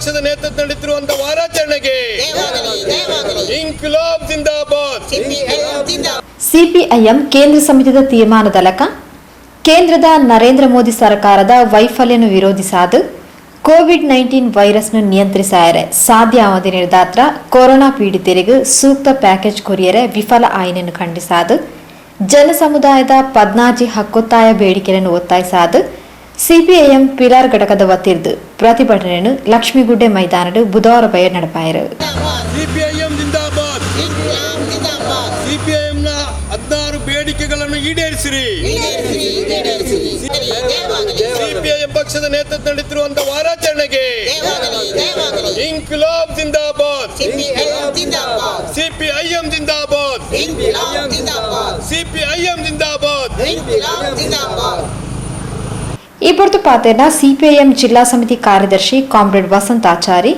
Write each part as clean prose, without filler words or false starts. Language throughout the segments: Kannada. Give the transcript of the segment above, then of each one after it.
ಪಕ್ಷದ ನೇತೃತ್ವ ನಡೆಸಿರುವಂತಹ ವಾರಾಚರಣೆಗೆ ಇನ್ಕ್ಲಾಬ್ ಜಿಂದಾಬಾದ್. ಸಿಪಿಐಎಂ ಕೇಂದ್ರ ಸಮಿತಿಯ ತೀರ್ಮಾನದಲಕ ಕೇಂದ್ರದ ನರೇಂದ್ರ ಮೋದಿ ಸರ್ಕಾರದ ವೈಫಲ್ಯವನ್ನು ವಿರೋಧಿಸಾದು ಕೋವಿಡ್-19 ವೈರಸ್ను ನಿಯಂತ್ರಿಸಾಯರೆ ಸಾಧ್ಯ ಅವಧಿ ನಿರ್ಧಾತ್ರ ಕೊರೋನಾ ಪೀಡಿತರಿಗೆ ಸೂಕ್ತ ಪ್ಯಾಕೇಜ್ ಕೊರಿಯರೆ ವಿಫಲ ಆಯ್ನೆಯನ್ನು ಖಂಡಿಸಾದು ಜನಸಮುದಾಯದ 14 ಹಕ್ಕೊತ್ತಾಯ ಬೇಡಿಕೆಯನ್ನು ಒತ್ತಾಯಿಸಾದು ಸಿಪಿಐಎಂ ಪಿಲಾರ್ ಘಟಕದ ವತಿರ್ದು ಪ್ರತಿಭಟನೆಯನ್ನು ಲಕ್ಷ್ಮೀಗುಡ್ಡೆ ಮೈದಾನದ ಬುಧವಾರ ಬಯ ನಡೆಪಾಯರು. ಸಿಪಿಐಎಂನ 16 ಬೇಡಿಕೆಗಳನ್ನು ಈಡೇರಿಸಿರಿ. ಸಿಪಿಐಎಂ ಪಕ್ಷದ ನೇತೃತ್ವ ನಡೆಸಿರುವಂತಹ ವಾರಾಚರಣೆಗೆ ಇನ್ಕ್ಲಾಬ್ ಜಿಂದಾಬಾದ್. ಸಿಪಿಐಎಂ ಜಿಂದಾಬಾದ್. ಸಿಪಿಐಎಂ ಜಿಂದಾಬಾದ್. ಈ ಹೊರತು ಪಾತೆನ ಸಿಪಿಐಎಂ ಜಿಲ್ಲಾ ಸಮಿತಿ ಕಾರ್ಯದರ್ಶಿ ಕಾಮ್ರೇಡ್ ವಸಂತ ಆಚಾರಿ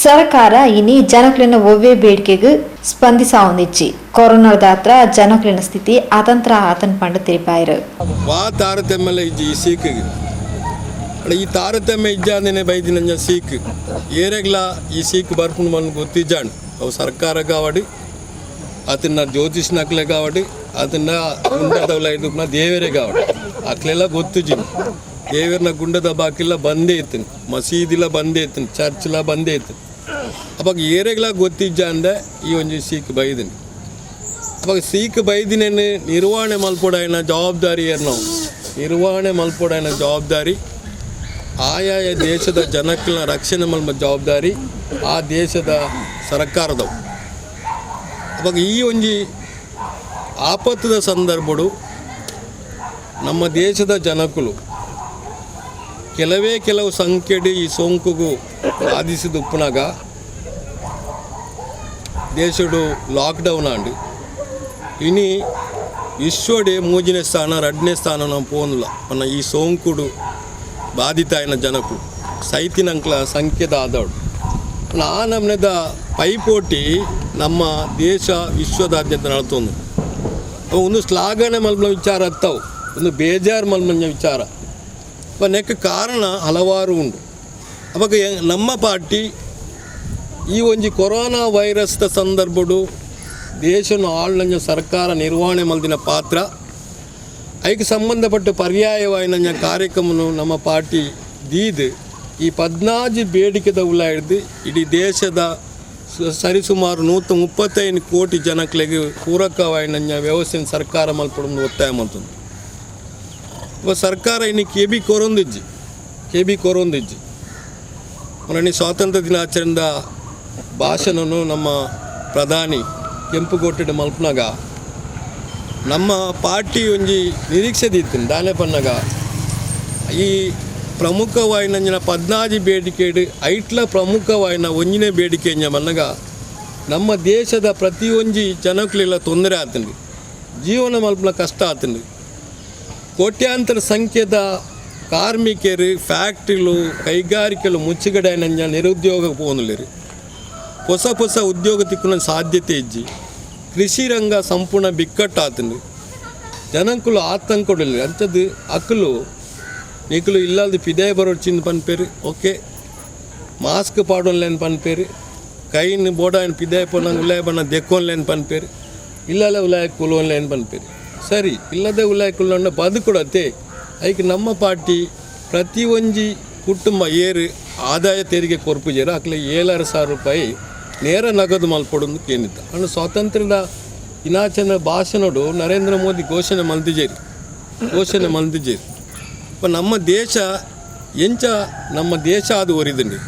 ಸರ್ಕಾರ ಇನಿ ಜನಕಲಿನ ಒವ್ವೇ ಬೇಡಿಕೆಗೆ ಸ್ಪಂದಿಸಾವೊಂದಿಚ್ಚಿ ಕೊರೋನಾದ ಹತ್ರ ಜನಕಲಿನ ಸ್ಥಿತಿ ಅತಂತ್ರ ಆತನ್ ಪಂಡ ತಿರುಪಾಯರು. ತಾರತಮ್ಯ ಇಜ್ಜಿ ಈ ಸೀಕಿಗೆ ಈ ತಾರತಮ್ಯ ಇಜ್ಜಾಂದೇನೆ ಬೈದಿನ ಸೀಕ್ ಏರೆಗ್ಲ ಈ ಸೀಕ್ ಬರ್ಪುಂಡು ಮನ್ ಗೊತ್ತಿಜ್ಜಾಂಡು ಅವು ಸರ್ಕಾರ ಕಾವಡಿ ಅದನ್ನ ಜ್ಯೋತಿಷ್ ನಕ್ಲೆ ಕಾವಡಿ ಅದನ್ನ ಗುಂಡದವಲ ಇದು ದೇವರೇ ಕಾವಡಿ ಅಕ್ಲೆಲ್ಲ ಗೊತ್ತಿಜ್ಜಿ ದೇವರನ್ನ ಗುಂಡದ ಬಾಕಿಲ್ಲ ಬಂದೇ ಇತ್ತು, ಮಸೀದಿಲ ಬಂದೇ ಇತ್ತು, ಚರ್ಚ್ಲ ಬಂದೇ ಇತ್ತು. ಅವಾಗ ಏರೆಗ್ಲ ಗೊತ್ತಿಜ್ಜ ಅಂದೆ ಈ ಒಂದು ಸೀಕ್ ಬೈದಿನಿ. ಅವಾಗ ಸೀಕ್ ಬೈದಿನೇನು ನಿರ್ವಹಣೆ ಮಲ್ಪೋಡಾಯಿನ ಜವಾಬ್ದಾರಿ ನಾವು ನಿರ್ವಹಣೆ ಮಲ್ಪೋಡಾಯಿನ ಜವಾಬ್ದಾರಿ ಆಯಾಯ ದೇಶದ ಜನಕ್ಕಳ ರಕ್ಷಣೆ ಮಲ್ಪ ಜವಾಬ್ದಾರಿ ಆ ದೇಶದ ಸರ್ಕಾರದವು. ಅವಾಗ ಈ ಒಂದು ಆಪತ್ತದ ಸಂದರ್ಭಡು ನಮ್ಮ ದೇಶದ ಜನಕ್ಕಳು ಕೆಲವು ಸಂಖ್ಯೆಡಿ ಈ ಸೋಂಕುಗೂ ಬಾಧಿಸಿದ ಉಪ್ಪನಾಗ ದೇಶಡು ಲಾಕ್ಡೌನ್ ಆಂಡು ಇನಿ ವಿಶ್ವಡೆ 3ನೇ ಸ್ಥಾನ 2ನೇ ಸ್ಥಾನ ನಾವು ಪೋನುಲ್ಲ ಅನ್ನ ಈ ಸೋಂಕುಡು ಬಾಧಿತ ಆಯ್ನ ಜನಕ್ಕಳು ಸೈತಿನಂಕ್ಲ ಸಂಖ್ಯೆದ ಆದವಡು ಆ ನಮ್ಮನೆದ ಪೈಪೋಟಿ ನಮ್ಮ ದೇಶ ವಿಶ್ವದಾದ್ಯಂತ ನಡ್ತೊಂದು ಒಂದು ಶ್ಲಾಘನೆ ಮಲ್ಪನ ವಿಚಾರ ಹತ್ತವು, ಒಂದು ಬೇಜಾರು ಮಲ್ಪನ ವಿಚಾರ ನೆಕ್ ಕಾರಣ ಹಲವಾರು ಉಂಟು. ಅವಾಗ ನಮ್ಮ ಪಾರ್ಟಿ ಈ ಒಂದು ಕೊರೋನಾ ವೈರಸ್ದ ಸಂದರ್ಭಡು ದೇಶನ ಆಳ್ನ ಸರ್ಕಾರ ನಿರ್ವಹಣೆ ಮಲ್ದಿನ ಪಾತ್ರ ಅದಕ್ಕೆ ಸಂಬಂಧಪಟ್ಟ ಪರ್ಯಾಯವಾಯಿನ ಕಾರ್ಯಕ್ರಮವನ್ನು ನಮ್ಮ ಪಾರ್ಟಿ ದೀದು ಈ 14 ಬೇಡಿಕೆದ ಉಲ್ಲ ಹಿಡಿದು ಇಡೀ ದೇಶದ ಸರಿಸುಮಾರು 135 ಕೋಟಿ ಜನಗಳಿಗೆ ಪೂರಕವಾಯಿನ ವ್ಯವಸ್ಥೆ ಸರ್ಕಾರ ಮಲ್ಪಡೋದು ಒತ್ತಾಯ ಮಾಡ್ತದೆ. ಸರ್ಕಾರ ಇನ್ನು ಕೆ ಬಿ ಕೊರೊಂದಿಜ್ಜಿ ಮೊನ್ನೆ ಸ್ವಾತಂತ್ರ್ಯ ದಿನಾಚರಣೆದ ಭಾಷಣವನ್ನು ನಮ್ಮ ಪ್ರಧಾನಿ ಕೆಂಪುಕೋಟೆ ಮಲ್ಪನಾಗ ನಮ್ಮ ಪಾರ್ಟಿ ಒಂಜಿ ನಿರೀಕ್ಷೆ ದಿತ್ತಿನ ದಾನೆ ಪನ್ನಾಗ ಈ ಪ್ರಮುಖವಾಯಿನ 14 ಬೇಡಿಕೆ ಐಟ್ಲ ಪ್ರಮುಖವಾಯಿನ ಒಂಜಿನೇ ಬೇಡಿಕೆ ಮನ್ನಾಗ ನಮ್ಮ ದೇಶದ ಪ್ರತಿಯೊಂದು ಜನಕ್ಕಳೆಲ್ಲ ತೊಂದರೆ ಆತಂಡಿ, ಜೀವನ ಮಲ್ಪನ ಕಷ್ಟ ಆತಂಡಿ. ಕೋಟ್ಯಾಂತರ ಸಂಖ್ಯೆದ ಕಾರ್ಮಿಕರು ಫ್ಯಾಕ್ಟ್ರಿಗಳು ಕೈಗಾರಿಕೆಗಳು ಮುಚ್ಚುಗಡೆ ನಿರುದ್ಯೋಗ ಪೋನುಲೇರು ಹೊಸ ಉದ್ಯೋಗ ತಿಕ್ಕುನ ಸಾಧ್ಯತೆ ಇಜ್ಜಿ ಕೃಷಿ ರಂಗ ಸಂಪೂರ್ಣ ಬಿಕ್ಕಟ್ಟಾತಂಡು ಜನಕ್ಕಳು ಆತಂಕಡಿಲ್ಲ ಅಂಥದ್ದು ಅಕ್ಕಲು ನೀಕಲು ಇಲ್ಲದ ಪಿದೇ ಬರೋ ಚಿಂದ ಪನ್ಪೇರು ಓಕೆ ಮಾಸ್ಕ್ ಪಾಡೋನ್ಲೇನು ಪನ್ಪೇರು ಕೈನ ಬೋಡಾಯನ್ ಪಿದೇ ಪೊನ್ನ ಉಲಾಯ ಬಣ್ಣ ದೆಕ್ಕೋನ್ಲೇನು ಪನ್ಪೇರು ಇಲ್ಲಲ್ಲ ಉಲಾಯ ಕುಲೋನ್ಲೇನು ಪನ್ಪೇರು ಸರಿ ಇಲ್ಲದೆ ಉಲಾಯಕುಲ್ಲ ಬದುಕೊಡತ್ತೆ. ಅದಕ್ಕೆ ನಮ್ಮ ಪಾರ್ಟಿ ಪ್ರತಿಯೊಂದು ಕುಟುಂಬ ಏರು ಆದಾಯ ತೆರಿಗೆ ಕೊರ್ಪುಜೇರು ಅಕ್ಲೆ 7,000 ರೂಪಾಯಿ ನೇರ ನಗದು ಮಲ್ಪಡೋದು ಕೇಳಿದ್ದ ಅನ್ನು ಸ್ವಾತಂತ್ರ್ಯದ ದಿನಾಚರಣೆ ಭಾಷಣಡು ನರೇಂದ್ರ ಮೋದಿ ಘೋಷಣೆ ಮಲ್ದಿಜೇರಿ ನಮ್ಮ ದೇಶ ಎಂಚ ನಮ್ಮ ದೇಶ ಅದು ಒರಿದಂಡಿ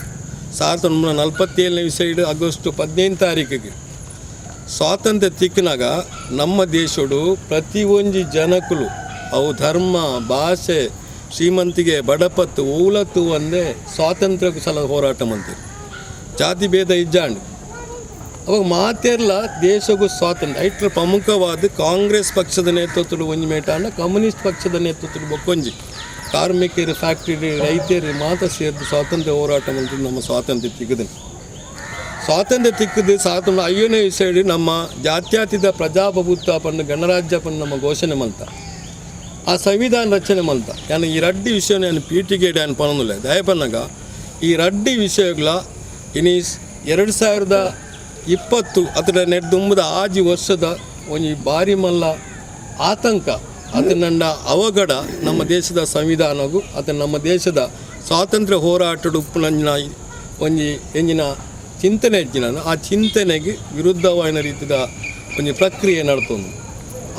1947ನೇ ಇಸವಿಡು ಆಗಸ್ಟ್ 15 ತಾರೀಕಿಗೆ ಸ್ವಾತಂತ್ರ್ಯ ತಿಕ್ಕಿನಾಗ ನಮ್ಮ ದೇಶಡು ಪ್ರತಿಯೊಂದು ಜನಕ್ಕಳು ಅವು ಧರ್ಮ ಭಾಷೆ ಶ್ರೀಮಂತಿಗೆ ಬಡಪತ್ತು ಊಲತ್ತು ಒಂದೇ ಸ್ವಾತಂತ್ರ್ಯಕ್ಕೂ ಸಲ ಹೋರಾಟ ಮಾಡ್ತೀವಿ. ಜಾತಿ ಭೇದ ಇಜ್ಜಾಂಡು ಅವಾಗ ಮಾತೇರ್ಲ ದೇಶಕ್ಕೂ ಸ್ವಾತಂತ್ರ್ಯ ಐಟ್ರ ಪ್ರಮುಖವಾದ ಕಾಂಗ್ರೆಸ್ ಪಕ್ಷದ ನೇತೃತ್ವದ ಒಂಜಿ ಮೇಟಾಂಡ ಕಮ್ಯುನಿಸ್ಟ್ ಪಕ್ಷದ ನೇತೃತ್ವದ ಬೊಕ್ಕೊಂಜಿ ಕಾರ್ಮಿಕರು ಫ್ಯಾಕ್ಟ್ರಿ ರೈತರು ಮಾತ್ರ ಸೇರಿದು ಸ್ವಾತಂತ್ರ್ಯ ಹೋರಾಟ ಮಾಡ್ತೀವಿ. ನಮ್ಮ ಸ್ವಾತಂತ್ರ್ಯ ತಿಕ್ಕದನು ಸ್ವಾತಂತ್ರ್ಯ ತಿಕ್ಕದು 1905ನೇ ಇಸವಿಡು ನಮ್ಮ ಜಾತ್ಯತೀತ ಪ್ರಜಾಪ್ರಭುತ್ವ ಪಂಡು ಗಣರಾಜ್ಯ ಪಂಡು ನಮ್ಮ ಘೋಷಣೆ ಮಲ್ತ ಆ ಸಂವಿಧಾನ ರಚನೆ ಮಲ್ತ ನಾನು ಈ 2 ವಿಷಯ ನಾನು ಪೀಟಿಗೆ ಡ್ಯಾನ್ ಪನೊಂದುಲ್ಲ ದಯಪನ್ನಾಗ ಈ ರಡ್ಡಿ ವಿಷಯಗಳ ಇನ್ನು 2020 ಅದರ ನೆಡ್ದುಂಬದ ಆಜಿ ವರ್ಷದ ಒಂದು ಭಾರಿ ಮಲ್ಲ ಆತಂಕ ಅದನ್ನ ಅವಘಡ ನಮ್ಮ ದೇಶದ ಸಂವಿಧಾನಗೂ ಅದು ನಮ್ಮ ದೇಶದ ಸ್ವಾತಂತ್ರ್ಯ ಹೋರಾಟದ ಉಪ್ಪುನಂಜಿನ ಒಂದು ಎಂಜಿನ ಚಿಂತನೆ ಇಜ್ಜಿನ ಆ ಚಿಂತನೆಗೆ ವಿರುದ್ಧವಾದ ರೀತಿಯ ಒಂದು ಪ್ರಕ್ರಿಯೆ ನಡ್ತೊಂದು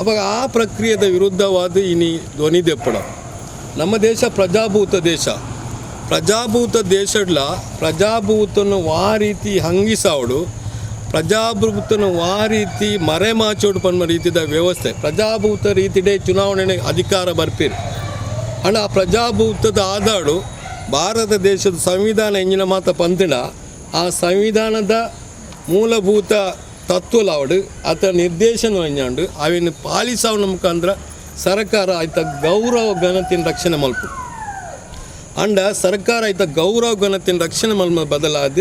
ಅವಾಗ ಆ ಪ್ರಕ್ರಿಯೆದ ವಿರುದ್ಧವಾದ ಇನಿ ಧ್ವನಿ ದೆಪ್ಪಡ ನಮ್ಮ ದೇಶ ಪ್ರಜಾಭೂತ ದೇಶಡ್ಲ ಪ್ರಜಾಭೂತನ ವಾ ರೀತಿ ಹಂಗಿಸಾವಡು ಪ್ರಜಾಭೂತನ ವಾ ರೀತಿ ಮರೆಮಾಚೋಡು ಪನ್ಮ ರೀತಿಯ ವ್ಯವಸ್ಥೆ ಪ್ರಜಾಭೂತ ರೀತಿಡೆ ಚುನಾವಣೆ ಅಧಿಕಾರ ಬರ್ಪೀರಿ ಅಣ್ಣ ಆ ಪ್ರಜಾಭೂತದ ಆದಾಡು ಭಾರತ ದೇಶದ ಸಂವಿಧಾನ ಎಂಜಿನ ಮಾತ ಪಂತಿಡ ಆ ಸಂವಿಧಾನದ ಮೂಲಭೂತ ತತ್ವಲಾವಡು ಆತ ನಿರ್ದೇಶನ ಎಂಜಾಂಡು ಅವನ್ನು ಪಾಲಿಸವನ ಮುಖಾಂತರ ಸರ್ಕಾರ ಆಯ್ತ ಗೌರವ ಘನತೆಯನ್ನು ರಕ್ಷಣೆ ಮಲ್ಪು ಅಂಡ ಸರ್ಕಾರ ಆಯ್ತ ಗೌರವ ಘನತೆಯನ್ನು ರಕ್ಷಣೆ ಮಲ್ಮ ಬದಲಾದ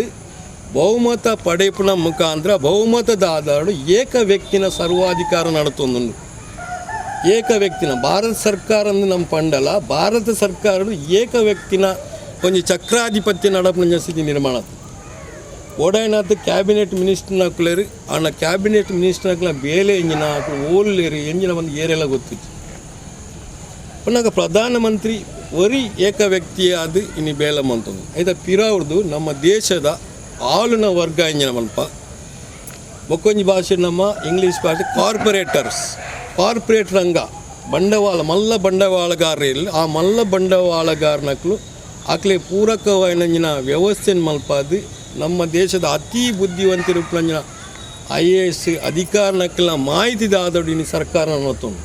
ಬಹುಮತ ಪಡೆಪುನ ಮುಖಾಂತರ ಬಹುಮತದ ಆಧಾರ ಏಕ ವ್ಯಕ್ತಿನ ಸರ್ವಾಧಿಕಾರ ನಡತೊಂದು ಏಕ ವ್ಯಕ್ತಿನ ಭಾರತ ಸರ್ಕಾರ ನಮ್ಮ ಪಂಡಲ ಭಾರತ ಸರ್ಕಾರ ಏಕ ವ್ಯಕ್ತಿನ ಒಂದು ಚಕ್ರಾಧಿಪತ್ಯ ನಡಪನ ಸ್ಥಿತಿ ನಿರ್ಮಾಣ ಓಡಾಯಿನಾಥ ಕ್ಯಾಬಿನೆಟ್ ಮಿನಿಸ್ಟರ್ನ ಹಾಕಲೇರಿ ಅಣ್ಣ ಕ್ಯಾಬಿನೆಟ್ ಮಿನಿಸ್ಟರ್ ಹಾಕಲ ಬೇಲೆ ಎಂಜಿನ ಓಲ್ಲೇರಿ ಎಂಜಿನ ಒಂದು ಏರೆಲ್ಲ ಗೊತ್ತಿತ್ತು ಪುನಃ ಪ್ರಧಾನಮಂತ್ರಿ ಒರಿ ಏಕ ವ್ಯಕ್ತಿಯಾದ ಇನ್ನು ಬೇಲಮ್ಮ ಅಂತಂದು ಆಯ್ತಾ ಪಿರಾವ್ರದ್ದು ನಮ್ಮ ದೇಶದ ಆಳುನ ವರ್ಗ ಎಂಜಿನ ಮಲ್ಪ ಬೊಕ್ಕೊಂಜಿ ಭಾಷೆ ನಮ್ಮ ಇಂಗ್ಲೀಷ್ ಭಾಷೆ ಕಾರ್ಪೊರೇಟ್ ರಂಗ ಬಂಡವಾಳ ಮಲ್ಲ ಬಂಡವಾಳಗಾರರಲ್ಲಿ ಆ ಮಲ್ಲ ಬಂಡವಾಳಗಾರನಕ್ಲು ಆಕಲೆ ಪೂರಕವಾಯಿನ ವ್ಯವಸ್ಥೆನ ಮಲ್ಪಾದು ನಮ್ಮ ದೇಶದ ಅತಿ ಬುದ್ಧಿವಂತರು ನಂಜಿನ IAS ಅಧಿಕಾರನಕ್ಕೆಲ್ಲ ಮಾಹಿತಿದ ಆದೋಡು ಇನ್ನು ಸರ್ಕಾರ ನೋತೊಂದು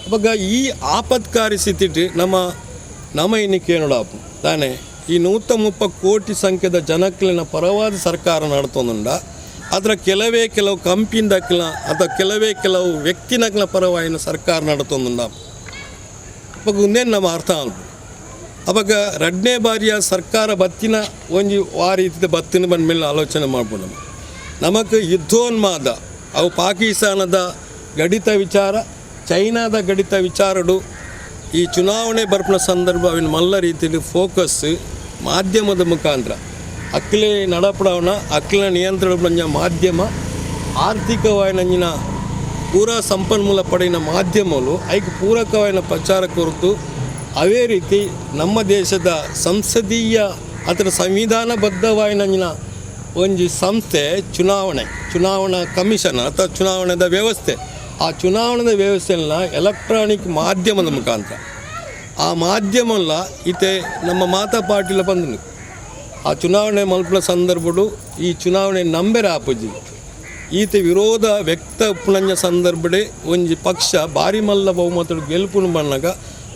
ಅವಾಗ ಈ ಆಪತ್ಕಾರಿ ಸ್ಥಿತಿ ನಮ್ಮ ಇನ್ನು ಕೇಳೋಡಾಪು ತಾನೇ ಈ 130 ಕೋಟಿ ಸಂಖ್ಯೆದ ಜನಕ್ಲಿನ ಪರವಾದ ಸರ್ಕಾರ ನಡ್ತೊಂದುಂಡ ಅದರ ಕೆಲವು ಕಂಪಿಂದಕ್ಲ ಅಥವಾ ಕೆಲವು ವ್ಯಕ್ತಿನಕ್ಲ ಪರವಾಗಿನ ಸರ್ಕಾರ ನಡ್ತೊಂದುಂಡ ಅವಾಗ ಒಂದೇನು ನಮ್ಮ ಅರ್ಥ ಅಲ್ಪ ಅವಾಗ 2ನೇ ಬಾರಿಯ ಸರ್ಕಾರ ಬತ್ತಿನ ಒಂದು ಆ ರೀತಿಯ ಬತ್ತಿನ ಬಂದ ಮೇಲೆ ಆಲೋಚನೆ ಮಾಡ್ಬೋದು ನಮಗೆ ಯುದ್ಧೋನ್ಮಾದ ಅವು ಪಾಕಿಸ್ತಾನದ ಗಡಿತ ವಿಚಾರ ಚೈನಾದ ಗಡಿತ ವಿಚಾರಡು ಈ ಚುನಾವಣೆ ಬರ್ಪನ ಸಂದರ್ಭ ಅವಿನ ಮಲ್ಲ ರೀತಿಯಲ್ಲಿ ಫೋಕಸ್ ಮಾಧ್ಯಮದ ಮುಖಾಂತರ ಅಕ್ಲೆ ನಡಪಡವನ ಅಕ್ಲ ನಿಯಂತ್ರಣ ಮಾಧ್ಯಮ ಆರ್ಥಿಕವಾಯಿನ ಪೂರ ಸಂಪನ್ಮೂಲ ಪಡೆಯಿನ ಮಾಧ್ಯಮಗಳು ಐಕ್ ಪೂರಕವಾಯಿನ ಪ್ರಚಾರ ಕೊರತು ಅವೇ ರೀತಿ ನಮ್ಮ ದೇಶದ ಸಂಸದೀಯ ಅಥವಾ ಸಂವಿಧಾನಬದ್ಧವಾಯಿನ ಒಂದು ಸಂಸ್ಥೆ ಚುನಾವಣಾ ಕಮಿಷನ್ ಅಥವಾ ಚುನಾವಣೆದ ವ್ಯವಸ್ಥೆ ಆ ಚುನಾವಣೆದ ವ್ಯವಸ್ಥೆಯನ್ನ ಎಲೆಕ್ಟ್ರಾನಿಕ್ ಮಾಧ್ಯಮದ ಮುಖಾಂತರ ಆ ಮಾಧ್ಯಮಲ್ಲ ಈತೆ ನಮ್ಮ ಮಾತಾ ಪಾಟೀಲ ಬಂದನು ಆ ಚುನಾವಣೆ ಮಲ್ಪನ ಸಂದರ್ಭಡು ಈ ಚುನಾವಣೆ ನಂಬೆರೆ ಆಪುಜಿ ಈತ ವಿರೋಧ ವ್ಯಕ್ತ ಪುಣಂಜ ಸಂದರ್ಭಡೆ ಒಂಜಿ ಪಕ್ಷ ಭಾರಿ ಮಲ್ಲ ಬಹುಮತಡು ಗೆಲ್ಪುನು ಬಣ್ಣಗ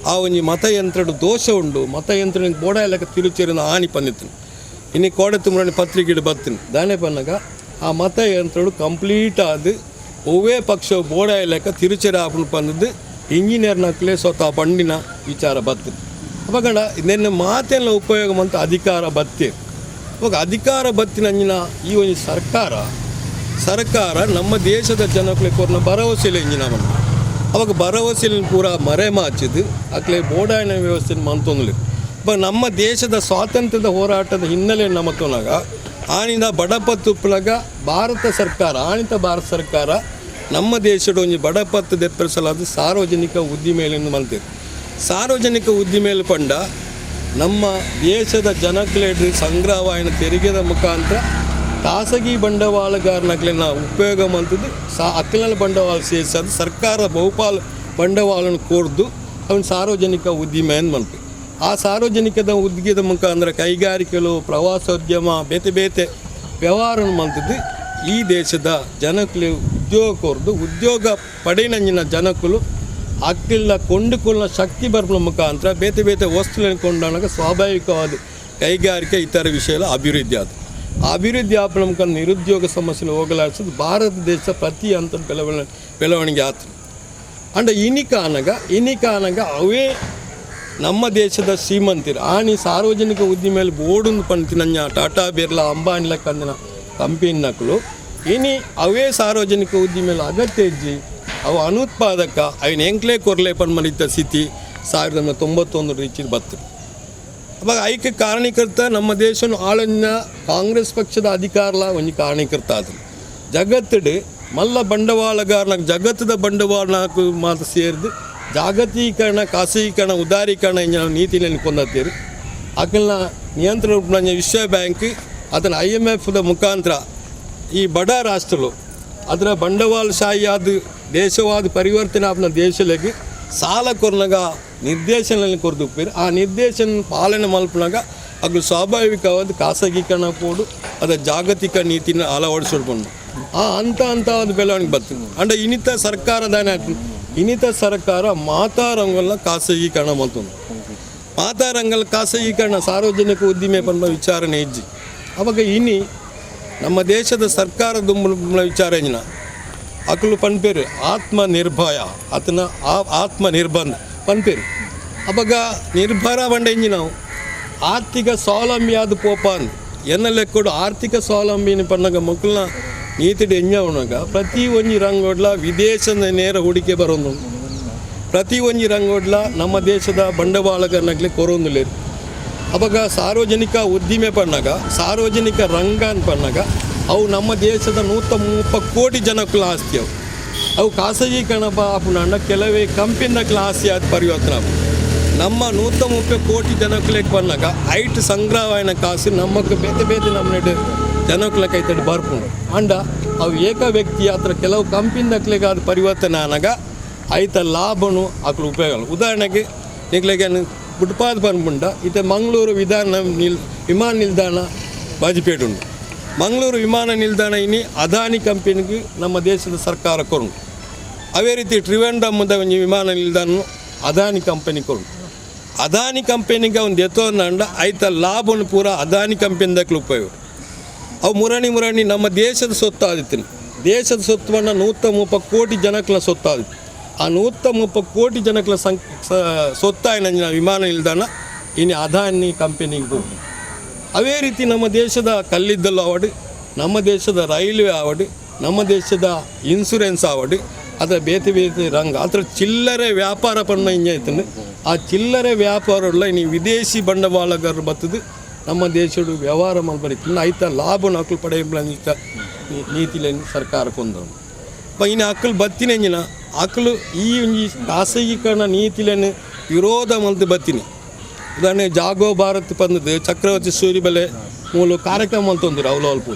ಆ ಒಂಜಿ ಮತಯಂತ್ರಡು ದೋಷ ಉಂಡು ಮತಯಂತ್ರ ಬೋಡ ಲೆಕ್ಕ ತಿರುಚೇರಿನ ಹಾನಿ ಪಂದಿತ್ತು ಇನ್ನು ಕೋಡೆ ತುಂಬಿ ಪತ್ರಿಕೆಡು ಬರ್ತೀನಿ ದಾನೆ ಪನ್ನಗ ಆ ಮತಯಂತ್ರಡು ಕಂಪ್ಲೀಟ್ ಆದ ಒವ್ವೇ ಪಕ್ಷ ಬೋಡ ಲೆಕ್ಕ ತಿರುಚೇರಿ ಆಪುನು ಪಂದದ್ದು ಇಂಜಿನಿಯರ್ನಕ್ಲೇ ಸ್ವತಃ ಪಂಡಿನ ವಿಚಾರ ಬರ್ತೀನಿ ಅವಾಗ ಇದನ್ನು ಮಾತೆಲ್ಲ ಉಪಯೋಗ ಅಂತ ಅಧಿಕಾರ ಬತ್ತಿ ಅವಾಗ ಅಧಿಕಾರ ಬತ್ತಿನಂಜಿನ ಈ ಒಂದು ಸರ್ಕಾರ ನಮ್ಮ ದೇಶದ ಜನಕ್ಕೆ ಕೊರ್ನ ಭರವಸೆಲೆ ಇಂಜಿನ ಬಂದು ಅವಾಗ ಭರವಸೆಲಿ ಪೂರ ಮರೆ ಮಾಚಿದ್ದು ಅಕ್ಲೆ ಬೋಡಾಯನ ವ್ಯವಸ್ಥೆ ಮಂತೊಂದು ಅವಾಗ ನಮ್ಮ ದೇಶದ ಸ್ವಾತಂತ್ರ್ಯದ ಹೋರಾಟದ ಹಿನ್ನೆಲೆ ನಮ್ಮತೊನಾಗ ಆನಿಂದ ಬಡಪತ್ತುಪ್ಪನಾಗ ಭಾರತ ಸರ್ಕಾರ ನಮ್ಮ ದೇಶದ ಒಂದು ಬಡಪತ್ತು ದೆಪ್ಪರಿಸಲಾದ ಸಾರ್ವಜನಿಕ ಉದ್ದಿಮೆಯನ್ನು ಮಂತೀರಿ ಸಾರ್ವಜನಿಕ ಉದ್ದಿಮೆಯಲ್ಲಿ ಪಂಡ ನಮ್ಮ ದೇಶದ ಜನಕ್ಲೇಡ್ ಸಂಗ್ರಹವಾಯಿನ ತೆರಿಗೆದ ಮುಖಾಂತರ ಖಾಸಗಿ ಬಂಡವಾಳಗಾರನಕ್ಲಿನ ಉಪಯೋಗ ಮಂತದ್ದು ಅಕ್ಲಿನ ಬಂಡವಾಳ ಸೇರಿಸೋದು ಸರ್ಕಾರ ಬಹುಪಾಲು ಬಂಡವಾಳನ ಕೋರ್ದು ಅವನು ಸಾರ್ವಜನಿಕ ಉದ್ದಿಮೆಯನ್ನು ಮಂತು ಆ ಸಾರ್ವಜನಿಕದ ಉದ್ಯಮದ ಮುಖಾಂತರ ಕೈಗಾರಿಕೆಗಳು ಪ್ರವಾಸೋದ್ಯಮ ಬೇತೆ ವ್ಯವಹಾರ ಮಂತದ್ದು ಈ ದೇಶದ ಜನಕ್ಕೆ ಉದ್ಯೋಗ ಕೋರ್ದು ಉದ್ಯೋಗ ಪಡೆನಂಜಿನ ಜನಕ್ಕಳು ಅಕ್ಕಿಲ್ಲ ಕೊಂಡುಕೊಳ್ಳ ಶಕ್ತಿ ಬರ್ಪನ ಮುಖಾಂತರ ಬೇತೆ ವಸ್ತುಗಳನ್ನು ಕೊಂಡಾಗ ಸ್ವಾಭಾವಿಕವಾದ ಕೈಗಾರಿಕೆ ಇತರ ವಿಷಯಗಳ ಅಭಿವೃದ್ಧಿ ಆದ ಆ ಅಭಿವೃದ್ಧಿ ಆಪನ ಮುಖಾಂತರ ನಿರುದ್ಯೋಗ ಸಮಸ್ಯೆನ ಹೋಗಲಾಡಿಸೋದು ಭಾರತ ದೇಶ ಪ್ರತಿ ಹಂತ ಬೆಳವಣಿಗೆ ಆಯ್ತು ಅಂಡ ಇನಿಕಾನಗ ಅವೇ ನಮ್ಮ ದೇಶದ ಶ್ರೀಮಂತಿರು ಆನಿ ಸಾರ್ವಜನಿಕ ಉದ್ದಿಮೆಯಲ್ಲಿ ಬೋರ್ಡನ್ನು ಪಂತಿನಂಜ ಟಾಟಾ ಬಿರ್ಲಾ ಅಂಬಾನಿಲ ಕಂದಿನ ಕಂಪನಿನಕ್ಕಳು ಇನಿ ಅವೇ ಸಾರ್ವಜನಿಕ ಉದ್ದಿಮೆಯಲ್ಲಿ ಅಗತ್ಯ ಇಜ್ಜಿ ಅವು ಅನುತ್ಪಾದಕ ಅವನ ಎಂಕ್ಲೇ ಕೊರ್ಲೆ ಪನ್ಮಲಿತ ಸ್ಥಿತಿ 1991 ರೀತಿ ಬರ್ತದೆ ಅವಾಗ ಐಕ್ಯ ಕಾರಣೀಕರ್ತ ನಮ್ಮ ದೇಶವನ್ನು ಆಳನ್ನ ಕಾಂಗ್ರೆಸ್ ಪಕ್ಷದ ಅಧಿಕಾರಲ ಒಂದು ಕಾರಣೀಕರ್ತ ಅದು ಜಗತ್ತಿಡು ಮಲ್ಲ ಬಂಡವಾಳಗಾರನ ಜಗತ್ತದ ಬಂಡವಾಳಕ್ಕೆ ಮಾತು ಸೇರಿದು ಜಾಗತೀಕರಣ ಖಾಸಗೀಕರಣ ಉದಾರೀಕರಣ ನೀತಿಯನ್ನು ಕೊಂದತ್ತೀರಿ ಅಕಲ್ನ ನಿಯಂತ್ರಣ ವಿಶ್ವ ಬ್ಯಾಂಕ್ ಅದನ್ನು IMFದ ಮುಖಾಂತರ ಈ ಬಡ ರಾಷ್ಟ್ರಗಳು ಅದರ ಬಂಡವಾಳಶಾಹಿಯಾದ ದೇಶವಾದ ಪರಿವರ್ತನೆ ಆದ ದೇಶಗಳಿಗೆ ಸಾಲ ಕೊರ್ನಾಗ ನಿರ್ದೇಶನ ಕೊರ್ದುಪ್ಪೇರು ಆ ನಿರ್ದೇಶನ ಪಾಲನೆ ಮಲ್ಪನಾಗ ಅದು ಸ್ವಾಭಾವಿಕವಾದ ಖಾಸಗೀಕರಣ ಕೊಡು ಅದರ ಜಾಗತಿಕ ನೀತಿನ ಅಳವಡಿಸ್ಕೊಂಡು ಆ ಹಂತವಾದ ಬೆಳವಣಿಗೆ ಬರ್ತದೆ ಅಂಡ್ ಇನ್ನಿತ ಸರ್ಕಾರದಾನೆ ಇನ್ನಿತ ಸರ್ಕಾರ ಮಾತಾರಂಗಲ್ಲ ಖಾಸಗೀಕರಣ ಮಾಡ್ತದೆ ಮಾತಾರಂಗಲ್ ಖಾಸಗೀಕರಣ ಸಾರ್ವಜನಿಕ ಉದ್ದಿಮೆ ಪಂಬ ವಿಚಾರಣೆ ಇಜ್ಜಿ ಅವಾಗ ಇನ್ನಿ ನಮ್ಮ ದೇಶದ ಸರ್ಕಾರದ ವಿಚಾರ ಏನ ಅಕಲು ಪನ್ಪೇರು ಆತ್ಮನಿರ್ಭಯ ಆತನ ಆತ್ಮನಿರ್ಬಂಧ ಪನ್ಪೇರು ಅವಾಗ ನಿರ್ಭರ ಬಂಡ ಇಂಜಿ ನಾವು ಆರ್ಥಿಕ ಸ್ವಾವಲಂಬಿಯಾದ ಪೋಪ ಅಂದ್ ಎನ್ನಲೆಕ್ಕೊಡು ಆರ್ಥಿಕ ಸ್ವಾವಲಂಬಿನ ಪನ್ನಾಗ ಮಕ್ಕಳನ್ನ ನೀತಿಡು ಎಂಜವನಾಗ ಪ್ರತಿ ಒಂಜಿ ರಂಗೋಡ್ಲ ವಿದೇಶದ ನೇರ ಹೂಡಿಕೆ ಬರೋದು ಪ್ರತಿ ಒಂಜಿ ರಂಗೋಡ್ಲ ನಮ್ಮ ದೇಶದ ಬಂಡವಾಳಗಾರನಾಗಲಿ ಕೊರೊಂದುಲೇರು ಅವಾಗ ಸಾರ್ವಜನಿಕ ಉದ್ದಿಮೆ ಪನ್ನಾಗ ಸಾರ್ವಜನಿಕ ರಂಗ ಪನ್ನಾಗ ಅವು ನಮ್ಮ ದೇಶದ 130 ಕೋಟಿ ಜನಕ್ಕೂ ಆಸ್ತಿ ಅವು ಖಾಸಗೀಕರಣ ಆಪುನ ಕೆಲವೇ ಕಂಪನಿಗಳ ಆಸ್ತಿ ಆದ ಪರಿವರ್ತನೆ ನಮ್ಮ 130 ಕೋಟಿ ಜನಕ್ಕೂ ಪನ್ನಾಗ ಐಟ್ ಸಂಗ್ರಹವಾಯಿನ ಕಾಸು ನಮ್ಮಕ್ಕೆ ಬೇತೆ ಬೇತೆ ನಮ್ಮ ಜನಕ್ಕಳ ಕೈತಡಿ ಬರ್ಪುಂಡು ಅಂಡ ಅವು ಏಕ ವ್ಯಕ್ತಿ ಹತ್ರ ಕೆಲವು ಕಂಪನಿದಕ್ಲೆಗೆ ಅದು ಪರಿವರ್ತನೆ ಆನಾಗ ಐತ ಲಾಭನು ಅಕ್ಳು ಉಪಯೋಗ ಉದಾಹರಣೆಗೆ ನಿಗ್ಲೆಗೆ ಫುಟ್ಪಾತ್ ಬಂದ್ಬುಂಡ ಇತ್ತೆ ಮಂಗಳೂರು ವಿಮಾನ ನಿಲ್ದಾಣ ಬಾಜಿಪೇಟೆ ಉಂಟು ಮಂಗಳೂರು ವಿಮಾನ ನಿಲ್ದಾಣ ಇನ್ನಿ ಅದಾನಿ ಕಂಪನಿಗೆ ನಮ್ಮ ದೇಶದ ಸರ್ಕಾರ ಕೊರುಂಡು ಅವೇ ರೀತಿ ಟ್ರಿವೆಂಡ್ರಮ್ದ ಒಂದು ವಿಮಾನ ನಿಲ್ದಾಣ ಅದಾನಿ ಕಂಪನಿ ಕೊರುಂಡು ಅದಾನಿ ಕಂಪನಿಗೆ ಒಂದು ಎತ್ತೋಂಡ ಐತ ಲಾಭನು ಪೂರ ಅದಾನಿ ಕಂಪನಿದಕ್ಲು ಉಪಯೋಗ ಅವು ಮುರಣಿ ನಮ್ಮ ದೇಶದ ಸೊತ್ತು ಆದಿತ್ತು ದೇಶದ ಸೊತ್ತುವನ್ನು 130 ಕೋಟಿ ಜನಕ್ಕಳ ಸೊತ್ತು ಆದಿತ್ತು ಆ 130 ಕೋಟಿ ಜನಕ್ಕಳ ಸೊತ್ತಾಯಿನ ವಿಮಾನ ನಿಲ್ದಾಣ ಇನ್ನು ಅದಾನಿ ಕಂಪನಿಗೆ ಹೋಗಿ ಅವೇ ರೀತಿ ನಮ್ಮ ದೇಶದ ಕಲ್ಲಿದ್ದಲು ಆವಡು ನಮ್ಮ ದೇಶದ ರೈಲ್ವೆ ಆವಡು ನಮ್ಮ ದೇಶದ ಇನ್ಸೂರೆನ್ಸ್ ಆವಡು ಅದರ ಬೇತೆ ಬೇತೆ ರಂಗ ಅದರ ಚಿಲ್ಲರೆ ವ್ಯಾಪಾರ ಪಣ್ಣ ಹಿಂಗಾಯ್ತಂದ್ರೆ ಆ ಚಿಲ್ಲರೆ ವ್ಯಾಪಾರಲ್ಲ ಇನ್ನು ವಿದೇಶಿ ಬಂಡವಾಳಗಾರರು ಬರ್ತದೆ ನಮ್ಮ ದೇಶದ ವ್ಯವಹಾರ ಮಲ್ಬರಿತು ಐತ ಲಾಭ ನಕಲು ಪಡೆಯುವ ನೀತಿಲೇನು ಸರ್ಕಾರ ಕೊಂದವು ಇನ್ನು ಅಕ್ಕಲು ಬತ್ತಿನ ಅಕ್ಕಲು ಈ ಒಂಜಿ ಖಾಸಗೀಕರಣ ನೀತಿಲೇನು ವಿರೋಧ ಮಲ್ತು ಬತ್ತೀನಿ ಉದಾಹರಣೆ ಜಾಗೋ ಭಾರತ್ ಪಂದದ್ದು ಚಕ್ರವರ್ತಿ ಸೂರಿಬಲೆ ಮೂಲ ಕಾರ್ಯಕ್ರಮ ಅಂತಂದ್ರು ಅವಲೋಲ್ಪು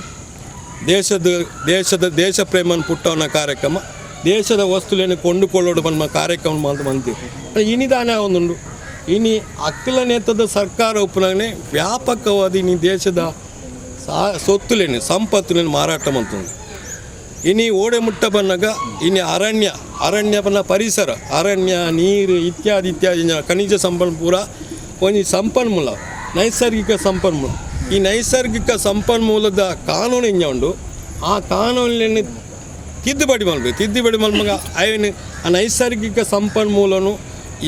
ದೇಶ ಪ್ರೇಮನ ಪುಟ್ಟವನ ಕಾರ್ಯಕ್ರಮ ದೇಶದ ವಸ್ತುಲೇನು ಕೊಂಡುಕೊಳ್ಳೋಡು ಬಂದ ಕಾರ್ಯಕ್ರಮ ಮಂತೀವಿ ಇನಿದಾನೆ ಒಂದುಂಡು ಇನ್ನು ಅಕ್ಕಲ ನೇತದ ಸರ್ಕಾರ ಉಪನಾಗನೆ ವ್ಯಾಪಕವಾದ ಇನ್ನು ದೇಶದ ಸೊತ್ತುಲೇನು ಸಂಪತ್ತುಲೇನು ಮಾರಾಟ ಮಾಡ್ತದೆ ಇನ್ನು ಓಡೆ ಮುಟ್ಟ ಬಂದಾಗ ಇನ್ನು ಅರಣ್ಯ ಬನ್ನ ಪರಿಸರ ಅರಣ್ಯ ನೀರು ಇತ್ಯಾದಿ ಖನಿಜ ಸಂಪನ್ಮೂಲ ಒಂದು ಸಂಪನ್ಮೂಲ ನೈಸರ್ಗಿಕ ಸಂಪನ್ಮೂಲ ಈ ನೈಸರ್ಗಿಕ ಸಂಪನ್ಮೂಲದ ಕಾನೂನು ಹಿಂಗೆ ಉಂಡು ಆ ಕಾನೂನಿನ ತಿದ್ದುಪಡಿ ಮಲ್ಮಗ ಅವನು ಆ ನೈಸರ್ಗಿಕ ಸಂಪನ್ಮೂಲನು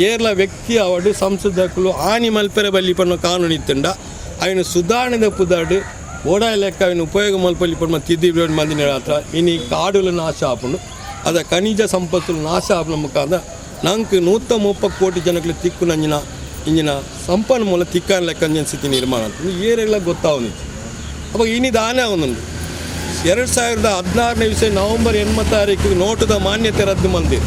ಏರ್ಲ ವ್ಯಕ್ತಿ ಅವಡು ಸಂಸದಕ್ಕಲು ಆನಿ ಮಲ್ಪೆರೆ ಬಲ್ಲಿ ಪನ್ನ ಕಾನೂನು ಇತ್ತಂಡ ಅವನು ಸುಧಾರಣೆದ ಪುದಾಡು ಓಡಾಯ ಲೆಕ್ಕ ಅವನು ಉಪಯೋಗ ಮಲ್ಪಲ್ಲಿ ಪನ್ನ ತಿದ್ದುಪಡಿ ಮಂದಿನ ಹತ್ರ ಇನ್ನು ಕಾಡುಲ ನಾಶ ಆಪುಂಡು ಅದ ಖನಿಜ ಸಂಪತ್ತು ನಾಶ ಆಪನ ಮುಖಾಂತರ ನಂಗೆ 130 ಕೋಟಿ ಜನಗಳು ತಿಕ್ಕು ಇಂಜಿನ ಸಂಪನ್ಮೂಲ ತಿಕ್ಕನ ಲೆಕ್ಕ ಸ್ಥಿತಿ ನಿರ್ಮಾಣ ಅಂತ ಏರೆಲ್ಲ ಗೊತ್ತಾವನಿತ್ತು ಅವಾಗ ಇನ್ನಿದು ಆನೆ ಅವನುಂಡು 2016 ನವೆಂಬರ್ 8 ನೋಟದ ಮಾನ್ಯತೆ ರದ್ದು ಮಂದಿರು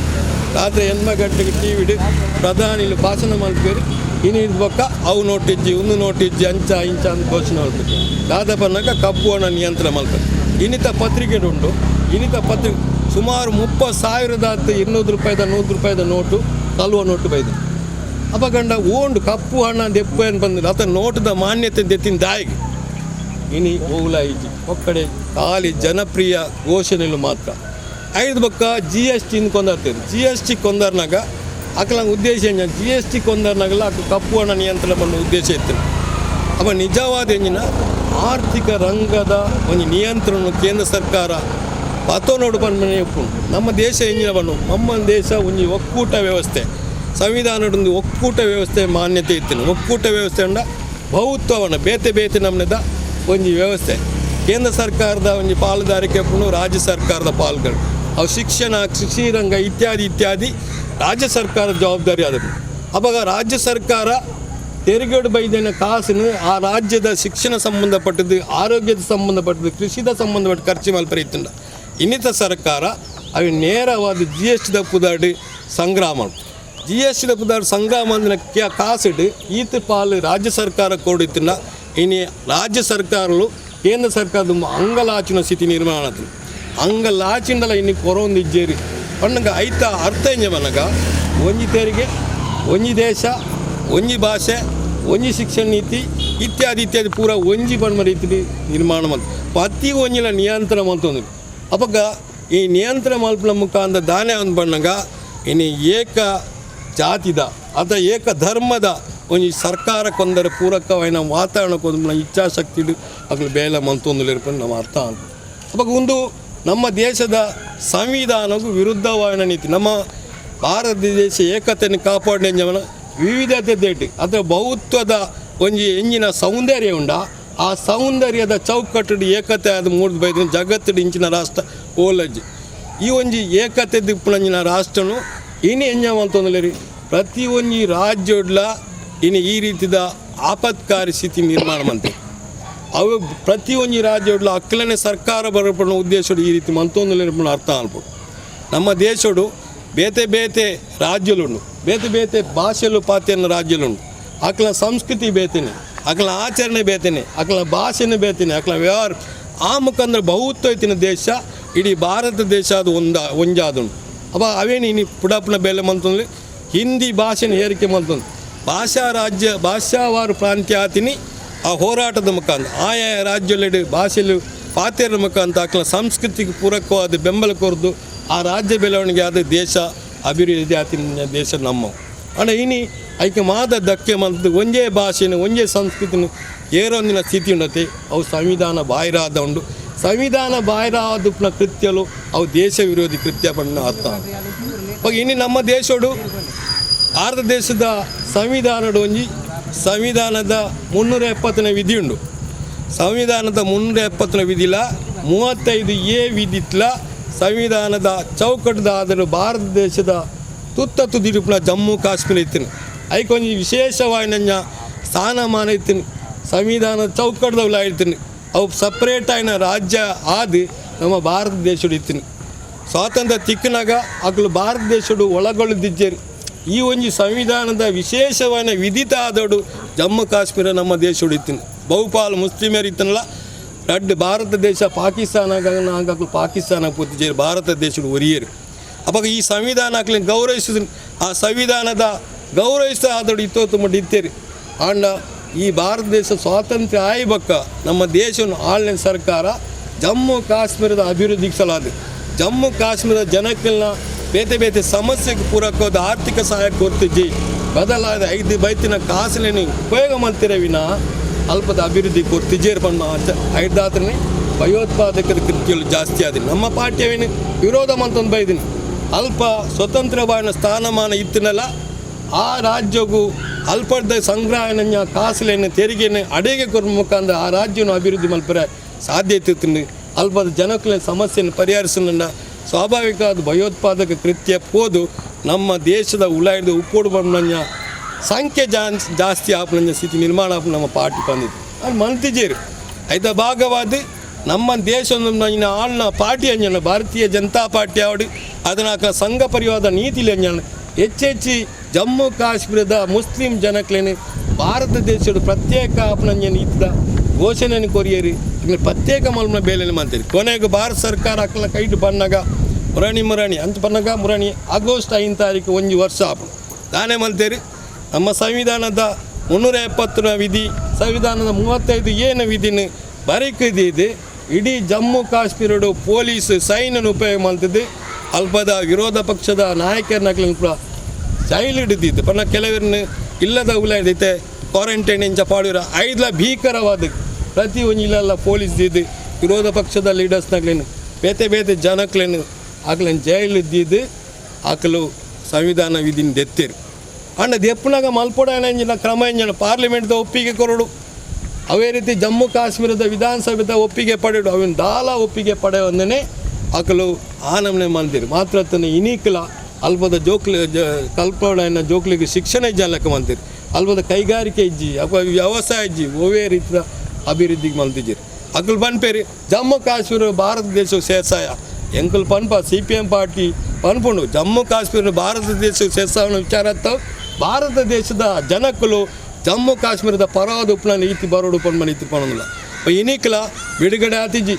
ರಾತ್ರಿ 8 ಗಂಟೆಗೆ ಟಿವಿಡು ಪ್ರಧಾನಿಲು ಭಾಷಣ ಮಲ್ಪೇರು ಇನ್ನಿದು ಬೊಕ್ಕ ಅವು ನೋಟಿಜ್ಜಿ ಒಂದು ನೋಟಿಜ್ಜಿ ಅಂಚ ಇಂಚ ಅಂತ ಘೋಷಣೆ ಮಾಡ್ಬೇಕು ದಾದ ಬನ್ನಾಗ ಕಪ್ಪು ಹಣ ನಿಯಂತ್ರಣ ಮಲ್ಪೇರು ಇನ್ನಿತ ಪತ್ರಿಕೆ ಉಂಟು ಇನ್ನಿತ ಪತ್ರಿಕೆ ಸುಮಾರು 30,000 200 ರೂಪಾಯಿದ 100 ರೂಪಾಯಿದ ನೋಟು ಕಲ್ವ ನೋಟು ಬೈದು ಅಪಗಂಡ ಓಂಡು ಕಪ್ಪು ಹಣ ದೆಪ್ಪ ಏನು ಬಂದಿಲ್ಲ ಆತ ನೋಟದ ಮಾನ್ಯತೆ ದೆತ್ತಿನ ದಾಯಿಗೆ ಇನಿ ಹೋಗ್ಲ ಇಜ್ಜಿ ಒಕ್ಕಡೆ ಖಾಲಿ ಜನಪ್ರಿಯ ಘೋಷಣೆಗಳು ಮಾತ್ರ ಐದು ಬೊಕ್ಕ GST ಕೊಂದರ್ತೀರಿ GST ಕೊಂದರ್ನಾಗ ಅಕ್ಕಲಂಗೆ ಉದ್ದೇಶ ಏನು GST ಕೊಂದರ್ನಾಗಲ್ಲ ಅಕ್ಕ ಕಪ್ಪು ಹಣ ನಿಯಂತ್ರಣ ಮಾಡೋ ಉದ್ದೇಶ ಇತ್ತು ಅವ ನಿಜವಾದ ಎಂಜಿನ ಆರ್ಥಿಕ ರಂಗದ ಒಂದು ನಿಯಂತ್ರಣ ಕೇಂದ್ರ ಸರ್ಕಾರ ಪತೋನೋಡು ಬಂದ ಒಪ್ಪುಂಡು ನಮ್ಮ ದೇಶ ಎಂಜಿನ ಬಣ್ಣು ನಮ್ಮ ದೇಶ ಒಂದು ಒಕ್ಕೂಟ ವ್ಯವಸ್ಥೆ ಸಂವಿಧಾನದ ಒಕ್ಕೂಟ ವ್ಯವಸ್ಥೆ ಮಾನ್ಯತೆ ಇತ್ತು ಒಕ್ಕೂಟ ವ್ಯವಸ್ಥೆ ಅಂಡ ಬಹುತ್ವವನ್ನು ಬೇತೆ ನಮ್ಮನೆದ ಒಂದು ವ್ಯವಸ್ಥೆ ಕೇಂದ್ರ ಸರ್ಕಾರದ ಒಂದು ಪಾಲುದಾರಿಕೆ ರಾಜ್ಯ ಸರ್ಕಾರದ ಪಾಲ್ಗಳು ಅವು ಶಿಕ್ಷಣ ಕೃಷಿ ರಂಗ ಇತ್ಯಾದಿ ರಾಜ್ಯ ಸರ್ಕಾರದ ಜವಾಬ್ದಾರಿ ಆದರು ಅವಾಗ ರಾಜ್ಯ ಸರ್ಕಾರ ತೆರಿಗೆಡು ಬೈದಿನ ಕಾಸನ್ನು ಆ ರಾಜ್ಯದ ಶಿಕ್ಷಣ ಸಂಬಂಧಪಟ್ಟದ್ದು, ಆರೋಗ್ಯದ ಸಂಬಂಧಪಟ್ಟದ್ದು, ಕೃಷಿದ ಸಂಬಂಧಪಟ್ಟ ಖರ್ಚು ಮಲ್ಪರೆ ಇತ್ತಂಡ ಇನ್ನಿತ ಸರ್ಕಾರ ಅವು ನೇರವಾದ GST ಪುದಾಡು ಸಂಗ್ರಾಮ GST ಪುದಾಡು ಸಂಗ್ರಾಮ ಅಂದಿನ ಕಾಸಿಡು ಈತ ಪಾಲು ರಾಜ್ಯ ಸರ್ಕಾರ ಕೊಡಿತ್ತಿನ ಇನ್ನು ರಾಜ್ಯ ಸರ್ಕಾರಗಳು ಕೇಂದ್ರ ಸರ್ಕಾರದ ಅಂಗಲಾಚಿನ ಸ್ಥಿತಿ ನಿರ್ಮಾಣ ಆಯ್ತು. ಅಂಗಲಾಚಿಂದಲ ಇನ್ನು ಕೊರೊಂದು ಇಜ್ಜೇರಿ ಪಣ್ಣಗ ಐತ ಅರ್ಥ ಎಂಜವನಗ ಒಂಜಿ ತೆರಿಗೆ, ಒಂಜಿ ದೇಶ, ಒಂಜಿ ಭಾಷೆ, ಒಂಜಿ ಶಿಕ್ಷಣ ನೀತಿ ಇತ್ಯಾದಿ ಇತ್ಯಾದಿ ಪೂರ ಒಂಜಿ ಬಣ್ಣ ರೀತಿ ನಿರ್ಮಾಣ ಮಾಡ್ತು. ಪ್ರತಿ ಒಂಜಿಲ ನಿಯಂತ್ರಣ ಮಾಡ್ತಂದ್ರು. ಅವಾಗ ಈ ನಿಯಂತ್ರಣ ಮಲ್ಪನ ಮುಖಾಂತರ ದಾನೆ ಒಂದು ಬಣ್ಣಗ ಇನ್ನು ಏಕ ಜಾತಿದ ಅಥವಾ ಏಕ ಧರ್ಮದ ಒಂಜಿ ಸರ್ಕಾರಕ್ಕೊಂದರ ಪೂರಕವಾಯಿನ ವಾತಾವರಣಕ್ಕೊಂದು ಇಚ್ಛಾಶಕ್ತಿ ಅಗ್ಲು ಬೇಲೆ ಮಂತೊಂದು ನಮ್ಮ ಅರ್ಥ ಅಂತ. ಅವಾಗ ಒಂದು ನಮ್ಮ ದೇಶದ ಸಂವಿಧಾನಕ್ಕೂ ವಿರುದ್ಧವಾದ ನೀತಿ. ನಮ್ಮ ಭಾರತ ದೇಶ ಏಕತೆಯನ್ನು ಕಾಪಾಡಿನ ವಿವಿಧತೆ ದೇಟಿ ಅಥವಾ ಬಹುತ್ವದ ಒಂಜಿ ಎಂಜಿನ ಸೌಂದರ್ಯ ಉಂಡ. ಆ ಸೌಂದರ್ಯದ ಚೌಕಟ್ಟು ಏಕತೆ ಅದು ಮೂಡಿದ ಬೈದ ಜಗತ್ತಿನ ಇಂಚಿನ ರಾಷ್ಟ್ರ ಓಲಜ್ಜಿ. ಈ ಒಂಜಿ ಏಕತೆ ದಿಪ್ಪುನಂಜಿನ ರಾಷ್ಟ್ರನು ಇನ್ನು ಎಂಜವಂತಂದ್ರೆ ಪ್ರತಿ ಒಂಜಿ ರಾಜ್ಯಡ್ಲ ಇನ್ನು ಈ ರೀತಿದ ಆಪತ್ಕಾರಿ ಸ್ಥಿತಿ ನಿರ್ಮಾಣ ಮಂತೆ ಅವು ಪ್ರತಿ ಒಂಜಿ ರಾಜ್ಯಡ್ಲ ಅಕ್ಕಲನೆ ಸರ್ಕಾರ ಬರಪಡ ಉದ್ದೇಶಡು ಈ ರೀತಿ ಮಂತೊಂದು ಅರ್ಥ ಅನ್ಬೋದು. ನಮ್ಮ ದೇಶಡು ಬೇತೆ ಬೇತೆ ರಾಜ್ಯಲುಂಡು, ಬೇತೆ ಬೇತೆ ಭಾಷೆಲು ಪಾತ್ಯನ ರಾಜ್ಯಲುಂಡು. ಅಕ್ಲ ಸಂಸ್ಕೃತಿ ಬೇತೇನೆ, ಅಕ್ಲ ಆಚರಣೆ ಬೇತೇನೆ, ಅಕ್ಲ ಭಾಷೆನೇ ಬೇತೇನೆ, ಅಕ್ಲ ವ್ಯವಹಾರ ಆ ಮುಖಾಂತರ ಬಹುತ್ವ ಇತ್ತಿನ ದೇಶ ಇಡೀ ಭಾರತ ದೇಶ ಅದು ಒಂಜಾದುಂಡು. ಅವ ಅವೇನು ಇನ್ನು ಪುಡಪ್ಪನ ಬೆಲೆ ಮಂತಂದ್ರೆ ಹಿಂದಿ ಭಾಷೆನ ಏರಿಕೆ ಮಂತಂದು ಭಾಷಾವಾರು ಪ್ರಾಂತ್ಯ ಆತಿನಿ ಆ ಹೋರಾಟದ ಮುಖಾಂತರ ಆಯಾ ರಾಜ್ಯದೆಡೆ ಭಾಷೆಲು ಪಾತ್ಯರ ಮುಖಾಂತರ ಅಕ್ಲ ಸಂಸ್ಕೃತಿಗೆ ಪೂರಕವಾದ ಬೆಂಬಲ ಕೊರದು ಆ ರಾಜ್ಯ ಬೆಳವಣಿಗೆ ಆದ ದೇಶ ಅಭಿವೃದ್ಧಿ ಆತಿನ ದೇಶ ನಮ್ಮವು. ಅಂದರೆ ಇನ್ನು ಐಕೆ ಮಾದ ಧಕ್ಕೆ ಮಂತದ್ದು ಒಂದೇ ಭಾಷೆನ ಒಂದೇ ಸಂಸ್ಕೃತಿನ ಏರೊಂದಿನ ಸ್ಥಿತಿ ಉಂಡತೆ ಅವು ಸಂವಿಧಾನ ಬಾಹಿರಾದ ಉಂಡು. ಸಂವಿಧಾನ ಬಾಹಿರಾದ ಕೃತ್ಯಲು ಅವು ದೇಶ ವಿರೋಧಿ ಕೃತ್ಯ ಪಣ್ಣ ಅರ್ಥ. ಇವಾಗ ಇನ್ನು ನಮ್ಮ ದೇಶಡು ಭಾರತ ದೇಶದ ಸಂವಿಧಾನದ ಒಂಜಿ ಸಂವಿಧಾನದ 370ನೇ ವಿಧಿ ಉಂಡು. ಸಂವಿಧಾನದ 370ನೇ ವಿಧಿಲ 35A ವಿಧಿತ್ಲ ಸಂವಿಧಾನದ ಚೌಕಟ್ಟದ ಆದರೂ ಭಾರತ ದೇಶದ ತುತ್ತ ತುದಿರುಪುನ ಜಮ್ಮು ಕಾಶ್ಮೀರ ಇತ್ತಿನ ಐಕೊಂಜಿ ವಿಶೇಷವಾದ ಸ್ಥಾನಮಾನ ಇತ್ತಿನ ಸಂವಿಧಾನದ ಚೌಕಟ್ಟದವಲ್ಲ ಇರ್ತೀನಿ. ಅವು ಸಪ್ರೇಟ್ ಆಯ್ನ ರಾಜ್ಯ ಆದಿ ನಮ್ಮ ಭಾರತ ದೇಶಡು ಇತ್ತಿನ ಸ್ವಾತಂತ್ರ್ಯ ತಿಕ್ಕನಾಗ ಅಕ್ಲು ಭಾರತ ದೇಶಡು ಒಳಗೊಳ್ಳದಿದ್ದೇರಿ. ಈ ಒಂಜಿ ಸಂವಿಧಾನದ ವಿಶೇಷವಾದ ವಿಧಿತ ಆದೋಡು ಜಮ್ಮು ಕಾಶ್ಮೀರ ನಮ್ಮ ದೇಶಡು ಇತ್ತಿನ ಬಹುಪಾಲು ಮುಸ್ಲಿಮರು ಇತ್ತನಲ್ಲ ರಡ್ಡು ಭಾರತ ದೇಶ ಪಾಕಿಸ್ತಾನ ಆಗಲು ಪಾಕಿಸ್ತಾನ ಪೂತಿಜೇರಿ ಭಾರತ ದೇಶಡು ಒರಿಯರು. ಅವಾಗ ಈ ಸಂವಿಧಾನ ಹಾಕ್ಲಿ ಗೌರವಿಸಿದ ಆ ಸಂವಿಧಾನದ ಗೌರವಿಸ್ತಾ ಆದೋಡು ಇತ್ತೋತ್ತು ಮಟ್ಟ ಇತ್ತೇರಿ. ಆಂಡ ಈ ಭಾರತ ದೇಶ ಸ್ವಾತಂತ್ರ್ಯ ಆಯ್ಬಕ್ಕ ನಮ್ಮ ದೇಶವನ್ನು ಆಳ್ನೆ ಸರ್ಕಾರ ಜಮ್ಮು ಕಾಶ್ಮೀರದ ಅಭಿವೃದ್ಧಿಗೆ ಸಲಾದ ಜಮ್ಮು ಕಾಶ್ಮೀರದ ಜನಕ್ಕೆಲ್ಲ ಬೇತೆ ಬೇತೆ ಸಮಸ್ಯೆಗೆ ಪೂರಕವಾದ ಆರ್ಥಿಕ ಸಹಾಯ ಕೊಡ್ತಿಜ್ಜಿ ಬದಲಾದ 5 ಬೈತಿನ ಕಾಸಲೇನು ಉಪಯೋಗ ಮಾಡ್ತಿರ ವಿನ ಅಲ್ಪದ ಅಭಿವೃದ್ಧಿ ಕೊಡ್ತಿಜ್ಜೇರು ಬಂದು ಐದಾತ್ರನೇ ಭಯೋತ್ಪಾದಕರ ಕೃತ್ಯಗಳು ಜಾಸ್ತಿ ಆದ್ರೆ ನಮ್ಮ ಪಾರ್ಟಿಯವೇನು ವಿರೋಧ ಮಂತಂದು ಬೈದಿನಿ. ಅಲ್ಪ ಸ್ವತಂತ್ರವಾದ ಸ್ಥಾನಮಾನ ಇತ್ತಿನಲ್ಲ ಆ ರಾಜ್ಯಗೂ ಅಲ್ಪದ ಸಂಗ್ರಹಣೆಯ ಕಾಸಲೇನು ತೆರಿಗೆಯನ್ನು ಅಡೆಗೆ ಕೊರ ಮುಖಾಂತರ ಆ ರಾಜ್ಯವನ್ನು ಅಭಿವೃದ್ಧಿ ಮಲ್ಪರೆ ಸಾಧ್ಯತೆ ಇತ್ತು. ಅಲ್ಪದ ಜನಗಳ ಸಮಸ್ಯೆಯನ್ನು ಪರಿಹರಿಸೋಣ ಸ್ವಾಭಾವಿಕವಾದ ಭಯೋತ್ಪಾದಕ ಕೃತ್ಯ ಹೋದು ನಮ್ಮ ದೇಶದ ಉಳ್ಳಾಯ್ದ ಉಪ್ಪೋಡು ಬಂದ ಸಂಖ್ಯೆ ಜಾಸ್ತಿ ಆಪನ ಸ್ಥಿತಿ ನಿರ್ಮಾಣ ಆಪ ನಮ್ಮ ಪಾರ್ಟಿ ಬಂದಿದ್ದು ಅದು ಮಂತಿಜೇರು ಐದ ಭಾಗವಾದ ನಮ್ಮ ದೇಶದ ಆಳ್ನ ಪಾರ್ಟಿ ಅಂಜನ ಭಾರತೀಯ ಜನತಾ ಪಾರ್ಟಿ ಆವಡು ಅದನ್ನ ಸಂಘ ಪರಿವಾದ ನೀತಿಲಿ ಅಂಜನ ಹೆಚ್ಚೆಚ್ಚಿ ಜಮ್ಮು ಕಾಶ್ಮೀರದ ಮುಸ್ಲಿಂ ಜನಕ್ಲೇನು ಭಾರತ ದೇಶದ ಪ್ರತ್ಯೇಕ ಆಪನಂಜನ ಇದ್ದ ಘೋಷಣೆಯನ್ನು ಕೊರಿಯರಿ ಇನ್ನು ಪ್ರತ್ಯೇಕ ಮಲ್ಮ ಬೇಲೆಯನ್ನು ಮಾಡ್ತೀರಿ. ಕೊನೆಗೆ ಭಾರತ ಸರ್ಕಾರ ಅಕ್ಕಲ ಕೈಟ್ ಬಂದಾಗ ಮುರಾಣಿ ಅಂತ ಬಂದಾಗ ಮುರಾಣಿ ಆಗಸ್ಟ್ 5 ತಾರೀಕು 1 ವರ್ಷ ಆಪು ನಾನೇ ಮಾಡ್ತೀರಿ. ನಮ್ಮ ಸಂವಿಧಾನದ 370ರ ವಿಧಿ ಸಂವಿಧಾನದ 35 ವಿಧಿನ ಬರೀಕಿದ್ದು ಇಡೀ ಜಮ್ಮು ಕಾಶ್ಮೀರಡು ಪೊಲೀಸ್ ಸೈನ್ಯನ ಉಪಯೋಗ ಮಾಡ್ತಿದ್ದು ಅಲ್ಪದ ವಿರೋಧ ಪಕ್ಷದ ನಾಯಕರನ್ನ ಕೂಡ ಜೈಲು ಹಿಡಿದಿದ್ದು ಪನ್ನ ಕೆಲವರನ್ನು ಇಲ್ಲದ ಉಲಾಯ್ದೈತೆ ಕ್ವಾರಂಟೈನ್ ಎಂಚ ಪಾಡಿರ 5 ಭೀಕರವಾದ ಪ್ರತಿ ಒಂದು ಇಲ್ಲೆಲ್ಲ ಪೊಲೀಸ್ ಇದ್ದು ವಿರೋಧ ಪಕ್ಷದ ಲೀಡರ್ಸ್ನಾಗ್ಲೇನು ಬೇತೆ ಬೇತೆ ಜನಕ್ಲೇನು ಆಗ್ಲೇನು ಜೈಲು ಇದ್ದಿದ್ದು ಆಕಲು ಸಂವಿಧಾನ ವಿಧಿನ ದೆತ್ತೇರು ಅಣ್ಣ ದೆಪ್ಪನಾಗ ಮಲ್ಪೊಡ ಎಂಜಿನ ಕ್ರಮ ಎಂಜನ ಪಾರ್ಲಿಮೆಂಟ್ದ ಒಪ್ಪಿಗೆ ಕೊರಡು ಅವೇ ರೀತಿ ಜಮ್ಮು ಕಾಶ್ಮೀರದ ವಿಧಾನಸಭೆದ ಒಪ್ಪಿಗೆ ಪಡೆಡು ಅವಿನ ದಾಲ ಒಪ್ಪಿಗೆ ಪಡೆಯೊಂದನೇ ಆಕಲು ಆ ನಮನೆ ಮಂದಿರು ಮಾತ್ರ ತನ್ನ ಇನೀಕಲ ಅಲ್ಪದ ಕಲ್ಪನೆಯನ್ನು ಜೋಕ್ಲಿಗೆ ಶಿಕ್ಷಣ ಜಾಲಕ್ಕೆ ಮಂದಿರು ಅಲ್ವದ ಕೈಗಾರಿಕೆ ಇಜ್ಜಿ ಅಥವಾ ವ್ಯವಸಾಯ ಇಜ್ಜಿ ಓವೇ ರೀತಿಯ ಅಭಿವೃದ್ಧಿಗೆ ಮಲ್ತಿದ್ದೀರಿ ಅಕ್ಕಲ್ ಪನ್ಪೇರಿ ಜಮ್ಮು ಕಾಶ್ಮೀರ ಭಾರತ ದೇಶವು ಸೇರ್ಸಾಯ ಎಂಕಲ್ ಪನ್ಪ Cpim ಪಾರ್ಟಿ ಪನ್ಪುಂಡು ಜಮ್ಮು ಕಾಶ್ಮೀರ ಭಾರತ ದೇಶವು ಸೇರ್ಸಾವನ ವಿಚಾರ ಭಾರತ ದೇಶದ ಜನಕ್ಕಲು ಜಮ್ಮು ಕಾಶ್ಮೀರದ ಪರವಾದ ಉಪ್ಪನ ನೀತಿ ಬರೋಡು ಪನ್ಮ ನೀತಿ ಪನ್ನೋದಿಲ್ಲ ಇನಿಕಲ ಬಿಡುಗಡೆ ಆತಿಜ್ಜಿ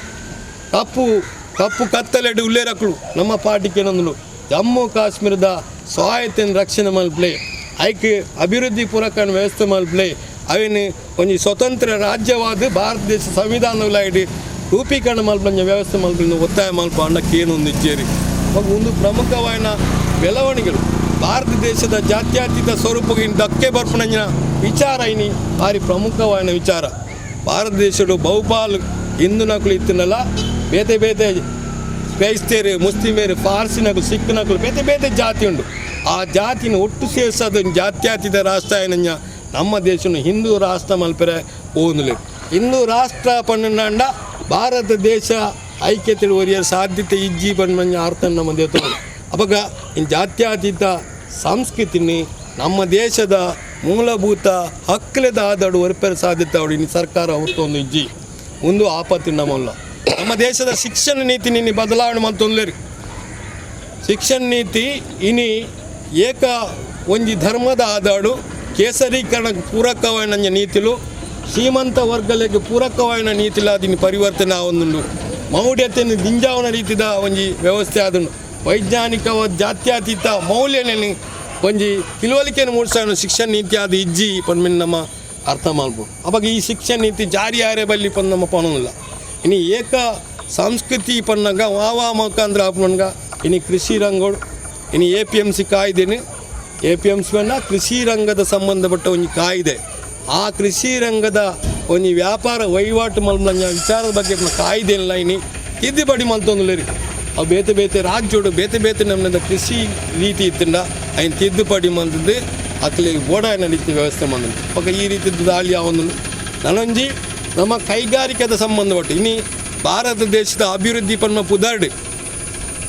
ಕಪ್ಪು ಕತ್ತಲೆಡು ಉಲ್ಲೇರಕ್ಕಳು ನಮ್ಮ ಪಾರ್ಟಿಗೆ ಏನಂದಳು ಜಮ್ಮು ಕಾಶ್ಮೀರದ ಸ್ವಾಯತ್ತೆಯನ್ನು ರಕ್ಷಣೆ ಮಲ್ಪಲೆ ಐಕೆ ಅಭಿವೃದ್ಧಿ ಪೂರಕನ ವ್ಯವಸ್ಥೆ ಮಲ್ಪಲೆ ಅವೇನು ಒಂದು ಸ್ವತಂತ್ರ ರಾಜ್ಯವಾದ ಭಾರತ ದೇಶ ಸಂವಿಧಾನಗಳಾಗಿ ರೂಪೀಕರಣ ಮಲ್ಪಂಜ ವ್ಯವಸ್ಥೆ ಮಲ್ಪನ್ನು ಒತ್ತಾಯ ಮಲ್ಪ ಅನ್ನಕ್ಕೆ ಏನು ಒಂದು ಇಜ್ಜೇರಿ ಒಂದು ಪ್ರಮುಖವಾದ ಬೆಳವಣಿಗೆಗಳು ಭಾರತ ದೇಶದ ಜಾತ್ಯತೀತ ಸ್ವರೂಪಕ್ಕೆ ಧಕ್ಕೆ ಬರ್ಪಣಂಜ ವಿಚಾರ ಇನಿ ಭಾರಿ ಪ್ರಮುಖವಾದ ವಿಚಾರ ಭಾರತ ದೇಶದ ಬಹುಪಾಲು ಹಿಂದೂ ನಕಲು ಇತ್ತಿನಲ್ಲ ಬೇತೆ ಬೇತೆ ಕ್ರೈಸ್ತರು ಮುಸ್ಲಿಮರು ಪಾರ್ಸಿನಕಲು ಸಿಖ್ನಕಲು ಬೇತೆ ಬೇತೆ ಜಾತಿ ಉಂಟು ಆ ಜಾತಿನ ಒಟ್ಟು ಸೇರಿಸೋದು ಜಾತ್ಯತೀತ ರಾಷ್ಟ್ರ ಏನಂಜ ನಮ್ಮ ದೇಶನ ಹಿಂದೂ ರಾಷ್ಟ್ರ ಮಲ್ಪರೆ ಓದುಲೆ ಹಿಂದೂ ರಾಷ್ಟ್ರ ಪನ್ನಂಡ ಭಾರತ ದೇಶ ಐಕ್ಯತೆ ಒರಿಯ ಸಾಧ್ಯತೆ ಇಜ್ಜಿ ಪನ್ನಂಜ ಅರ್ಥ ನಮ್ಮ ದೇಶ ಅವಾಗ ಇನ್ನು ಜಾತ್ಯತೀತ ಸಂಸ್ಕೃತಿನಿ ನಮ್ಮ ದೇಶದ ಮೂಲಭೂತ ಹಕ್ಕಲೆದ ಆದಾಡು ಹೊರಪೇರ ಸಾಧ್ಯತೆ ಅವಳು ಇನ್ನು ಸರ್ಕಾರ ಹೊತ್ತೊಂದು ಇಜ್ಜಿ ಒಂದು ಆಪತ್ತು ನಮ್ಮಲ್ಲ ನಮ್ಮ ದೇಶದ ಶಿಕ್ಷಣ ನೀತಿ ನಿನ್ನೆ ಬದಲಾವಣೆ ಮತ್ತೊಂದ್ಲೇರಿ ಶಿಕ್ಷಣ ನೀತಿ ಇನಿ ಏಕ ಒಂಜಿ ಧರ್ಮದ ಆದಾಡು ಕೇಸರೀಕರಣ ಪೂರಕವಾದ ನೀತಿಲು ಶ್ರೀಮಂತ ವರ್ಗಲೆಗೆ ಪೂರಕವಾದ ನೀತಿಲ ಅದನ್ನು ಪರಿವರ್ತನೆ ಆವೊಂದುಂಡು ಮೌಢ್ಯತೆಯನ್ನು ದಿಂಜಾವನ ರೀತಿದ ಒಂಜಿ ವ್ಯವಸ್ಥೆ ಆದುಂಡು ವೈಜ್ಞಾನಿಕವಾದ ಜಾತ್ಯತೀತ ಮೌಲ್ಯನಲ್ಲಿ ಒಂಜಿ ತಿಳುವಳಿಕೆಯನ್ನು ಮೂಡಿಸೋ ಶಿಕ್ಷಣ ನೀತಿ ಅದು ಇಜ್ಜಿ ಪನ್ಮೇಲೆ ನಮ್ಮ ಅರ್ಥ ಮಾಡ್ಬೋದು ಅವಾಗ ಈ ಶಿಕ್ಷಣ ನೀತಿ ಜಾರಿ ಆರೆ ಬಲ್ಲಿ ಪನ್ ನಮ್ಮ ಪಣೋಲ್ಲ ಇನ್ನು ಏಕ ಸಂಸ್ಕೃತಿ ಪನ್ನಗ ವಾವಾ ಮುಖಾಂತರ ಪನ್ಗ ಇನ್ನು ಕೃಷಿ ರಂಗೋಡು ಇನ್ನು APMC ಕಾಯ್ದೆನು APMC ಪನ್ನ ಕೃಷಿ ರಂಗದ ಸಂಬಂಧಪಟ್ಟ ಒಂದು ಕಾಯ್ದೆ ಆ ಕೃಷಿ ರಂಗದ ಒಂದು ವ್ಯಾಪಾರ ವಹಿವಾಟು ಮಲ್ಪಂಜ ವಿಚಾರದ ಬಗ್ಗೆ ಕಾಯ್ದೆ ಇಲ್ಲ ಇನ್ನು ತಿದ್ದುಪಡಿ ಮಲ್ತೊಂದುಲೇರಿ ಅವು ಬೇತೆ ಬೇತೆ ರಾಜ್ಯೋಡು ಬೇತೆ ಬೇತೆ ನಮ್ಮದ ಕೃಷಿ ರೀತಿ ಇತ್ತಂಡ ಐನು ತಿದ್ದುಪಡಿ ಮಂತದ್ದು ಅಕ್ಲಿಗೆ ಬೋಡಾಯನ ರೀತಿ ವ್ಯವಸ್ಥೆ ಮಾಡಿದ್ರು ಅವಾಗ ಈ ರೀತಿದ್ದು ದಾಳಿ ಅವನು ನನೊಂಜಿ ನಮ್ಮ ಕೈಗಾರಿಕೆದ ಸಂಬಂಧಪಟ್ಟು ಇನ್ನು ಭಾರತ ದೇಶದ ಅಭಿವೃದ್ಧಿ ಪನ್ಮ ಪುದಾರ್ಡು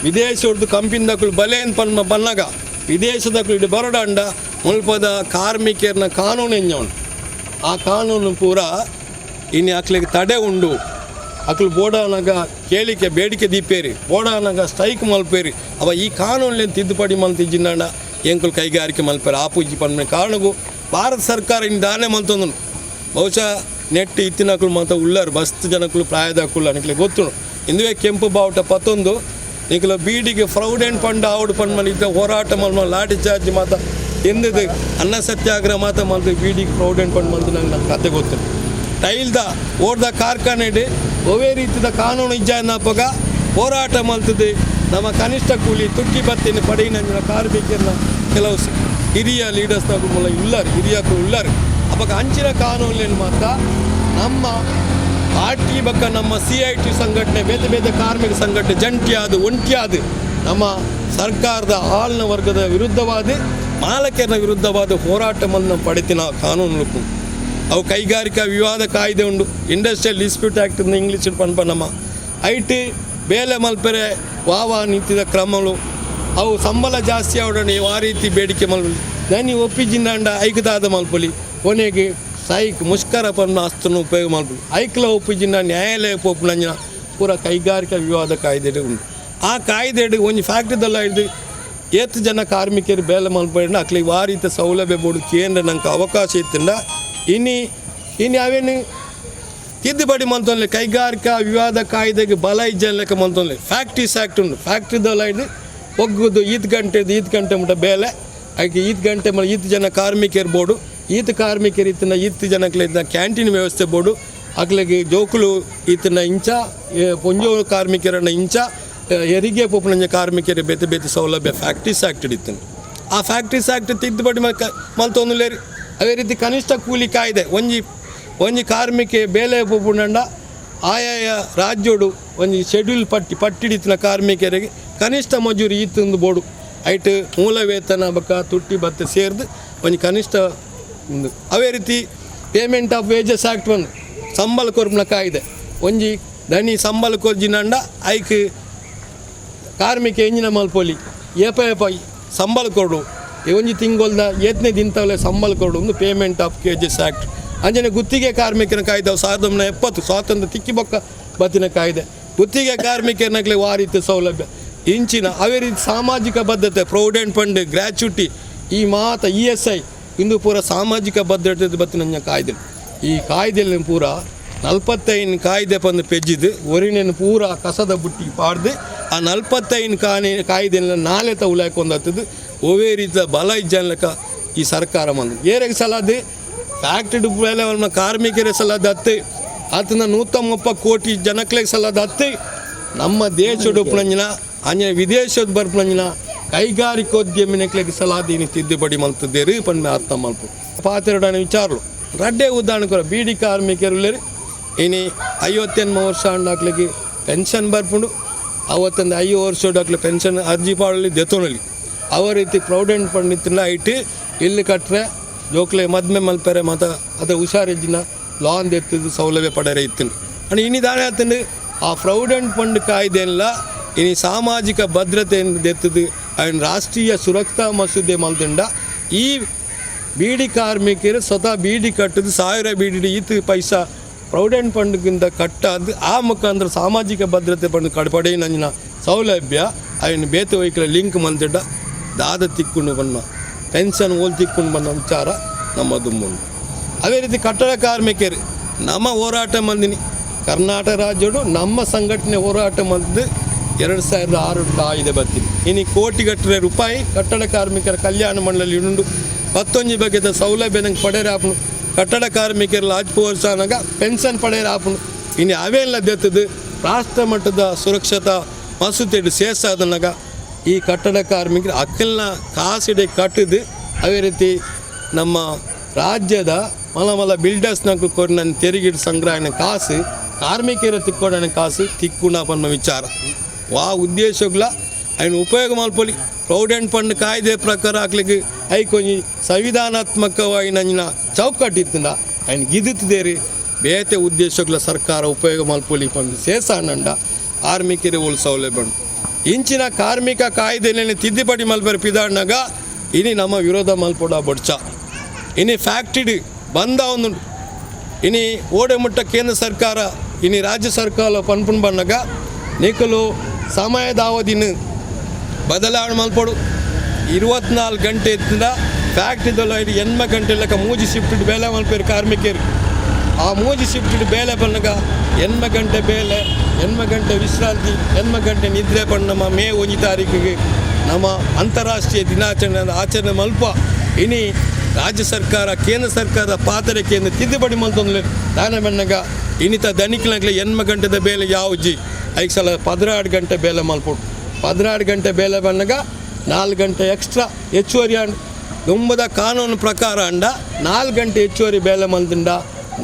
ವಿದೇಶದ್ದು ಕಂಪಿನದಕ್ಕಳು ಬಲೆಯನ್ನು ಪನ್ಮ ಬನ್ನಗ ವಿದೇಶದಕ್ಕಳು ಇಡು ಬರಡಂಡ ಮುಲ್ಪದ ಕಾರ್ಮಿಕರನ್ನ ಕಾನೂನು ಎಂಜವನು ಆ ಕಾನೂನು ಪೂರ ಇನ್ನು ಅಕ್ಲಿಗೆ ತಡೆ ಉಂಡು ಅಕ್ಲು ಬೋಡಾನಾಗ ಕೇಳಿಕೆ ಬೇಡಿಕೆ ದೀಪೇರಿ ಬೋಡಾನಾಗ ಸ್ಟ್ರೈಕ್ ಮಲ್ಪೇರಿ ಅವ ಈ ಕಾನೂನಲ್ಲಿ ತಿದ್ದುಪಡಿ ಮಲ್ತಿಜ್ಜಿಂಡ ಎಂಕುಲು ಕೈಗಾರಿಕೆ ಮಲ್ಪೇರಿ ಆಪೂಜಿ ಪನ್ಮೆ ಕಾರಣಗೂ ಭಾರತ ಸರ್ಕಾರ ಇನ್ನು ದಾನೆ ಮಲ್ತೊಂದು ಬಹುಶಃ ನೆಟ್ಟು ಇತ್ತಿನಕಲು ಮಾತ್ರ ಉಳ್ಳಾರು ಮಸ್ತ್ ಜನಕ್ಕಳು ಪ್ರಾಯದಕ್ಕಳು ಅನಿಕ್ಲೆ ಗೊತ್ತು ಇಂದುವೇ ಕೆಂಪು ಬಾವುಟ ಪತ್ತೊಂದು ನಿಖಲ ಬೀಡಿಗೆ ಫ್ರೌಡೆಂಟ್ ಫಂಡ್ ಆವುಡು ಫಂಡ್ ಮಲ್ಲಿದ್ದ ಹೋರಾಟ ಮಲ್ಮ ಲಾಠಿ ಚಾರ್ಜ್ ಮಾತ ಎಂದದು ಅನ್ನ ಸತ್ಯಾಗ್ರಹ ಮಾತ ಮಲ್ತು ಬೀಡಿಗೆ ಫ್ರೌಡೆಂಟ್ ಫಂಡ್ ಮಲ್ತು ನಂಗೆ ನನ್ನ ಕತೆ ಗೊತ್ತು ಟೈಲ್ದ ಓಡ್ದ ಕಾರ್ಖಾನೆ ಒವೇ ರೀತಿಯ ಕಾನೂನು ಇಜ್ಜಾಪಗ ಹೋರಾಟ ಮಲ್ತದೆ ನಮ್ಮ ಕನಿಷ್ಠ ಕೂಲಿ ತುಟ್ಟಿ ಬತ್ತಿನ ಪಡೆಯಿನ ಕಾರ್ಮಿಕರನ್ನ ಕೆಲವು ಹಿರಿಯ ಲೀಡರ್ಸ್ನಾಗ ಮೂಲ ಇಲ್ಲಾರು ಹಿರಿಯಕ್ಕೂ ಇಲ್ಲಾರು ಅವಾಗ ಅಂಚಿನ ಕಾನೂನಲ್ಲಿ ಮಾತ್ರ ನಮ್ಮ ಪಾರ್ಟಿ ಬಗ್ಗೆ ನಮ್ಮ CIT ಸಂಘಟನೆ ಬೇತೆ ಬೇತೆ ಕಾರ್ಮಿಕ ಸಂಘಟನೆ ಜಂಟಿಯಾದ ಒಂಟಿಯಾದ ನಮ್ಮ ಸರ್ಕಾರದ ಆಳ್ನ ವರ್ಗದ ವಿರುದ್ಧವಾದ ಮಾಲಕರ ವಿರುದ್ಧವಾದ ಹೋರಾಟ ಮನ್ನ ಪಡೆತಿನ ಕಾನೂನು ಅವು ಕೈಗಾರಿಕಾ ವಿವಾದ ಕಾಯ್ದೆ ಉಂಡು ಇಂಡಸ್ಟ್ರಿಯಲ್ ಡಿಸ್ಪ್ಯೂಟ್ ಆ್ಯಕ್ಟ್ ಇಂಗ್ಲೀಷ್ ಪನ್ಪ ನಮ್ಮ IT ಬೇಲೆ ಮಲ್ಪರೆ ವಾವ ನೀತಿದ ಕ್ರಮಗಳು ಅವು ಸಂಬಳ ಜಾಸ್ತಿ ಅವಡನೆ ಆ ರೀತಿ ಬೇಡಿಕೆ ಮಲ್ಪಲಿ ನಾನು ಒಪ್ಪಿಜಿಂದಾಂಡ ಐಕದಾದ ಮಲ್ಪಲಿ ಕೊನೆಗೆ ಸೈಕ್ ಮುಷ್ಕರ ಪನ್ನ ಅಸ್ತನ್ನು ಉಪಯೋಗ ಮಲ್ಪಲಿ ಐಕ್ಲ ಒಪ್ಪಿಜಿಂದ ನ್ಯಾಯಾಲಯ ಪೋಪುನಂಜ ಪೂರ ಕೈಗಾರಿಕಾ ವಿವಾದ ಕಾಯ್ದೆ ಉಂಟು ಆ ಕಾಯ್ದೆ ಒಂದು ಫ್ಯಾಕ್ಟ್ರಿದಲ್ಲ ಹಿಡಿದು ಏತ್ ಜನ ಕಾರ್ಮಿಕರು ಬೇಲೆ ಮಲ್ಪಂಡ ಅಕ್ಲಿಗೆ ಆ ರೀತಿ ಸೌಲಭ್ಯ ಬೋಡು ಕೇಂದ್ರ ನಂಗೆ ಅವಕಾಶ ಇತ್ತಂಡ ಇನ್ನು ಅವೇನು ತಿದ್ದುಪಡಿ ಮಂತೊಂದು ಕೈಗಾರಿಕಾ ವಿವಾದ ಕಾಯ್ದೆಗೆ ಬಲ ಇಜ್ಜನ ಲೆಕ್ಕ ಮಂತೊಂದು ಫ್ಯಾಕ್ಟ್ರೀಸ್ ಆ್ಯಕ್ಟ್ ಉಂಟು ಫ್ಯಾಕ್ಟ್ರಿದಲ್ಲ ಹಿಡಿದು ಒಗ್ಗುದು 5 ಗಂಟೆ ಮುಟ್ಟ ಬೇಲೆ ಅದಕ್ಕೆ 5 ಗಂಟೆ ಮೇಲೆ 5 ಜನ ಕಾರ್ಮಿಕರು ಬೋಡು 5 ಕಾರ್ಮಿಕರು ಇತ್ತಿನ 5 ಜನಕ್ಲಿದ್ದ ಕ್ಯಾಂಟೀನ್ ವ್ಯವಸ್ಥೆ ಬೋಡು ಅಕ್ಲಿಗೆ ಜೋಕುಲು ಇತ್ತಿನ ಇಂಚ ಪೊಂಜೋ ಕಾರ್ಮಿಕರನ್ನ ಇಂಚ ಹೆರಿಗೆ ಪೋಪುನಂಜ ಕಾರ್ಮಿಕರು ಬೇತೆ ಬೇತೆ ಸೌಲಭ್ಯ ಫ್ಯಾಕ್ಟ್ರೀಸ್ ಆ್ಯಕ್ಟ್ ಹಿಡಿತೀನಿ ಆ ಫ್ಯಾಕ್ಟ್ರೀಸ್ ಆ್ಯಕ್ಟ್ ತಿದ್ದುಪಡಿ ಮಲ್ತೊಂದುಲೇರಿ ಅದೇ ರೀತಿ ಕನಿಷ್ಠ ಕೂಲಿ ಕಾಯ್ದೆ ಒಂಜಿ ಕಾರ್ಮಿಕೆ ಬೇಲೆ ಪೋಪುನಂಡ ಆಯಾಯ ರಾಜ್ಯೋಡು ಒಂಜಿ ಶೆಡ್ಯೂಲ್ ಪಟ್ಟಿಡಿತ್ತಿನ ಕಾರ್ಮಿಕರಿಗೆ ಕನಿಷ್ಠ ಮಜೂರಿ ಈತಂದು ಬೋಡು ಐಟ್ ಮೂಲ ವೇತನ ಬಕ್ಕ ತುಟ್ಟಿ ಭತ್ತೆ ಸೇರಿದು ಒಂಜಿ ಕನಿಷ್ಠ ಒಂದು ಅವೇ ರೀತಿ ಪೇಮೆಂಟ್ ಆಫ್ ವೇಜಸ್ ಆ್ಯಕ್ಟ್ ಒಂದು ಸಂಬಳ ಕೊರ್ಪುನ ಕಾಯ್ದೆ ಒಂಜಿ ದನಿ ಸಂಬಳ ಕೊರ್ಜಿನಂಡ ಐಕ್ ಕಾರ್ಮಿಕ ಎಂಜಿನ ಮಲ್ಪೊಲಿ ಏಪ ಸಂಬಳ ಕೊಡು ಒಂಜಿ ತಿಂಗೊಲ್ದ ಏತನೇ ದಿನತವಲೆ ಸಂಬಳ ಕೊಡೋದು ಪೇಮೆಂಟ್ ಆಫ್ ಕೇಜಸ್ ಆ್ಯಕ್ಟ್ ಅಂಜನೆ ಗುತ್ತಿಗೆ ಕಾರ್ಮಿಕನ ಕಾಯ್ದೆ 1970 ಸ್ವಾತಂತ್ರ್ಯ ತಿಕ್ಕಿ ಬೊಕ್ಕ ಬತ್ತಿನ ಕಾಯ್ದೆ ಗುತ್ತಿಗೆ ಕಾರ್ಮಿಕರನಾಗಲಿ ವಾರಿತ ಸೌಲಭ್ಯ ಇಂಚಿನ ಅವೇ ರೀತಿ ಸಾಮಾಜಿಕ ಬದ್ಧತೆ ಪ್ರೊವಿಡೆಂಟ್ ಫಂಡ್ ಗ್ರ್ಯಾಚ್ಯುಟಿ ಈ ಮಾತ ESI ಇಂದು ಪೂರ ಸಾಮಾಜಿಕ ಭದ್ರತೆ ಬತ್ತಿನ ಕಾಯ್ದೆ ಈ ಕಾಯ್ದೆಯಲ್ಲಿ ಪೂರ 45 ಕಾಯ್ದೆ ಬಂದು ಪೆಜ್ಜಿದ್ದು ಒರಿನೇನು ಪೂರ ಕಸದ ಬುಟ್ಟಿ ಪಾಡ್ದು ಆ 45 ಕಾಯ್ದೆಲ್ಲ ನಾಳೆ ಉಲಾಕೊಂಡದ್ದು ಒವೇ ರೀತಿಯ ಬಲ ಇಜ್ಜನಕ ಈ ಸರ್ಕಾರ ಬಂದು ಏರೆಗೆ ಸಲಾದ ಫ್ಯಾಕ್ಟ್ರಿ ಮೇಲೆ ಕಾರ್ಮಿಕರ ಸಲಾದ ಹತ್ತು ಆತನ 130 ಕೋಟಿ ಜನಕ್ಕೆ ಸಲಾದ ಹತ್ತು ನಮ್ಮ ದೇಶದ ಉಪನಂಜನ ಅಂಜನೆ ವಿದೇಶದ ಬರ್ಪನಂಜನ ಕೈಗಾರಿಕೋದ್ಯಮಿನಕ್ಕೆ ಸಲಾದೀನಿ ತಿದ್ದುಪಡಿ ಮಲ್ತಿದ್ದೇರಿ ಪನ್ಮೆ ಅರ್ಥ ಮಲ್ಪ ಪಾತ್ರೆಡನ ವಿಚಾರಲು ರಡ್ಡೆ ಉದಾಹರಣೆ ಕೊರ ಬೀಡಿ ಕಾರ್ಮಿಕರು ಇನಿ 58 ವರ್ಷ ಅಂಡಾಕ್ಲಿಗೆ ಪೆನ್ಷನ್ ಬರ್ಪುಂಡು ಅವತ್ತೊಂದು 5 ವರ್ಷ ಪೆನ್ಷನ್ ಅರ್ಜಿ ಪಾಡಲಿ ದೆತೋನಲ್ಲಿ ಅವ ರೀತಿ ಪ್ರೊವಿಡೆಂಟ್ ಫಂಡ್ ಇತ್ತಿಲ್ಲ ಐಟಿ ಇಲ್ಲಿ ಕಟ್ಟರೆ ಜೋಕ್ಲೆ ಮದ್ಮೆ ಮಲ್ಪರೆ ಮತ್ತು ಅದು ಹುಷಾರಿಜ್ಜಿನ ಲೋನ್ ಎತ್ತಿದ್ದು ಸೌಲಭ್ಯ ಪಡೆಯರೆ ಇತ್ತಿಂಡು ಅಂಡ್ ಇನ್ನಿದಾನೆ ಆತಂದು ಆ ಪ್ರೊವಿಡೆಂಟ್ ಫಂಡ್ ಕಾಯ್ದೆಲ್ಲ ಇನ್ನು ಸಾಮಾಜಿಕ ಭದ್ರತೆಯಿಂದ ಎತ್ತದು ಅಂಡ್ ರಾಷ್ಟ್ರೀಯ ಸುರಕ್ಷತಾ ಮಸೂದೆ ಮಲ್ತಂಡ ಈ ಬೀಡಿ ಕಾರ್ಮಿಕರು ಸ್ವತಃ ಬೀಡಿ ಕಟ್ಟದು 1000 ಬೀಡಿ ಈತ ಪೈಸಾ ಪ್ರೊವಿಡೆಂಟ್ ಫಂಡ್ಗಿಂತ ಕಟ್ಟಾದ ಆ ಮುಖಾಂತರ ಸಾಮಾಜಿಕ ಭದ್ರತೆ ಫಂಡ್ ಕಡ್ಪಡೆ ನಂಜಿನ ಸೌಲಭ್ಯ ಅವನು ಬೇತೆ ವೈಕಲ ಲಿಂಕ್ ಮಂತಿಡ್ಡ ದಾದ ತಿಕ್ಕೊಂಡು ಬನ್ನ ಪೆನ್ಷನ್ ಓಲ್ ತಿಕ್ಕೊಂಡು ಬಂದ ವಿಚಾರ ನಮ್ಮದು ಮುಂದೆ ಅದೇ ರೀತಿ ಕಟ್ಟಡ ಕಾರ್ಮಿಕರು ನಮ್ಮ ಹೋರಾಟ ಮಂದಿನಿ ಕರ್ನಾಟಕ ರಾಜ್ಯಡು ನಮ್ಮ ಸಂಘಟನೆ ಹೋರಾಟ ಮಂದಿದ್ದು 2006 ಕಾಯ್ದೆ ಬರ್ತೀನಿ ಇನ್ನು ಕೋಟಿಗಟ್ಟಲೆ ರೂಪಾಯಿ ಕಟ್ಟಡ ಕಾರ್ಮಿಕರ ಕಲ್ಯಾಣ ಮಂಡಳಿ ಉಂಡು 11 ಬಗೆದ ಸೌಲಭ್ಯ ನಂಗೆ ಪಡೆಯರೆ ಆಪನು ಕಟ್ಟಡ ಕಾರ್ಮಿಕರ ವರ್ಷನಾಗ ಪೆನ್ಷನ್ ಪಡೆಯರೆ ಆಪನು ಇನ್ನು ಅವೆಲ್ಲ ದೆತ್ತದು ರಾಷ್ಟ್ರ ಮಟ್ಟದ ಸುರಕ್ಷತಾ ಮಸೂದೆ ಸೇರ್ಸಾದನಾಗ ಈ ಕಟ್ಟಡ ಕಾರ್ಮಿಕರು ಅಕ್ಕಲ್ನ ಕಾಸಿಡೆ ಕಟ್ಟಿದ್ದು ಅದೇ ರೀತಿ ನಮ್ಮ ರಾಜ್ಯದ ಮಲ ಬಿಲ್ಡರ್ಸ್ನಾಗ ಕೊಡ ನನ್ನ ತೆರಿಗೆ ಸಂಗ್ರಹಣೆ ಕಾಸು ಕಾರ್ಮಿಕರ ತಿಕ್ಕೊಡನೆ ಕಾಸು ತಿಕ್ಕುಣ ಪನ್ನ ವಿಚಾರ ವಾ ಉದ್ದೇಶಗಳ ఆయన ಉಪಯೋಗ ಮಲ್ಪೊಲಿ ಪ್ರೊವಿಡೆಂಟ್ ಫಂಡ್ ಕಾಯ್ದೆ ಪ್ರಕಾರ ಹಾಕ್ಲಿಕ್ಕೆ ಐಕೊಂಜಿ ಸಂವಿಧಾನಾತ್ಮಕವಾಗಿ ಚೌಕಟ್ಟಿತ್ತಿಂದ ఆయన ಗಿದ್ದಿದ್ದೇರಿ ಬೇತೆ ಉದ್ದೇಶಗಳ ಸರ್ಕಾರ ಉಪಯೋಗ ಮಲ್ಪೊಲಿ ಪಂದು ಸೇಸಾನಂಡ ಕಾರ್ಮಿಕರಿಗೆ ಒಳ ಸೌಲಭ್ಯ ಇಂಚಿನ ಕಾರ್ಮಿಕ ಕಾಯ್ದೆಯಲ್ಲಿ ತಿದ್ದುಪಡಿ ಮಲ್ಪರ ಪಿದಾಡ್ನಾಗ ಇನಿ ನಮ್ಮ ವಿರೋಧ ಮಲ್ಪೊಡ ಬಡ್ಚ ಇನಿ ಫ್ಯಾಕ್ಟ್ರಿ ಬಂದ ಒಂದು ಇನಿ ಓಡೆ ಮುಟ್ಟ ಕೇಂದ್ರ ಸರ್ಕಾರ ಇನಿ ರಾಜ್ಯ ಸರ್ಕಾರ ಪನ್ಪುಣ್ ಬಂದಾಗ ನಿಕಲು ಸಮಯದ ಅವಧಿನ ಬದಲಾವಣೆ ಮಲ್ಪಡು 24 ಗಂಟೆ ಇದ್ದ ಫ್ಯಾಕ್ಟ್ರಿದಲ್ಲ 8 ಗಂಟೆ ಲೆಕ್ಕ ಮೂಜಿ ಶಿಫ್ಟ್ ಬೇಲೆ ಮಲ್ಪೇರು ಕಾರ್ಮಿಕರು ಆ ಮೂಜಿ ಶಿಫ್ಟ್ ಬೇಲೆ ಬಂದಾಗ 8 ಗಂಟೆ ಬೇಲೆ 8 ಗಂಟೆ ವಿಶ್ರಾಂತಿ 8 ಗಂಟೆ ನಿದ್ರೆ ಪಂಡು ನಮ್ಮ ಮೇ 1 ತಾರೀಕಿಗೆ ನಮ್ಮ ಅಂತಾರಾಷ್ಟ್ರೀಯ ದಿನಾಚರಣೆ ಆಚರಣೆ ಮಲ್ಪ ಇನಿ ರಾಜ್ಯ ಸರ್ಕಾರ ಕೇಂದ್ರ ಸರ್ಕಾರದ ಪಾತ್ರಕ್ಕೆ ತಿದ್ದುಪಡಿ ಮಲ್ತೊಂದು ದಾನ ಬಂದಾಗ ಇನ್ನಿತ ದನಿಕ್ಲಾಗ್ಲಿ 8 ಗಂಟೆದ ಬೇಲೆ ಯಾವ್ಜಿ 5 ಸಲ 16 ಗಂಟೆ ಬೇಲೆ ಮಲ್ಪೊಡು 16 ಗಂಟೆ ಬೇಲೆ ಬಂದಾಗ 4 ಗಂಟೆ ಎಕ್ಸ್ಟ್ರಾ ಹೆಚ್ಚುವರಿ ಅಂಡ್ ದುಂಬದ ಕಾನೂನು ಪ್ರಕಾರ ಅಂಡ 4 ಗಂಟೆ ಹೆಚ್ಚುವರಿ ಬೇಲೆ ಮಲ್ತಿಂಡ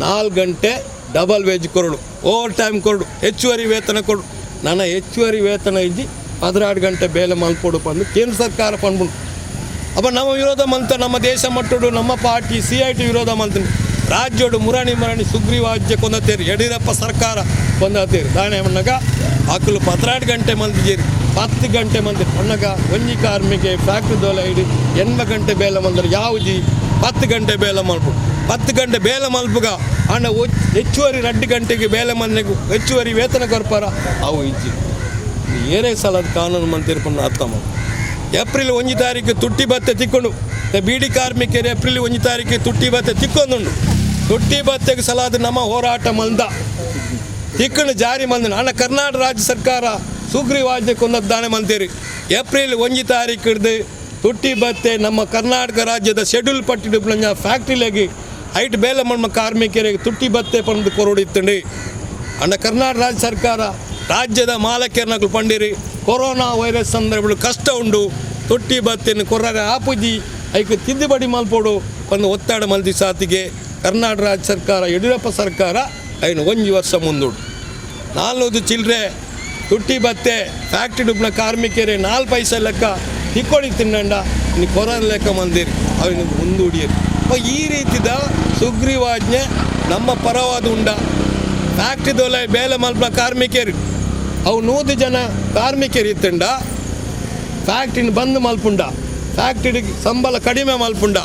4 ಗಂಟೆ ಡಬಲ್ ವೇಜ್ ಕೊರಡು ಓವರ್ ಟೈಮ್ ಕೊರಡು ಹೆಚ್ಚುವರಿ ವೇತನ ಕೊಡು ನನ್ನ ಹೆಚ್ಚುವರಿ ವೇತನ ಇಜ್ಜಿ 16 ಗಂಟೆ ಬೇಲೆ ಮಲ್ಪೊಡು ಬಂದು ಕೇಂದ್ರ ಸರ್ಕಾರ ಪಂಡ್ಬುಂಡು ಅಪ್ಪ ನಮ್ಮ ವಿರೋಧ ಮಂತ ನಮ್ಮ ದೇಶ ಮಟ್ಟಡು ನಮ್ಮ ಪಾರ್ಟಿ CIT ವಿರೋಧ ಮಂತ್ರಿ ರಾಜ್ಯೋಡು ಮುರಾಣಿ ಸುಗ್ರೀವಾಜ್ಯ ಕೊಂದತೇರಿ ಯಡಿಯೂರಪ್ಪ ಸರ್ಕಾರ ಕೊಂದತೇರಿ ದಾಣೆ ಮಣ್ಣಗ ಆಕಲು 16 ಗಂಟೆ ಮಂದಿಜೇರಿ 10 ಗಂಟೆ ಮಂದಿ ಮಣ್ಣಗ ಒಂಜಿ ಕಾರ್ಮಿಕೆ ಫ್ಯಾಕ್ಟ್ರಿ ದೋಲ ಹಿಡಿ 8 ಗಂಟೆ ಬೇಲೆ ಮಂದ್ರೆ ಯಾವ್ಜಿ 10 ಗಂಟೆ ಬೇಲೆ ಮಲ್ಪು 10 ಗಂಟೆ ಬೇಲೆ ಮಲ್ಪುಗ ಅಣ್ಣ ಹೆಚ್ಚುವರಿ 2 ಗಂಟೆಗೆ ಬೇಲೆ ಮಂದಿಗೂ ಹೆಚ್ಚುವರಿ ವೇತನ ಕೊರ್ಪಾರ ಅವು ಇಜ್ಜಿ ಏನೇ ಸಲದ ಕಾನೂನು ಮಂತ್ರಿ ಪಣ್ಣ ಅರ್ಥ ಮಾಡಿ ಏಪ್ರಿಲ್ 1 ತಾರೀಕು ತುಟ್ಟಿ ಭತ್ತೆ ತಿಕ್ಕೊಂಡು ಬೀಡಿ ಕಾರ್ಮಿಕರು ಏಪ್ರಿಲ್ 1 ತಾರೀಕು ತುಟ್ಟಿ ಭತ್ತೆ ತಿಕ್ಕೊಂದುಂಡು ತುಟ್ಟಿ ಭತ್ತೆಗೆ ಸಲಾದ ನಮ್ಮ ಹೋರಾಟ ಮಂದ ತಿಕ್ಕನ್ನು ಜಾರಿ ಮಂದ ಅಣ್ಣ ಕರ್ನಾಟಕ ರಾಜ್ಯ ಸರ್ಕಾರ ಸುಗ್ರೀವಾಜ್ಞೆ ಕೊಂದದ್ದಾನೆ ಮಂತೀರಿ ಏಪ್ರಿಲ್ 1 ತಾರೀಕು ಹಿಡ್ದು ತುಟ್ಟಿ ಭತ್ತೆ ನಮ್ಮ ಕರ್ನಾಟಕ ರಾಜ್ಯದ ಶೆಡ್ಯೂಲ್ ಪಟ್ಟಿಡು ಫ್ಯಾಕ್ಟ್ರಿಲಾಗಿ ಐಟ್ ಬೇಲೆ ಮಣ್ಣ ಕಾರ್ಮಿಕರಿಗೆ ತುಟ್ಟಿ ಭತ್ತೆ ಪಂದು ಕೊರಡಿತ್ತಂಡಿ ಅಣ್ಣ ಕರ್ನಾಟಕ ರಾಜ್ಯ ಸರ್ಕಾರ ರಾಜ್ಯದ ಮಾಲಕರನಗಳು ಪಂಡಿರಿ ಕೊರೋನಾ ವೈರಸ್ ಸಂದರ್ಭಗಳು ಕಷ್ಟ ಉಂಡು ತುಟ್ಟಿ ಭತ್ತೆಯನ್ನು ಕೊರ್ರಾಗ ಆಪುಜಿ ಐಕೆ ತಿದ್ದುಪಡಿ ಮಲ್ಪೋಡು ಒಂದು ಒತ್ತಡ ಮಲ್ದಿ ಸಾತಿಗೆ ಕರ್ನಾಟಕ ರಾಜ್ಯ ಸರ್ಕಾರ ಯಡಿಯೂರಪ್ಪ ಸರ್ಕಾರ ಐನು 1 ವರ್ಷ ಮುಂದೂಡು 400 ಚಿಲ್ಲರೆ ತುಟ್ಟಿ ಭತ್ತೆ ಫ್ಯಾಕ್ಟ್ರಿ ಡುಬ್ನ ಕಾರ್ಮಿಕರೇ 4 ಪೈಸೆ ಲೆಕ್ಕ ತಿಕ್ಕೊಳ್ಳಿ ತಿನ್ನಂಡ ಇನ್ನು ಕೊರೋನಾ ಲೆಕ್ಕ ಮಂದಿರಿ ಅವನು ಮುಂದೂಡಿಯರು ಈ ರೀತಿದ ಸುಗ್ರೀವಾಜ್ಞೆ ನಮ್ಮ ಪರವಾದ ಉಂಡ ಫ್ಯಾಕ್ಟ್ರಿ ದೊಲೆ ಬೇಲೆ ಮಲ್ಪನ ಕಾರ್ಮಿಕರು ಅವು 100 ಜನ ಕಾರ್ಮಿಕರು ಇತ್ತಂಡ ಫ್ಯಾಕ್ಟ್ರಿನ ಬಂದ್ ಮಲ್ಪುಂಡ ಫ್ಯಾಕ್ಟರಿಗೆ ಸಂಬಳ ಕಡಿಮೆ ಮಲ್ಪುಂಡ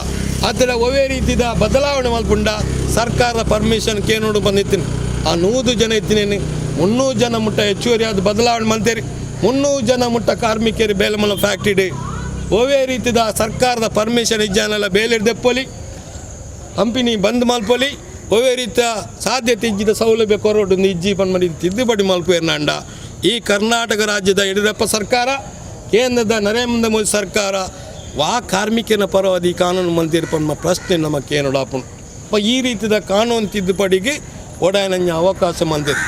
ಅದರ ಒವೇ ರೀತಿಯ ಬದಲಾವಣೆ ಮಲ್ಪುಂಡ ಸರ್ಕಾರದ ಪರ್ಮಿಷನ್ ಕೇನೋಡು ಬಂದಿತ್ತೀನಿ ಆ 100 ಜನ ಇತ್ತಿನೇನು 300 ಜನ ಮುಟ್ಟ ಹೆಚ್ಚುವರಿ ಅದು ಬದಲಾವಣೆ ಮಲ್ತೇರಿ 300 ಜನ ಮುಟ್ಟ ಕಾರ್ಮಿಕರು ಬೇಲೆ ಮಲ್ಲ ಫ್ಯಾಕ್ಟರಿ ಒವೇ ರೀತಿಯ ಸರ್ಕಾರದ ಪರ್ಮಿಷನ್ ಇಜ್ಜಾನೆಲ್ಲ ಬೇಲೆ ದೆಪ್ಪೊಲಿ ಕಂಪನಿ ಬಂದ್ ಮಲ್ಪೊಲಿ ಒವೇ ರೀತಿಯ ಸಾಧ್ಯತೆ ಇಜ್ಜಿದ ಸೌಲಭ್ಯ ಕೊರೋಡು ಇಜ್ಜಿ ಮಾಡಿ ತಿದ್ದುಪಡಿ ಮಲ್ಪೇರ್ನಂಡ ಈ ಕರ್ನಾಟಕ ರಾಜ್ಯದ ಯಡಿಯೂರಪ್ಪ ಸರ್ಕಾರ ಕೇಂದ್ರದ ನರೇಂದ್ರ ಮೋದಿ ಸರ್ಕಾರ ಕಾರ್ಮಿಕನ ಪರವಾದಿ ಕಾನೂನು ಮಂತ್ರಿ ಪನ್ಮ ಪ್ರಶ್ನೆ ನಮಗೆ ಏನೋಡಾಪು ಈ ರೀತಿಯ ಕಾನೂನು ತಿದ್ದುಪಡಿಗೆ ಒಡಾಯನಂಜ ಅವಕಾಶ ಮಂದಿದೆ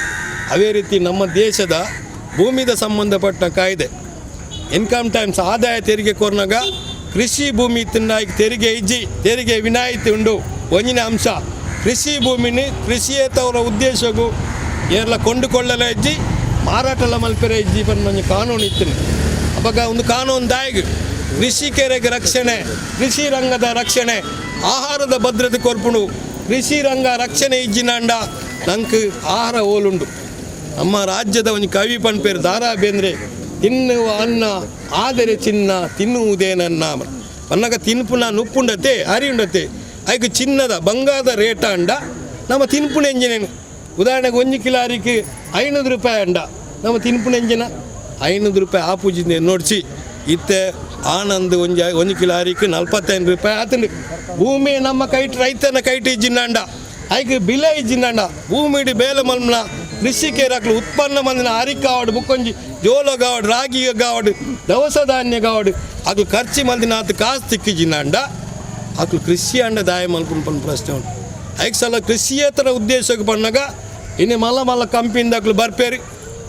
ಅದೇ ರೀತಿ ನಮ್ಮ ದೇಶದ ಭೂಮಿದ ಸಂಬಂಧಪಟ್ಟ ಕಾಯ್ದೆ ಇನ್ಕಮ್ ಟ್ಯಾಕ್ಸ್ ಆದಾಯ ತೆರಿಗೆ ಕೊರ್ನಾಗ ಕೃಷಿ ಭೂಮಿ ತಿನ್ನಾಗಿ ತೆರಿಗೆ ವಿನಾಯಿತಿ ಉಂಡು ಒಂಜಿನ ಅಂಶ ಕೃಷಿ ಭೂಮಿನಿ ಕೃಷಿಯೇತವರ ಉದ್ದೇಶಗೂ ಎಲ್ಲ ಕೊಂಡುಕೊಳ್ಳಲ ಹೆಜ್ಜಿ ಮಾರಾಟಲ ಮಲ್ಪೆರೆ ಹೆಜ್ಜಿ ಬಂದು ಕಾನೂನು ಇತ್ತು ಅವಾಗ ಒಂದು ಕಾನೂನು ದಾಯಿಗೆ ಕೃಷಿಕರಿಗೆ ರಕ್ಷಣೆ ಕೃಷಿ ರಂಗದ ರಕ್ಷಣೆ ಆಹಾರದ ಭದ್ರತೆ ಕೊರ್ಪುಂಡು ಕೃಷಿ ರಂಗ ರಕ್ಷಣೆ ಇಜ್ಜಿನಾಂಡ ನಂಗೆ ಆಹಾರ ಓಲುಂಡು ನಮ್ಮ ರಾಜ್ಯದ ಒಂದು ಕವಿ ಪನ್ಪೇರು ದಾರಾ ಬೇಂದ್ರೆ ತಿನ್ನುವ ಅನ್ನ ಆದರೆ ಚಿನ್ನ ತಿನ್ನುವುದೇ ನನ್ನ ಅನ್ನಗ ತಿನ್ಪುನ ನುಪ್ಪುಂಡತೆ ಅರಿಯುಂಡತೆ ಅದಕ್ಕೆ ಚಿನ್ನದ ಬಂಗಾರದ ರೇಟ ಅಂಡ ನಮ್ಮ ತಿನ್ಪುಣ ಎಂಜಿನೇನು ಉದಾಹರಣೆಗೆ 1 ಕಿಲಾರಿಗೆ 500 ರೂಪಾಯಿ ಅಂಡ ನಮ್ಮ ತಿನ್ಪುಣ ಎಂಜಿನ 500 ರೂಪಾಯಿ ಆಪೂಜಿಂದ ನೋಡಿಸಿ ಇತ್ತೆ ಆನಂದ್ ಒಂದು ಕಿಲಾರಿಗೆ 45 ರೂಪಾಯಿ ಆತಂಡು ಭೂಮಿ ನಮ್ಮ ಕೈಟ್ ರೈತನ ಕೈಟ್ ಇಜ್ಜಿನಂಡ ಅದಕ್ಕೆ ಬಿಲೆ ಇಜ್ಜಿನಂಡ ಭೂಮಿಡಿ ಬೇಲೆ ಮಲ್ಮನ ಕೃಷಿಗೆ ರಾಕ್ಲು ಉತ್ಪನ್ನ ಮಂದಿನ ಅರಿಕಾವಡು ಬುಕ್ಕೊಂಜಿ ಜೋಳ ಗಾವಡು ರಾಗಿ ಗಾವಡು ದವಸ ಧಾನ್ಯ ಗಾವಡು ಅಕ್ಲು ಖರ್ಚು ಮಂದಿನ ಆತ ಕಾಸು ತಿಕ್ಕಿಜಿನಂಡ ಅಕ್ಲು ಕೃಷಿ ಅಂಡ ದಾಯ ಮಲ್ಪುಂಡು ಪ್ರಶ್ನೆ ಉಂಟು ಅದಕ್ಕೆ ಸಲ ಕೃಷಿಯೇತರ ಉದ್ದೇಶಕ್ಕೆ ಬಂದಾಗ ಇನ್ನು ಮಲ್ಲ ಕಂಪಿಂದ ಅಕ್ಲು ಬರ್ಪೇರಿ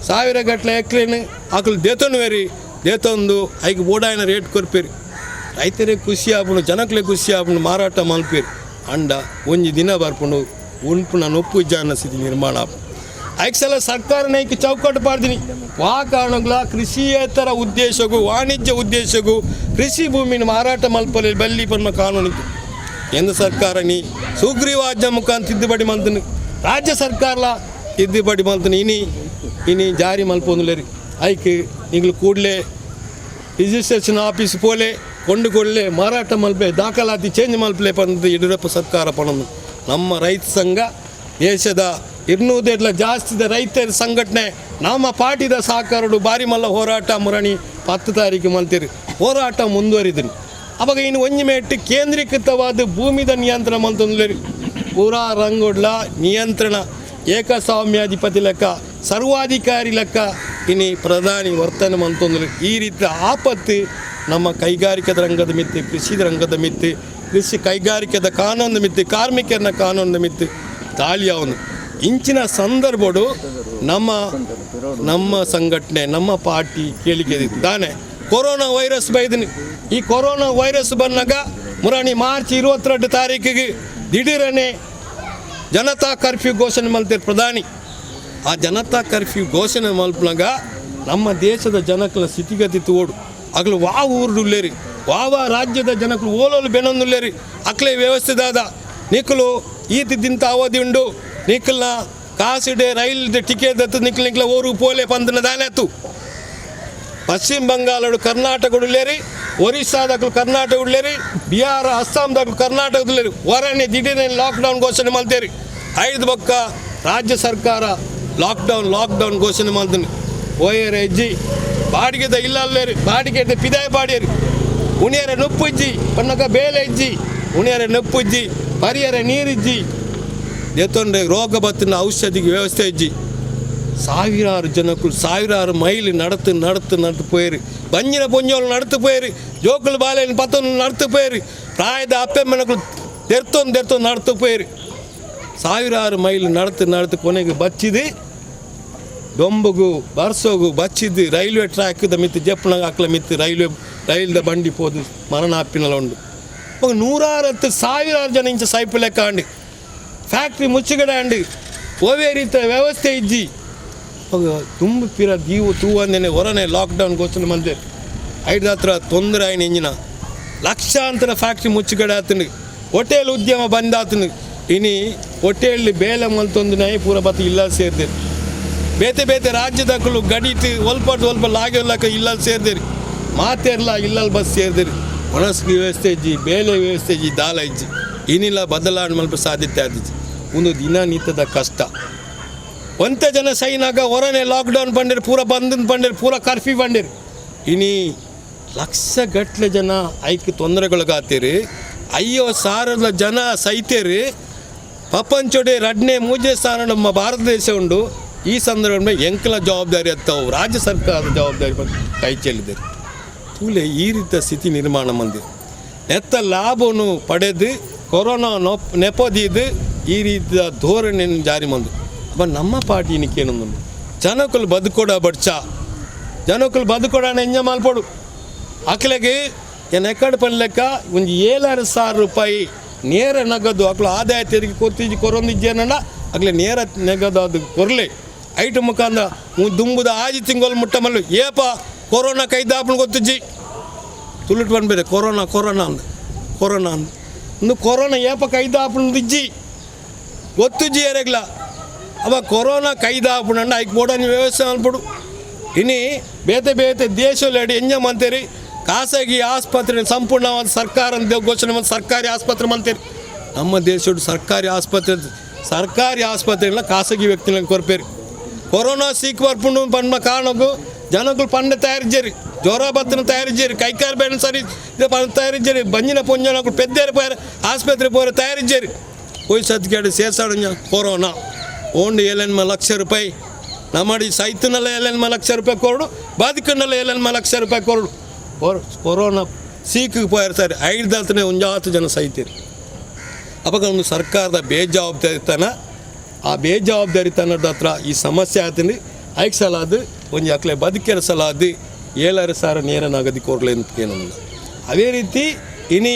1000 ಗಟ್ಟಲೆ ಎಕ್ರೇನು ಅಕ್ಲು ದೇತೊನ್ವೇರಿ ದೇತೊಂದು ಅದಕ್ಕೆ ಓಡಾಯನ ರೇಟ್ ಕೊರ್ಪೇರಿ ರೈತರಿಗೆ ಖುಷಿ ಆಗ್ಬಿಡು ಜನಕ್ಲೆ ಖುಷಿ ಆಗ್ಬಿಡು ಮಾರಾಟ ಮಲ್ಪೇರಿ ಅಂಡ ಒಂಜಿ ದಿನ ಬರ್ಕೊಂಡು ಉಣ್ಪುನ ನೊಪ್ಪು ಜಾನ ಸ್ಥಿತಿ ನಿರ್ಮಾಣ ಆಗ್ಬೋದು ಅದಕ್ಕೆ ಸಲ ಸರ್ಕಾರ ನೈಕೆ ಚೌಕಟ್ಟು ಪಾಡ್ತೀನಿ ಕಾರಣಗಳ ಕೃಷಿಯೇತರ ಉದ್ದೇಶಗೂ ವಾಣಿಜ್ಯ ಉದ್ದೇಶಗೂ ಕೃಷಿ ಭೂಮಿನ ಮಾರಾಟ ಮಲ್ಪಲ್ಲಿ ಬಲ್ಲಿ ಪನ್ಮ ಕಾನೂನು ಇತ್ತು ಕೇಂದ್ರ ಸರ್ಕಾರ ನೀ ಸುಗ್ರೀವಾಜ್ಞೆ ಮುಖಾಂತರ ತಿದ್ದುಪಡಿ ಮಲ್ತೀನಿ ರಾಜ್ಯ ಸರ್ಕಾರ ತಿದ್ದುಪಡಿ ಮಲ್ತೀನಿ ಇನಿ ಜಾರಿ ಮಲ್ಪೊಂದುಲೇರಿ ಅದಕ್ಕೆ ಈಗಲೂ ಕೂಡಲೇ ರಿಜಿಸ್ಟ್ರೇಷನ್ ಆಫೀಸ್ ಪೋಲೆ ಕೊಂಡುಕೊಳ್ಳೆ ಮಾರಾಟ ಮಲ್ಪೆ ದಾಖಲಾತಿ ಚೇಂಜ್ ಮಲ್ಪಲೆ ಪಂದು ಯಡಿಯೂರಪ್ಪ ಸರ್ಕಾರ ಪಣನು ನಮ್ಮ ರೈತ ಸಂಘ ದೇಶದ 200 ಜಾಸ್ತಿದ ರೈತರ ಸಂಘಟನೆ ನಮ್ಮ ಪಾರ್ಟಿದ ಸಹಕಾರಡು ಬಾರಿ ಮಲ್ಲ ಹೋರಾಟ ಮುರಣಿ 10 ತಾರೀಕು ಮಲ್ತೀರಿ ಹೋರಾಟ ಮುಂದುವರಿದ್ರಿ ಅವಾಗ ಇನ್ನು ಒಂಜಿ ಮೆಟ್ಟು ಕೇಂದ್ರೀಕೃತವಾದ ಭೂಮಿದ ನಿಯಂತ್ರಣ ಮಲ್ತೊಂದ್ಲೇರಿ ಪೂರಾ ರಂಗೋಡ್ಲ ನಿಯಂತ್ರಣ ಏಕಸ್ವಾಮ್ಯಾಧಿಪತಿ ಲೆಕ್ಕ ಸರ್ವಾಧಿಕಾರಿ ಲೆಕ್ಕ ಇನ್ನು ಪ್ರಧಾನಿ ವರ್ತನೆ ಮಲ್ತೊಂದ್ರಿ ಈ ರೀತಿಯ ಆಪತ್ತು ನಮ್ಮ ಕೈಗಾರಿಕದ ರಂಗದ ಮಿತ್ತು ಕೃಷಿ ರಂಗದ ಮಿತ್ತು ಕೃಷಿ ಕೈಗಾರಿಕೆದ ಕಾನೂನು ಮಿತ್ತು ಕಾರ್ಮಿಕರನ್ನ ಕಾನೂನು ಮಿತ್ತು ತಾಳಿಯವನು ಇಂಚಿನ ಸಂದರ್ಭಡು ನಮ್ಮ ಸಂಘಟನೆ ನಮ್ಮ ಪಾರ್ಟಿ ಕೇಳಿಕೆ ತಾನೆ ಕೊರೋನಾ ವೈರಸ್ ಬೈದಿನಿ ಈ ಕೊರೋನಾ ವೈರಸ್ ಬಂದಾಗ ಮುರಾಣಿ ಮಾರ್ಚ್ 22 ತಾರೀಕಿಗೆ ದಿಢೀರನೆ ಜನತಾ ಕರ್ಫ್ಯೂ ಘೋಷಣೆ ಮಲ್ತಿರು ಪ್ರಧಾನಿ ಆ ಜನತಾ ಕರ್ಫ್ಯೂ ಘೋಷಣೆ ಮಲ್ಪನಾಗ ನಮ್ಮ ದೇಶದ ಜನಕಲ ಸ್ಥಿತಿಗತಿ ತೋಡು ಅಗ್ಲು ಊರುಳ್ಳೇರಿ ರಾಜ್ಯದ ಜನಕಲು ಓಲೋಲು ಬೆನೊಂದುಲ್ಲೇರಿ ಅಕ್ಲೆ ವ್ಯವಸ್ಥೆದಾದ ನಿಕ್ಕಲು ಈತಿದ್ದಿಂತ ಅವಧಿ ಉಂಡು ನಿಕ್ಕಲ್ನ ಕಾಸಿಡೆ ರೈಲ್ ಟಿಕೆಟ್ ದತ್ತು ನಿಕ್ಲಿಂಕ್ಲ ಓರು ಪೋಲೆ ಪಂದನ ದಾನೆತ್ತು ಪಶ್ಚಿಮ ಬಂಗಾಳಡು ಕರ್ನಾಟಕ ಉಳ್ಳೇರಿ ಒರಿಸ್ಸಾದಕ್ಕೂ ಕರ್ನಾಟಕ ಉಳ್ಳೇರಿ ಬಿಹಾರ ಅಸ್ಸಾಂದಾಗಲು ಕರ್ನಾಟಕದಲ್ಲೇರಿ ಹೊರನೆ ದಿಢೀರ್ನೆ ಲಾಕ್ಡೌನ್ ಘೋಷಣೆ ಮಾಡ್ತೇರಿ 5 ಬೊಕ್ಕ ರಾಜ್ಯ ಸರ್ಕಾರ ಲಾಕ್ಡೌನ್ ಘೋಷಣೆ ಮಾಡ್ತೀನಿ ಓಯರ್ ಹೆಜ್ಜಿ ಬಾಡಿಗೆದ ಇಲ್ಲಲ್ಲೇರಿ ಬಾಡಿಗೆ ಪಿದಾಯ ಬಾಡಿಯರಿ ಉಣಿಯರ ನೊಪ್ಪುಜ್ಜಿ ಪನ್ನಕ ಬೇಲೆ ಇಜ್ಜಿ ಉಣಿಯರ ನೊಪ್ಪುಜ್ಜಿ ಪರಿಯರ ನೀರಿಜ್ಜಿ ಎತ್ತೊಂಡ್ರೆ ರೋಗ ಬತ್ತಿನ ಔಷಧಿಗೆ ವ್ಯವಸ್ಥೆ ಇಜ್ಜಿ ಸಾವಿರಾರು ಜನಕ್ಕಳು ಸಾವಿರಾರು ಮೈಲಿ ನಡತು ಪೋಯಿರಿ ಬಂಜಿನ ಪೊಂಜೋಳು ನಡತು ಪೋಯಿರಿ ಜೋಕುಲು ಬಾಲೆನ ಪತ್ತೊಂದು ನಡತು ಪೋಯಿರಿ ಪ್ರಾಯದ ಅಪ್ಪೆಮ್ಮನಗಳು ತೆರ್ತೊಂದು ನಡತು ಪೋಯಿರಿ ಸಾವಿರಾರು ಮೈಲಿ ನಡತು ಕೊನೆಗೆ ಬಚ್ಚಿದು ದೊಂಬುಗು ಬರ್ಸೋಗು ಬಚ್ಚಿದ್ದು ರೈಲ್ವೆ ಟ್ರ್ಯಾಕ್ದ ಮಿತ್ತು ಜಪ್ಪನಾಗ ಹಾಕ್ಲ ಮಿತ್ತು ರೈಲ್ದ ಬಂಡಿ ಪೋದು ಮರಣ ಹಾಪಿನಲ್ಲ ಉಂಡು 160,000 ಜನ ಇಂಚ ಸೈಪು ಲೆಕ್ಕ ಅಂಡಿ ಫ್ಯಾಕ್ಟ್ರಿ ಮುಚ್ಚುಗಡೆ ಅಂಡಿ ಓವೇ ರೀತಿಯ ವ್ಯವಸ್ಥೆ ಇಜ್ಜಿ ತುಂಬ ಪಿರ ದೀವು ತೂವಂದೇನೆ ಹೊರನೆ ಲಾಕ್ಡೌನ್ ಘೋಷಣೆ ಮಂದೆ 5 ಹತ್ರ ತೊಂದರೆ ಆಯ್ನ ಇಂಜಿನ ಲಕ್ಷಾಂತರ ಫ್ಯಾಕ್ಟ್ರಿ ಮುಚ್ಚುಗಡೆ ಆತನು ಹೋಟೆಲ್ ಉದ್ಯಮ ಬಂದಾತನು ಇನಿ ಹೋಟೆಲ್ ಬೇಲೆ ಮಲ್ತೊಂದು ನೈ ಪೂರ ಬತ್ತು ಇಲ್ಲ ಸೇರಿದೆ ಬೇತೆ ರಾಜ್ಯದಕ್ಕೂ ಗಡಿತು ಸ್ವಲ್ಪ ಲಾಗಿರ್ಲಕ್ಕ ಇಲ್ಲ ಸೇರಿದಿರಿ ಮಾತೇರ್ಲ ಇಲ್ಲಲ್ಲಿ ಬಸ್ ಸೇರಿದಿರಿ ಮನಸ್ಸಿಗೆ ವ್ಯವಸ್ಥೆ ಇಜ್ಜಿ ಬೇಲೆ ವ್ಯವಸ್ಥೆ ಇಜ್ಜಿ ದಾಲ ಇಜ್ಜಿ ಇನ್ನಿಲ್ಲ ಬದಲಾವಣೆ ಮಲ್ಪ ಸಾಧ್ಯತೆ ಆದಿಜ್ಜಿ ಒಂದು ದಿನನಿತ್ಯದ ಕಷ್ಟ ಒಂಥ ಜನ ಸೈನಾಗ ಹೊರನೆ ಲಾಕ್ಡೌನ್ ಬಂದಿರು ಪೂರ ಬಂದನ್ ಬಂದಿರು ಪೂರ ಕರ್ಫ್ಯೂ ಬಂದಿರು ಇನಿ ಲಕ್ಷಗಟ್ಟಲೆ ಜನ ಐಕ್ ತೊಂದರೆಗೊಳಗಾತೀರಿ ಅಯ್ಯೋ ಸಾರದ ಜನ ಸೈತೇರಿ ಪ್ರಪಂಚೊಡೆ ರಡ್ನೆ ಮೂಜೆ ಸ್ಥಾನ ನಮ್ಮ ಭಾರತ ದೇಶ ಉಂಡು ಈ ಸಂದರ್ಭ ಎಂಕಲ ಜವಾಬ್ದಾರಿ ಅತ್ತವು ರಾಜ್ಯ ಸರ್ಕಾರದ ಜವಾಬ್ದಾರಿ ಬಂದು ಕೈ ಚೆಲ್ಲಿದ್ದಾರೆ ತೂಲೆ ಈ ರೀತಿಯ ಸ್ಥಿತಿ ನಿರ್ಮಾಣ ಮಂದಿರ ನೆತ್ತ ಲಾಭವನ್ನು ಪಡೆದು ಕೊರೋನಾ ನೆಪದಿದ್ದು ಈ ರೀತಿಯ ಧೋರಣೆಯನ್ನು ಜಾರಿ ಮಂದು ಅಪ್ಪ ನಮ್ಮ ಪಾರ್ಟಿ ಇನ್ನೇನೊಂದು ಜನಕ್ಕಲು ಬದುಕೋಡ ಬಡ್ಚ ಜನಕ್ಕಲು ಬದುಕೋಡ ಎಂಜ ಮಾಲ್ಪಡು ಅಕ್ಲೆಗೆ ಏನು ಎಕ್ಕಡೆ ಪನ್ಲೆಕ್ಕ ಒಂದು 7,000 ರೂಪಾಯಿ ನೇರ ನಗದು ಅಕ್ಲು ಆದಾಯ ತೆರಿಗೆ ಕೊತ್ತಿಜ್ಜಿ ಕೊರೊಂದಿಜ್ಜೇನಣ್ಣ ಅಕ್ಲೆ ನೇರ ನಗದು ಅದು ಕೊರಲೆ ಐಟು ಮುಖಾಂತರ ದುಂಬುದ ಆಜಿ ತಿಂಗಳು ಮುಟ್ಟ ಮಲ್ಲು ಏಪ ಕೊರೋನಾ ಕೈದಾಪನ ಗೊತ್ತಿಜ್ಜಿ ತುಳುಟ್ ಬಂದ್ಬೇರೆ ಕೊರೋನಾ ಅಂದು ಇನ್ನು ಕೊರೋನಾ ಏಪ ಕೈದಾಪನ ಇಜ್ಜಿ ಗೊತ್ತಿಜ್ಜಿ ಯಾರೆಗ್ಲ ಅವ ಕೊರೋನಾ ಕೈದಾಪನ ಅಂಡ ಐಕ್ ಬೋಡನಿ ವ್ಯವಸ್ಥೆ ಅನ್ಬಿಡು ಇನ್ನು ಬೇತೆ ದೇಶದಲ್ಲಿ ಎಂಜ ಮಂತೇರಿ ಖಾಸಗಿ ಆಸ್ಪತ್ರೆ ಸಂಪೂರ್ಣವಾದ ಸರ್ಕಾರ ಘೋಷಣೆ ಮಾಡಿ ಸರ್ಕಾರಿ ಆಸ್ಪತ್ರೆ ಮಂತೇರಿ ನಮ್ಮ ದೇಶದ ಸರ್ಕಾರಿ ಆಸ್ಪತ್ರೆಲ್ಲ ಖಾಸಗಿ ವ್ಯಕ್ತಿಗಳಿಗೆ ಕೊರಪೇರಿ ಕೊರೋನಾ ಸೀಕ್ ಬರ್ಪುಂಡು ಪಂಡ ಕಾರಣಕ್ಕೂ ಜನಗಳು ಪಂಡ ತಯಾರಿಜ್ಜೇರಿ ಜ್ವರ ಬತ್ತನ ತಯಾರಿಜ್ಜೇರಿ ಕೈಕಾಲು ಬೇಡ ಸರಿ ತಯಾರಿಜ್ಜೇರಿ ಬಂಜಿನ ಪುಂಜನಗಳು ಪೆದ್ದೇರಿ ಪೋರ ಆಸ್ಪತ್ರೆ ಪೋರ ತಯಾರಿಜ್ಜೇರಿ ಹೋಯ್ ಸತ್ಕೇಡು ಸೇರ್ಸಾಡ ಕೊರೋನಾ ಓಂಡು 7 ಲಕ್ಷ ರೂಪಾಯಿ ನಮ್ಮಡಿ ಸೈತನಲ್ಲ 7 ಲಕ್ಷ ರೂಪಾಯಿ ಕೊರಡು ಬದುಕನ್ನೆಲ್ಲ 7 ಲಕ್ಷ ರೂಪಾಯಿ ಕೊರಡು ಕೊರೋನಾ ಸೀಕಿಗೆ ಪೋಯಿರ್ತಾರೆ 5 10 ಜನ ಸೈತೀರಿ ಅವಾಗ ಒಂದು ಸರ್ಕಾರದ ಆ ಬೇಜವಾಬ್ದಾರಿತನದ ಹತ್ರ ಈ ಸಮಸ್ಯೆ ಆತಂದು ಐಕ್ ಸಲಾದು ಒಂದು ಅಕ್ಲೆ ಬದುಕಿನ ಸಲಾದು 7,000 ನೇರ ನಗದಿ ಕೊರಲೆ ಅಂತ ಏನಲ್ಲ ಅದೇ ರೀತಿ ಇನಿ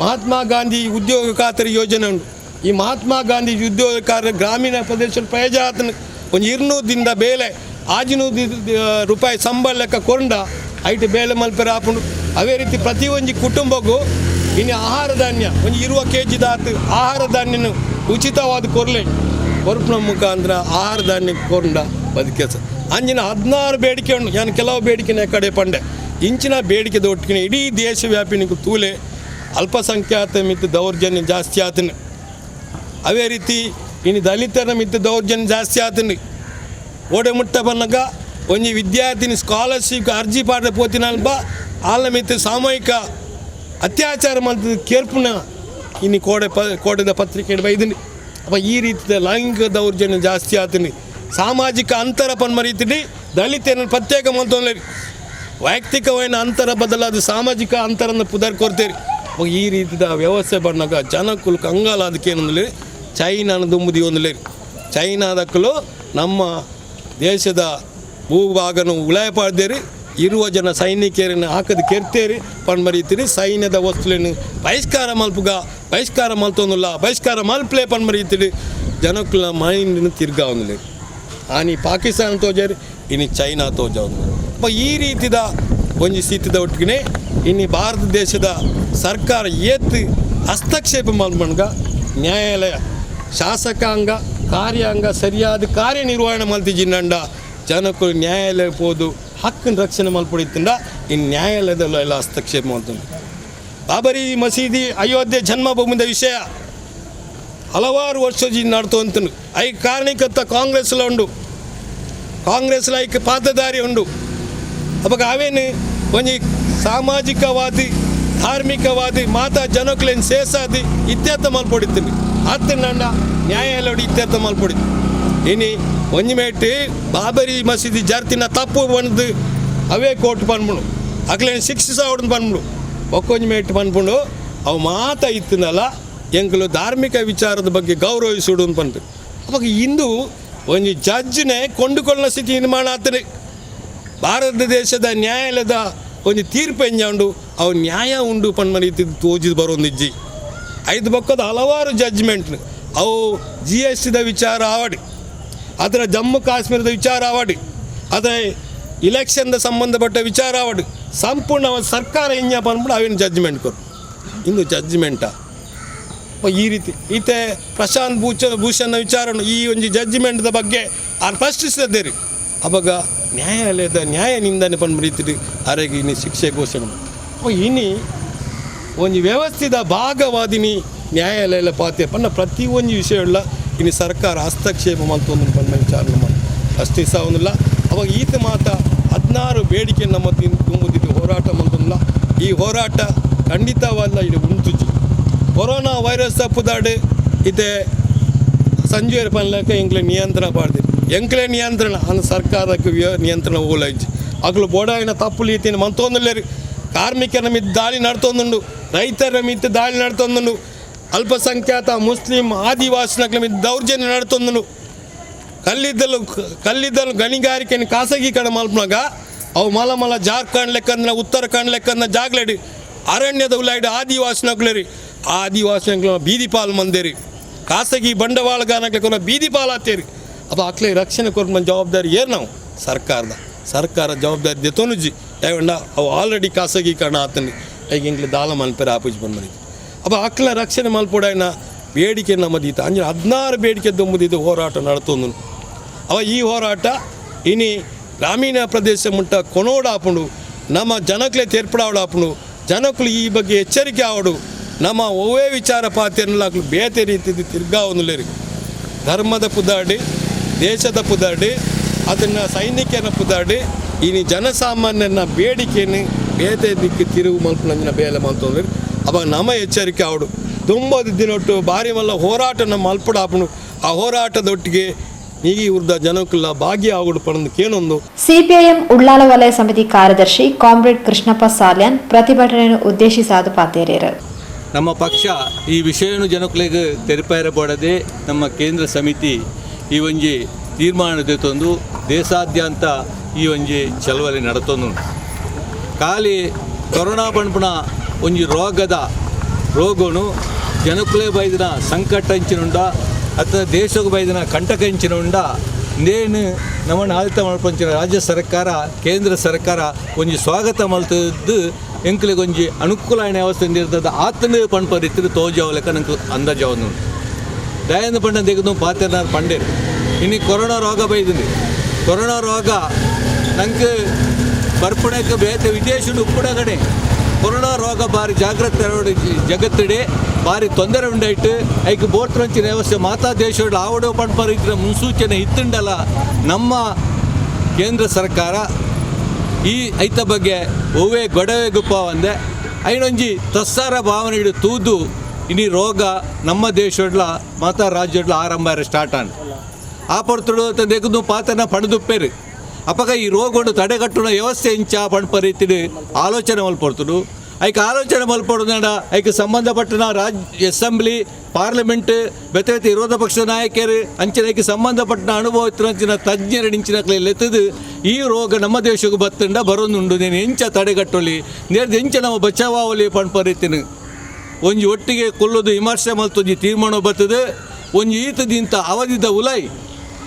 ಮಹಾತ್ಮ ಗಾಂಧಿ ಉದ್ಯೋಗ ಖಾತರಿ ಯೋಜನೆ ಉಂಟು ಈ ಮಹಾತ್ಮ ಗಾಂಧಿ ಉದ್ಯೋಗ ಖಾತರಿ ಗ್ರಾಮೀಣ ಪ್ರದೇಶದ ಪ್ರಯೋಜನ ಒಂದು 200 ದಿನದ ಬೇಲೆ 500 ರೂಪಾಯಿ ಸಂಬಳ ಲೆಕ್ಕ ಕೊಂಡ ಐಟು ಬೇಲೆ ಮಲ್ಪೆರ ಹಾಕೊಂಡು ಅದೇ ರೀತಿ ಪ್ರತಿಯೊಂದು ಕುಟುಂಬಕ್ಕೂ ಇನ್ನು ಆಹಾರ ಧಾನ್ಯ ಒಂದು 20 kg ಆಹಾರ ಧಾನ್ಯನು ಉಚಿತವಾದ ಕೊರಪನ ಮುಖಾಂತರ ಆಹಾರ ಧಾನ್ಯ ಕೊಂಡ ಬದುಕೆ ಅಂಜಿನ 16 ಬೇಡಿಕೆ ಉಂಟು ನಾನು ಕೆಲವು ಬೇಡಿಕೆನ ಕಡೆ ಪಂಡೆ ಇಂಚಿನ ಬೇಡಿಕೆ ಒಟ್ಟಿಗೆ ಇಡೀ ದೇಶವ್ಯಾಪಿ ನಿಂಗೆ ತೂಲೆ ಅಲ್ಪಸಂಖ್ಯಾತ ಮಿತ್ತು ದೌರ್ಜನ್ಯ ಜಾಸ್ತಿ ಆತನು ಅದೇ ರೀತಿ ಇನ್ನು ದಲಿತರ ಮಿತ್ತು ದೌರ್ಜನ್ಯ ಜಾಸ್ತಿ ಆತನು ಓಡೆ ಮುಟ್ಟ ಬಂದಾಗ ಒಂದು ವಿದ್ಯಾರ್ಥಿನಿ ಸ್ಕಾಲರ್ಶಿಪ್ ಅರ್ಜಿ ಪಾಠ ಪೋತಿನಲ್ಪ ಆಲ ಮಿತ್ತು ಸಾಮೂಹಿಕ ಅತ್ಯಾಚಾರ ಮಾಡಿದ ಕೇರ್ಪುನ ಇನ್ನು ಕೋಟೆದ ಪತ್ರಿಕೆ ಬೈದಿನಿ ಅಪ್ಪ ಈ ರೀತಿಯ ಲೈಂಗಿಕ ದೌರ್ಜನ್ಯ ಜಾಸ್ತಿ ಆತನಿ ಸಾಮಾಜಿಕ ಅಂತರ ಪನ್ಮರೀತಿಡಿ ದಲಿತರನ್ನು ಪ್ರತ್ಯೇಕ ಮಂತೊಂದ್ಲೇರಿ ವೈಯಕ್ತಿಕವಾದ ಅಂತರ ಬದಲಾದ ಸಾಮಾಜಿಕ ಅಂತರನ್ನು ಪುದರ್ ಕೊಡ್ತೇರಿ ಈ ರೀತಿಯ ವ್ಯವಸ್ಥೆ ಬಂದಾಗ ಜನಕ್ಕೂ ಕಂಗಾಲ ಅದಕ್ಕೇನಂದ್ರೆ ಚೈನಾನ ದುಂಬುದಿ ಒಂದ್ಲೇರಿ ಚೈನಾದಕ್ಕಲು ನಮ್ಮ ದೇಶದ ಭೂಭಾಗನ ಉಳಾಯ ಪಾಡ್ದೇರಿ ಇರುವ ಜನ ಸೈನಿಕರನ್ನು ಹಾಕದು ಕೆರ್ತೇರಿ ಪನ್ಮರೀತೀರಿ ಸೈನ್ಯದ ವಸ್ತುಗಳನ್ನು ಬಹಿಷ್ಕಾರ ಮಲ್ತೊಂದಿಲ್ಲ ಬಹಿಷ್ಕಾರ ಮಲ್ಪಲೆ ಪನ್ಮರೀತೀರಿ ಜನಕ್ಕಳ ಮೈಂಡಿನ ತಿರ್ಗಾ ಒಂದ್ಲಿ ಆನಿ ಪಾಕಿಸ್ತಾನ ತೋಜಾರಿ ಇನ್ನು ಚೈನಾ ತೋಜ ಒಂದು ಈ ರೀತಿದ ಒಂದು ಸ್ಥಿತಿದ ಒಟ್ಟಿಗೆ ಇನ್ನು ಭಾರತ ದೇಶದ ಸರ್ಕಾರ ಹಸ್ತಕ್ಷೇಪ ಮಲ್ಪಂಗ ನ್ಯಾಯಾಲಯ ಶಾಸಕಾಂಗ ಕಾರ್ಯಾಂಗ ಸರಿಯಾದ ಕಾರ್ಯನಿರ್ವಹಣೆ ಮಲ್ತಿಜಿನ್ನಂಡ ಜನಕ್ಕಳು ನ್ಯಾಯಾಲಯ ಹೋದು ಹಕ್ಕನ್ನು ರಕ್ಷಣೆ ಮಲ್ಪಡಿತ್ತಿಂದ ಇನ್ನು ನ್ಯಾಯಾಲಯದಲ್ಲೆಲ್ಲ ಹಸ್ತಕ್ಷೇಪ ಮಾಡ್ತಾರೆ ಬಾಬರಿ ಮಸೀದಿ ಅಯೋಧ್ಯೆ ಜನ್ಮಭೂಮಿದ ವಿಷಯ ಹಲವಾರು ವರ್ಷದಿಂದ ನಡ್ತು ಅಂತನು ಐಕ್ ಕಾರಣಕ್ಕತ್ತ ಕಾಂಗ್ರೆಸ್ಲ ಉಂಡು ಕಾಂಗ್ರೆಸ್ಲ ಐಕ್ ಪಾತ್ರಧಾರಿ ಉಂಡು ಅವಾಗ ಅವೇನು ಒಂದು ಸಾಮಾಜಿಕವಾದಿ ಧಾರ್ಮಿಕವಾದಿ ಮಾತಾ ಜನಕ್ಕಳೇನು ಸೇಸಾದಿ ಇತ್ಯರ್ಥ ಮಲ್ಪಡಿತೀನಿ ಹತ್ತು ನಂಡ ನ್ಯಾಯಾಲಯ ಇತ್ಯರ್ಥ ಮಲ್ಪಡಿತ್ತು ಇನ್ನು ಒಂಜಿ ಮೇಟ್ ಬಾಬರಿ ಮಸೀದಿ ಜರ್ತಿನ ತಪ್ಪು ಬಂದು ಅವೇ ಕೋರ್ಟ್ ಬಂದ್ಬಿಡು ಅಕ್ಲೇನು ಶಿಕ್ಷಿಸೋಡು ಬಂದ್ಬಿಡು ಒಕ್ಕೊಂಜಿ ಮೇಟ್ ಬಂದ್ಬಿಡು ಅವು ಮಾತಾ ಇತ್ತನಲ್ಲ ಎಂಕಲು ಧಾರ್ಮಿಕ ವಿಚಾರದ ಬಗ್ಗೆ ಗೌರವಿಸುಡು ಅಂತ ಬಂತು ಅವಾಗ ಇಂದು ಒಂದು ಜಡ್ಜ್ನೇ ಕೊಂಡುಕೊಳ್ಳೋ ಸ್ಥಿತಿ ನಿರ್ಮಾಣ ಆಗ್ತದೆ ಭಾರತ ದೇಶದ ನ್ಯಾಯಾಲಯದ ಒಂದು ತೀರ್ಪು ಎಂಜ ಉಂಡು ಅವು ನ್ಯಾಯ ಉಂಡು ಪನ್ಮರೀತಿ ತೋಜಿದು ಬರೋಂದಿಜ್ಜಿ 5 ಪಕ್ಕದ ಹಲವಾರು ಜಡ್ಜ್ಮೆಂಟ್ ಅವು GSTದ ವಿಚಾರ ಆವಡಿ ಅದರ ಜಮ್ಮು ಕಾಶ್ಮೀರದ ವಿಚಾರ ಆವಡಿ ಅದರ ಇಲೆಕ್ಷನ್ದ ಸಂಬಂಧಪಟ್ಟ ವಿಚಾರ ಆವಡಿ ಸಂಪೂರ್ಣವಾದ ಸರ್ಕಾರ ಎಂಜ ಬಂದ್ಬಿಟ್ಟು ಅವೇನು ಜಡ್ಜ್ಮೆಂಟ್ ಕೊಡು ಇಂದು ಜಡ್ಜ್ಮೆಂಟಾ ಈ ರೀತಿ ಈತೆ ಪ್ರಶಾಂತ್ ಭೂಷಣ ವಿಚಾರ ಈ ಒಂದು ಜಡ್ಜ್ಮೆಂಟ್ದ ಬಗ್ಗೆ ಅವ್ರು ಪ್ರಶ್ನಿಸಿದ್ದೇರಿ ಅವಾಗ ನ್ಯಾಯಾಲಯದ ನ್ಯಾಯ ನಿಂದನೆ ಬಂದು ರೀತಿ ಅವರಿಗೆ ಇನ್ನು ಶಿಕ್ಷೆ ಘೋಷಣೆ ಇನ್ನು ಒಂದು ವ್ಯವಸ್ಥಿತ ಭಾಗವಾದಿನಿ ನ್ಯಾಯಾಲಯ ಪಾತೆ ಪನ್ನ ಪ್ರತಿಯೊಂದು ವಿಷಯಗಳ ಇನ್ನು ಸರ್ಕಾರ ಹಸ್ತಕ್ಷೇಪ ಮಲ್ತೊಂದು ಪನ್ನ ವಿಚಾರ ಅಷ್ಟೇ ಸಾವನಿಲ್ಲ. ಅವಾಗ ಈತ ಮಾತ 16 ಬೇಡಿಕೆ ನಮ್ಮ ತುಂಬುದಿದ್ದು ಹೋರಾಟ ಮಲ್ತೊಂದಿಲ್ಲ. ಈ ಹೋರಾಟ ಖಂಡಿತವಲ್ಲ ಇದು ಉಂಟುಜಿ ಕೊರೋನಾ ವೈರಸ್ ತಪ್ಪುದಾಡು ಇದೆ ಸಂಜೆ ಪನ್ಲಕ ಎಂಕ್ಲೆ ನಿಯಂತ್ರಣ ಪಾಡ್ದಿರು ಎಂಕ್ಲೆ ನಿಯಂತ್ರಣ ಅಂದ್ ಸರ್ಕಾರಕ್ಕೆ ನಿಯಂತ್ರಣ ಓಲಾಯ್ಜಿ ಅಗ್ಲು ಬೋಡಾಯಿನ ತಪ್ಪು ರೀತಿಯನ್ನು ಮಂತೊಂದಿಲ್ಲೇರಿ ಕಾರ್ಮಿಕರ ಮಿತ್ ದಾಳಿ ನಡ್ತೊಂದುಂಡು, ರೈತರ ಮಿತ್ ದಾಳಿ ನಡ್ತೊಂದುಂಡು, ಅಲ್ಪಸಂಖ್ಯಾತ ಮುಸ್ಲಿಂ ಆದಿವಾಸಿಗಳ ಮಿತ್ ದೌರ್ಜನ್ಯ ನಡ್ತೊಂದುಂಡು. ಕಲ್ಲಿದ್ದಲು ಗಣಿಗಾರಿಕೆಯನ್ನು ಖಾಸಗೀಕರಣ ಮಲ್ಪನಾಗ ಅವು ಮಲ ಜಾರ್ಖಂಡ್ ಲೆಕ್ಕಂದ್ರೆ ಉತ್ತರಾಖಂಡ್ ಲೆಕ್ಕಂದ್ರೆ ಜಾಗ್ಲೇಡಿ ಅರಣ್ಯದ ಉಳ್ಳಾಡಿ ಆದಿವಾಸಿನಗ್ಲೇರಿ ಆದಿವಾಸಿಗಳ ಬೀದಿ ಪಾಲು ಮಂದೇರಿ ಖಾಸಗಿ ಬಂಡವಾಳಗಾರಗಳ ಬೀದಿ ಪಾಲು ಹಾಕ್ತೇರಿ. ಅಪ್ಪ ಅಕ್ಲೆ ರಕ್ಷಣೆ ಕೊರ್ಮ ಜವಾಬ್ದಾರಿ ಏನು ನಾವು ಸರ್ಕಾರ ಜವಾಬ್ದಾರಿ ದೆತೊನುಜಿ ಯಾಕಂಡ ಅವು ಆಲ್ರೆಡಿ ಖಾಸಗೀಕರಣ ಆತನಿ ಈಗ ಇಂಗ್ಲಿ ದಾಳ ಮಲ್ಪೇರೆ ಆಪೂಜಿ ಬಂದ್ಮರಿತು. ಅಪ್ಪ ಅಕ್ಲ ರಕ್ಷಣೆ ಮಲ್ಪೋಡಾಯಿನ ಬೇಡಿಕೆ ನಮ್ಮದೀತ ಅಂದ್ರೆ 16 ಬೇಡಿಕೆ ದೊಂಬುದಿದ್ದು ಹೋರಾಟ ನಡ್ತೊಂದು. ಅವ ಈ ಹೋರಾಟ ಇನಿ ಗ್ರಾಮೀಣ ಪ್ರದೇಶ ಮುಟ್ಟ ಕೊನೋಡಾಪುಂಡು ನಮ್ಮ ಜನಕ್ಲೆ ತೆರ್ಪಡಾವಡಾಪುಂಡು ಜನಕ್ಕಳು ಈ ಬಗ್ಗೆ ಎಚ್ಚರಿಕೆ ಆವಡು ನಮ್ಮ ಒವೇ ವಿಚಾರ ಪಾತ್ರೆಲ್ಲ ಬೇತೆ ರೀತಿ ತಿರ್ಗಾ ಒಂದುಲೇರಿ ಧರ್ಮದ ಪುದಾಡಿ ದೇಶದ ಪುದಾಡಿ ಅದನ್ನು ಸೈನಿಕನ ಪುದಾಡಿ ಇನ್ನು ಜನಸಾಮಾನ್ಯನ ಬೇಡಿಕೆಯನ್ನು ಬೇತೆ ದಿಕ್ಕು ತಿರುವು ಮಲ್ಪನ ಬೇಲೆ ಮಲ್ತೊಂದ್ರಿ. ಅವಾಗ ನಮ್ಮ ಎಚ್ಚರಿಕೆ ಆವಡು ತುಂಬದು ದಿನೊಟ್ಟು ಭಾರಿ ಮಲ್ಲ ಹೋರಾಟ ನಮ್ಮ ಮಲ್ಪಡಾಪುಂಡು ಆ ಹೋರಾಟದೊಟ್ಟಿಗೆ ಈ ಉರ್ದ ಜನಕ್ಕಲ್ಲ ಭಾಗಿಯಾಗುಡು ಪಡೆದು ಕೇನೊಂದು. ಸಿಪಿಐಎಂ ಉಳ್ಳಾಲ ವಲಯ ಸಮಿತಿ ಕಾರ್ಯದರ್ಶಿ ಕಾಮ್ರೇಡ್ ಕೃಷ್ಣಪ್ಪ ಸಾಲ್ಯಾನ್ ಪ್ರತಿಭಟನೆಯನ್ನು ಉದ್ದೇಶಿಸಾದ ಪಾತೇರೇರು. ನಮ್ಮ ಪಕ್ಷ ಈ ವಿಷಯವನ್ನು ಜನಕ್ಕಳಿಗೆ ತೆರಪೇರಬಾರದೆ ನಮ್ಮ ಕೇಂದ್ರ ಸಮಿತಿ ಈ ಒಂಜಿ ತೀರ್ಮಾನ ತಂದು ದೇಶಾದ್ಯಂತ ಈ ಒಂಜಿ ಚಳವಳಿ ನಡತೊಂದು ಖಾಲಿ ಕೊರೋನಾ ಪಂಪಣ ಒಂಜಿ ರೋಗನು ಜನಕ್ಕಳೇ ಬೈದಿನ ಸಂಕಟ ಹಂಚಿನುಂಡ ಅಥವಾ ದೇಶಕ್ಕೆ ಬೈದಿನ ಕಂಟಕ ಹಂಚಿನುಂಡ ನೇನು ನಮ್ಮನ್ನು ಆಡಳಿತ ಮಲ್ಪಂಚಿನ ರಾಜ್ಯ ಸರ್ಕಾರ ಕೇಂದ್ರ ಸರ್ಕಾರ ಒಂಜಿ ಸ್ವಾಗತ ಮಲ್ತದ್ದು ಎಂಕ್ಲಿಗೊಂಜಿ ಅನುಕೂಲನೆ ವ್ಯವಸ್ಥೆ ಇರ್ತದ ಆತನ ಪಂಪ ರೀತಿ ತೋಜಾವಲೆಕ್ಕ ನಂಗೆ ಅಂದಾಜಾವನು ದಯಾನಂದ ಪಂಡ ತೆಗೆದು ಪಾತ್ರೆನಾರು ಪಂಡೇರು ಇನ್ನು ಕೊರೋನಾ ರೋಗ ಬೈದಿನಿ ಕೊರೋನಾ ರೋಗ ನಂಗೆ ಬರ್ಪಣಕ್ಕೆ ಬೇತೆ ವಿದೇಶ ಉಪ್ಪುಡಗಡೆ ಕೊರೋನಾ ರೋಗ ಭಾರಿ ಜಾಗ್ರತೆ ಜಗತ್ತಿಡೆ ಭಾರಿ ತೊಂದರೆ ಉಂಡಾಯ್ತು ಐಕೆ ಬೋರ್ತಂಚಿನ ವ್ಯವಸ್ಥೆ ಮಾತಾ ದೇಶಗಳು ಆವಡೋ ಪಂಪ ರೀತಿಯ ಮುನ್ಸೂಚನೆ ಇತ್ತುಂಡಲ್ಲ ನಮ್ಮ ಕೇಂದ್ರ ಸರ್ಕಾರ ಈ ಐತ ಬಗ್ಗೆ ಒವ್ವೇ ಗೊಡವೆ ಗುಪ್ಪ ಒಂದೆ ಐನೊಂಜಿ ತಸ್ಸಾರ ಭಾವನೆ ಇಡು ತೂದು ಇನಿ ರೋಗ ನಮ್ಮ ದೇಶಡ್ಲ ಮಾತಾ ರಾಜ್ಯಡ್ಲ ಆರಂಭ ಸ್ಟಾರ್ಟ್ ಆನ್ ಆ ಪಡ್ತಡು ತೆಗೆದು ಪಾತ್ರನ ಪಡೆದುಪ್ಪೇರು ಅಪಗ ಈ ರೋಗವನ್ನು ತಡೆಗಟ್ಟುವ ವ್ಯವಸ್ಥೆ ಇಂಚ ಪಣಪ ರೀತಿ ಆಲೋಚನೆ ಮಲ್ಪಡ್ತಡು ಐಕೆ ಆಲೋಚನೆ ಮಲ್ಪಡೋದ ಐಕೆ ಸಂಬಂಧಪಟ್ಟ ಅಸೆಂಬ್ಲಿ ಪಾರ್ಲಿಮೆಂಟ್ ಬೆತ್ತ ವಿರೋಧ ಪಕ್ಷದ ನಾಯಕರು ಅಂಚಿನ ಐಕೆ ಸಂಬಂಧಪಟ್ಟ ಅನುಭವ ಇತ್ತಿನ ತಜ್ಞರಡಿಂಚಿನಕ್ಲೆತ್ತದು ಈ ರೋಗ ನಮ್ಮ ದೇಶಕ್ಕೆ ಬತ್ತಂಡ ಬರೋದುಂಡು ನೀನು ಎಂಚ ತಡೆಗಟ್ಟೊಲಿ ನೇರ್ದು ಎಂಚ ನಾವು ಬಚಾವಾವಲಿ ಪಣಪ ರೀತಿನ ಒಂಜಿ ಒಟ್ಟಿಗೆ ಕೊಲ್ಲೋದು ವಿಮರ್ಶೆ ಮಲ್ತೊಂಜಿ ತೀರ್ಮಾನ ಬರ್ತದೆ ಒಂಜಿ ಈತದಿಂತ ಅವಧಿದ ಉಲೈ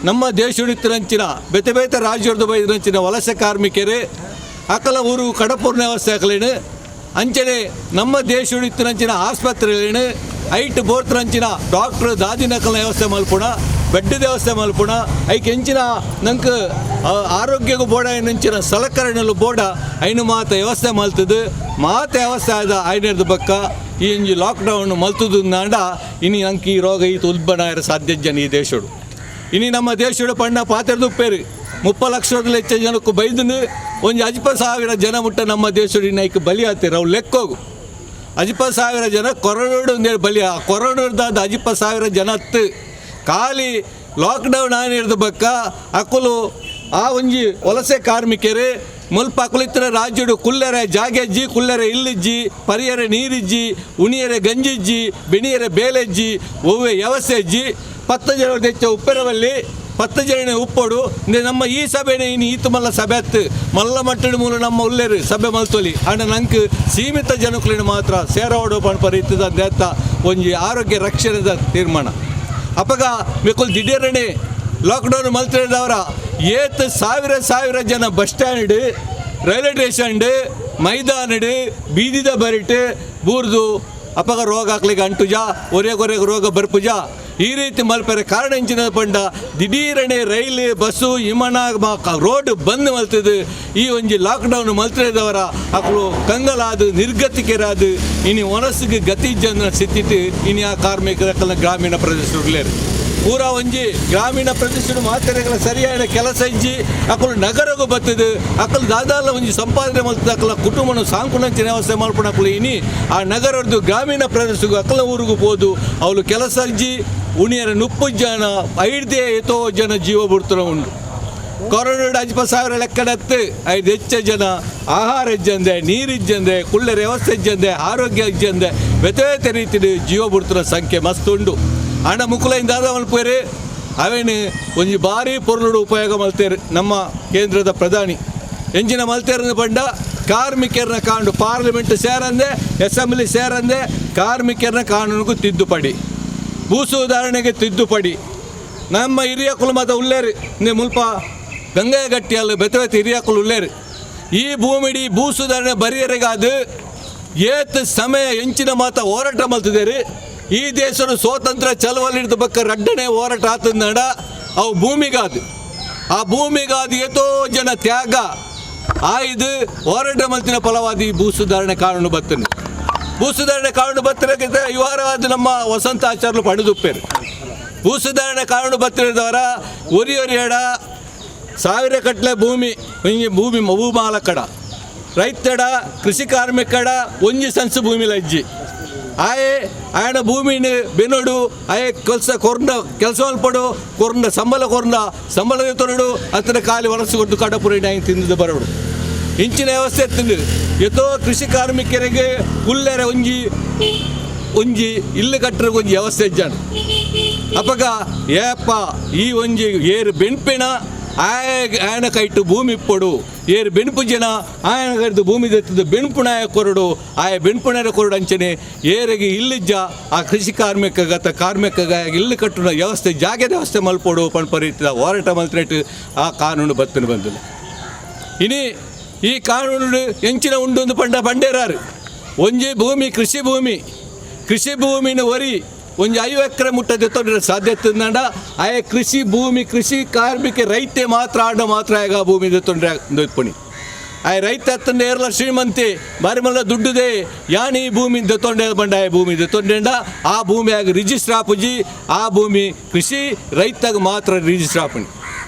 ನಮ್ಮ ದೇಶಡಿತ್ತಿನಂಚಿನ ಬೇತೆ ರಾಜ್ಯದ ಬೈದಿನಂಚಿನ ವಲಸೆ ಕಾರ್ಮಿಕರೇ ಅಕಲ ಊರು ಕಡಪೂರ್ಣ ವ್ಯವಸ್ಥೆ ಹಾಕಲೇನು ಅಂಚನೆ ನಮ್ಮ ದೇಶಡಿತ್ತಿನಂಚಿನ ಆಸ್ಪತ್ರೆಗಳೇನು ಐಟ್ ಬೋರ್ತರಂಚಿನ ಡಾಕ್ಟ್ರ್ ದಾದಿನಕಲ ವ್ಯವಸ್ಥೆ ಮಲ್ಪುಣ ಬೆಡ್ ವ್ಯವಸ್ಥೆ ಮಲ್ಪುಣ ಐಕೆ ಹೆಂಚಿನ ನಂಗೆ ಆರೋಗ್ಯಗೂ ಬೋಡ ನಂಚಿನ ಸಲಕರಣೆಲು ಬೋಡ ಐನು ಮಾತ ವ್ಯವಸ್ಥೆ ಮಲ್ತದು ಮಾತ ವ್ಯವಸ್ಥೆ ಆದ ಐನರ್ದ ಬಕ್ಕ ಈ ಇಂಜಿ ಲಾಕ್ಡೌನ್ ಮಲ್ತದು ನಾಂಡ ಇನಿ ನಂಗೆ ಈ ರೋಗ ಈತ ಉದ್ಭಣ ಸಾಧ್ಯ ಜನ ಈ ದೇಶಡು ಇನಿ ನಮ್ಮ ದೇಶಡು ಪಣ್ಣ ಪಾತ್ರೆದು ಉಪ್ಪೇರು 30 ಲಕ್ಷದಲ್ಲಿ ಹೆಚ್ಚು ಜನಕ್ಕೂ ಬೈದನು ಒಂದು 10,000 ಜನ ಮುಟ್ಟ ನಮ್ಮ ದೇಶಡು ಇನ್ನೈಕೆ ಬಲಿ ಆಗ್ತಾರೆ ಅವು ಲೆಕ್ಕೋಗು 10,000 ಜನ ಕೊರೋನಾಡು ಒಂದೇಳಿ ಬಲಿ ಆ ಕೊರೋನಾದ 10,000 ಜನ ಹತ್ತು ಖಾಲಿ ಲಾಕ್ಡೌನ್ ಆನಿರ್ದ ಬಕ್ಕ ಅಕುಲು ಆ ಒಂಜಿ ವಲಸೆ ಕಾರ್ಮಿಕರು ಮುಲ್ಪ ಅಕುಲಿತ್ತರ ರಾಜ್ಯಡು ಕುಲ್ಲರೆ ಜಾಗೆಜ್ಜಿ ಕುಲ್ಲರೆ ಇಲ್ಲಿಜ್ಜಿ ಪರಿಯರೆ ನೀರಿಜ್ಜಿ ಉಣಿಯರೆ ಗಂಜಿಜ್ಜಿ ಬೆಣಿಯರೆ ಬೇಲೆಜ್ಜಿ ಒವ್ವೆ ವ್ಯವಸ್ಥೆ ಅಜ್ಜಿ 10 ಜನ ಹೆಚ್ಚ ಉಪ್ಪೆರವಲ್ಲಿ 10 ಜನ ಉಪ್ಪೋಡು ನಮ್ಮ ಈ ಸಭೆನೇ ಇನ್ನು ಈತು ಮಲ್ಲ ಸಭೆ ಹತ್ತು ಮಲ್ಲ ಮಟ್ಟದ ಮೂಲ ನಮ್ಮ ಉಲ್ಲೇರು ಸಭೆ ಮಲ್ತೊಲಿ ಅಂಡ ನಂಗೆ ಸೀಮಿತ ಜನಕ್ಕಳಿನ ಮಾತ್ರ ಸೇರವಾಡೋ ಪಣಪ ರೀತಿದ ದೇತ್ತ ಒಂಜಿ ಆರೋಗ್ಯ ರಕ್ಷಣೆದ ತೀರ್ಮಾನ ಅಪಗ ಮೆಕ್ಕುಲ್ ದಿಢೀರನೆ ಲಾಕ್ಡೌನ್ ಮಲ್ತಿದ್ದವರ ಏತ್ ಸಾವಿರ ಜನ ಬಸ್ ಸ್ಟ್ಯಾಂಡ್ ರೈಲ್ವೆ ಸ್ಟೇಷನ್ ಮೈದಾನಡ್ ಬೀದಿದ ಬರಿಟ್ ಬೂರ್ದು ಅಪಗ ರೋಗ ಹಾಕ್ಲಿಕ್ಕೆ ಅಂಟುಜಾ ಒರೆಗೊರೆಗೆ ರೋಗ ಬರ್ಪುಜಾ ಈ ರೀತಿ ಮಲ್ಪರೆ ಕಾರಣ ಇಂಚಿನ ಪಂಡ ದಿಢೀರನೆ ರೈಲು ಬಸ್ಸು ವಿಮಾನ ರೋಡ್ ಬಂದ್ ಮಲ್ತದು ಈ ಒಂಜಿ ಲಾಕ್ಡೌನ್ ಮಲ್ತಿದವರ ಅಕ್ಕಳು ಕಂಗಲಾದು ನಿರ್ಗತಿಕರಾದು ಇನಿ ಒನಸಿಗೆ ಗತಿ ಜನ ಸಿತ್ತಿಟ್ಟು ಇನಿ ಆ ಕಾರ್ಮಿಕರ ಗ್ರಾಮೀಣ ಪ್ರದೇಶಗಳೇರು ಪೂರ ಒಂಜಿ ಗ್ರಾಮೀಣ ಪ್ರದೇಶದ ಮಾತ್ರೆಗಳ ಸರಿಯಾದ ಕೆಲಸ ಇಜ್ಜಿ ಅಕ್ಕಳು ನಗರಗೂ ಬರ್ತದೆ ಅಕ್ಕಳು ದಾದಾಲ ಒಂಜಿ ಸಂಪಾದನೆ ಮಲ್ತದ ಅಕ್ಕಲ ಕುಟುಂಬನ ಸಾಂಕುನಂಚಿನ ವ್ಯವಸ್ಥೆ ಮಾಡ್ಕೊಂಡು ಅಕ್ಕಳು ಇನಿ ಆ ನಗರದ್ದು ಗ್ರಾಮೀಣ ಪ್ರದೇಶಗೂ ಅಕ್ಕಲ ಊರಿಗೂ ಹೋದು ಅವಳು ಕೆಲಸ ಇಜ್ಜಿ ಉಣಿಯರ 30 ಜನ 5 ಎತ್ತೋ ಜನ ಜೀವ ಬಿಡ್ತಾರ ಉಂಡು ಕೊರೋನಾ 50,000 ಲೆಕ್ಕಡತ್ತು 5 ಹೆಚ್ಚು ಜನ ಆಹಾರ ಇಜ್ಜಂದೆ ನೀರು ಇಜ್ಜಂದೆ ಕುಳ್ಳರ ವ್ಯವಸ್ಥೆ ಇಜ್ಜಂದೆ ಆರೋಗ್ಯ ಇಜ್ಜಂದೆ ವ್ಯತ್ಯಾಸ ರೀತಿಯ ಜೀವ ಬಿಡ್ತಾರ ಸಂಖ್ಯೆ ಮಸ್ತ್ ಉಂಡು ಹಣ ಮುಕ್ಕಲಿಂದ ಮಲ್ಪೇರಿ ಅವೇನು ಒಂಜಿ ಭಾರಿ ಪೊರ್ಲುಡು ಉಪಯೋಗ ಮಲ್ತೇರು ನಮ್ಮ ಕೇಂದ್ರದ ಪ್ರಧಾನಿ ಎಂಜಿನ ಮಲ್ತೇರನ್ನ ಬಂಡ ಕಾರ್ಮಿಕರನ್ನ ಕಾಂಡು ಪಾರ್ಲಿಮೆಂಟ್ ಸೇರಂದೆ ಅಸೆಂಬ್ಲಿ ಸೇರಂದೆ ಕಾರ್ಮಿಕರನ್ನ ಕಾನೂನಿಗೂ ತಿದ್ದುಪಡಿ ಭೂ ಸುಧಾರಣೆಗೆ ತಿದ್ದುಪಡಿ ನಮ್ಮ ಹಿರಿಯ ಕುಲಮತ ಉಳ್ಳೇರು ಮುಲ್ಪ ಗಂಗಾಯಗಟ್ಟಿಯಲ್ಲಿ ಬೆತ್ತ ಹಿರಿಯ ಕುಲ ಉಳ್ಳೇರು ಈ ಭೂಮಿಡಿ ಭೂ ಸುಧಾರಣೆ ಬರಿಯರಿಗಾದು ಏತ್ ಸಮಯ ಎಂಚಿನ ಮಾತ ಹೋರಾಟ ಮಲ್ತಿದ್ದೇರಿ ಈ ದೇಶದ ಸ್ವಾತಂತ್ರ್ಯ ಚಳವಳಿದ ಬಗ್ಗೆ ರಡ್ಡನೆ ಹೋರಾಟ ಆತಂದಡ ಅವು ಭೂಮಿಗಾದು ಆ ಭೂಮಿಗಾದು ಎಷ್ಟೋ ಜನ ತ್ಯಾಗ ಆಯ್ದು ಹೋರಾಟ ಮಲ್ತಿನ ಫಲವಾದಿ ಭೂ ಸುಧಾರಣೆ ಕಾನೂನು ಬರ್ತನೆ ಭೂ ಸುಧಾರಣೆ ಕಾನೂನು ಬತ್ತಿರಕ್ಕಿಂತ ಇವಾರವಾದ ನಮ್ಮ ವಸಂತ ಆಚಾರ್ಯರು ಪಡೆದುಪ್ಪೇರು ಭೂ ಸುಧಾರಣೆ ಕಾನೂನು ಬತ್ತಿರದವರ ಒರಿಯೊರಿಯಡ 1000 ಕಟ್ಲೆ ಭೂಮಿ ಭೂಮಾಲಕಡ ರೈತಡ ಕೃಷಿ ಕಾರ್ಮಿಕಡ ಒಂಜಿ ಸನ್ಸು ಭೂಮಿಲ ಇಜ್ಜಿ ఆయన భూమిని బెనుడు ఆయే ಕೆಲಸ ಮಲ್ಪಡು ಕೊರ್ನ ಸಂಬಳ ತೊನಡು ಅತನ ಕಾಲಿ ವಲಸು ಕೊಟ್ಟು ಕಡಪುರಿ ఆయన ತಿಂದು ಬರೋಡು ಇಂಚಿನ ವ್ಯವಸ್ಥೆ ಎತ್ತಿಂದು ಎತ್ತೋ ಕೃಷಿ ಕಾರ್ಮಿಕರಿಗೆ ಕುಲ್ಲೆರ ಒಂಜಿ ಇಲ್ಲು ಕಟ್ಟರ ಒಂಜಿ ವ್ಯವಸ್ಥೆ ಇಜ್ಜಾನು ಅಪಗ ಏಪ್ಪ ಈ ಒಂಜಿ ಏರು ಬೆಣ್ಪಿನ ఆయన ಕೈಟು ಭೂಮಿ ಇಪ್ಪಡು ಏರು ಬೆಣ್ಪು ಜನ ఆయన ಕೈದು ಭೂಮಿ ತೆತ್ತದು ಬೆಣ್ಪುಣಾಯ ಕೊರಡು ಆಯ ಬೆಣ್ಪುಣಾಯ ಕೊರಡು ಅಂಚನೆ ಏರಿಗೆ ಇಲ್ಲಿಜ್ಜ ಆ ಕೃಷಿ ಕಾರ್ಮಿಕಗ ಇಲ್ಲು ಕಟ್ಟುನ ವ್ಯವಸ್ಥೆ ಜಾಗದ ವ್ಯವಸ್ಥೆ ಮಲ್ಪಡು ಪಂಪರೀತಿದ ಹೋರಾಟ ಮಲ್ತ್ರೇಟ್ ಆ ಕಾನೂನು ಬತ್ತನು ಬಂದಿಲ್ಲ ಇನಿ ಈ ಕಾನೂನು ಎಂಚಿನ ಉಂಡು ಬಂಡೇರಾರು ಒಂಜಿ ಭೂಮಿ ಕೃಷಿ ಭೂಮಿನ ಒರಿ ಒಂದು 5 ಎಕರೆ ಮುಟ್ಟದೆ ತೊಂದರೆ ಸಾಧ್ಯತೆ ನಂಡ ಆಯ ಕೃಷಿ ಕಾರ್ಮಿಕ ರೈತೆ ಮಾತ್ರ ಆಗ ಭೂಮಿ ತೊಂದರೆ ದೊಯ್ಪಣಿ ಆಯ ರೈತ ಹತ್ತಂಡ ಏರ್ಲ ಶ್ರೀಮಂತಿ ಬಾರಿ ಮಲ್ಲ ದುಡ್ಡುದೆ ಯಾನಿ ಈ ಭೂಮಿ ತೊಂಡೆ ಬಂಡ ಆಯ ಭೂಮಿ ತೊಂಡೆಂಡ ಆ ಭೂಮಿಯಾಗ ರಿಜಿಸ್ಟರ್ ಆಪುಜಿ ಆ ಭೂಮಿ ಕೃಷಿ ರೈತಾಗ ಮಾತ್ರ ರಿಜಿಸ್ಟರ್ ಆಪಣಿ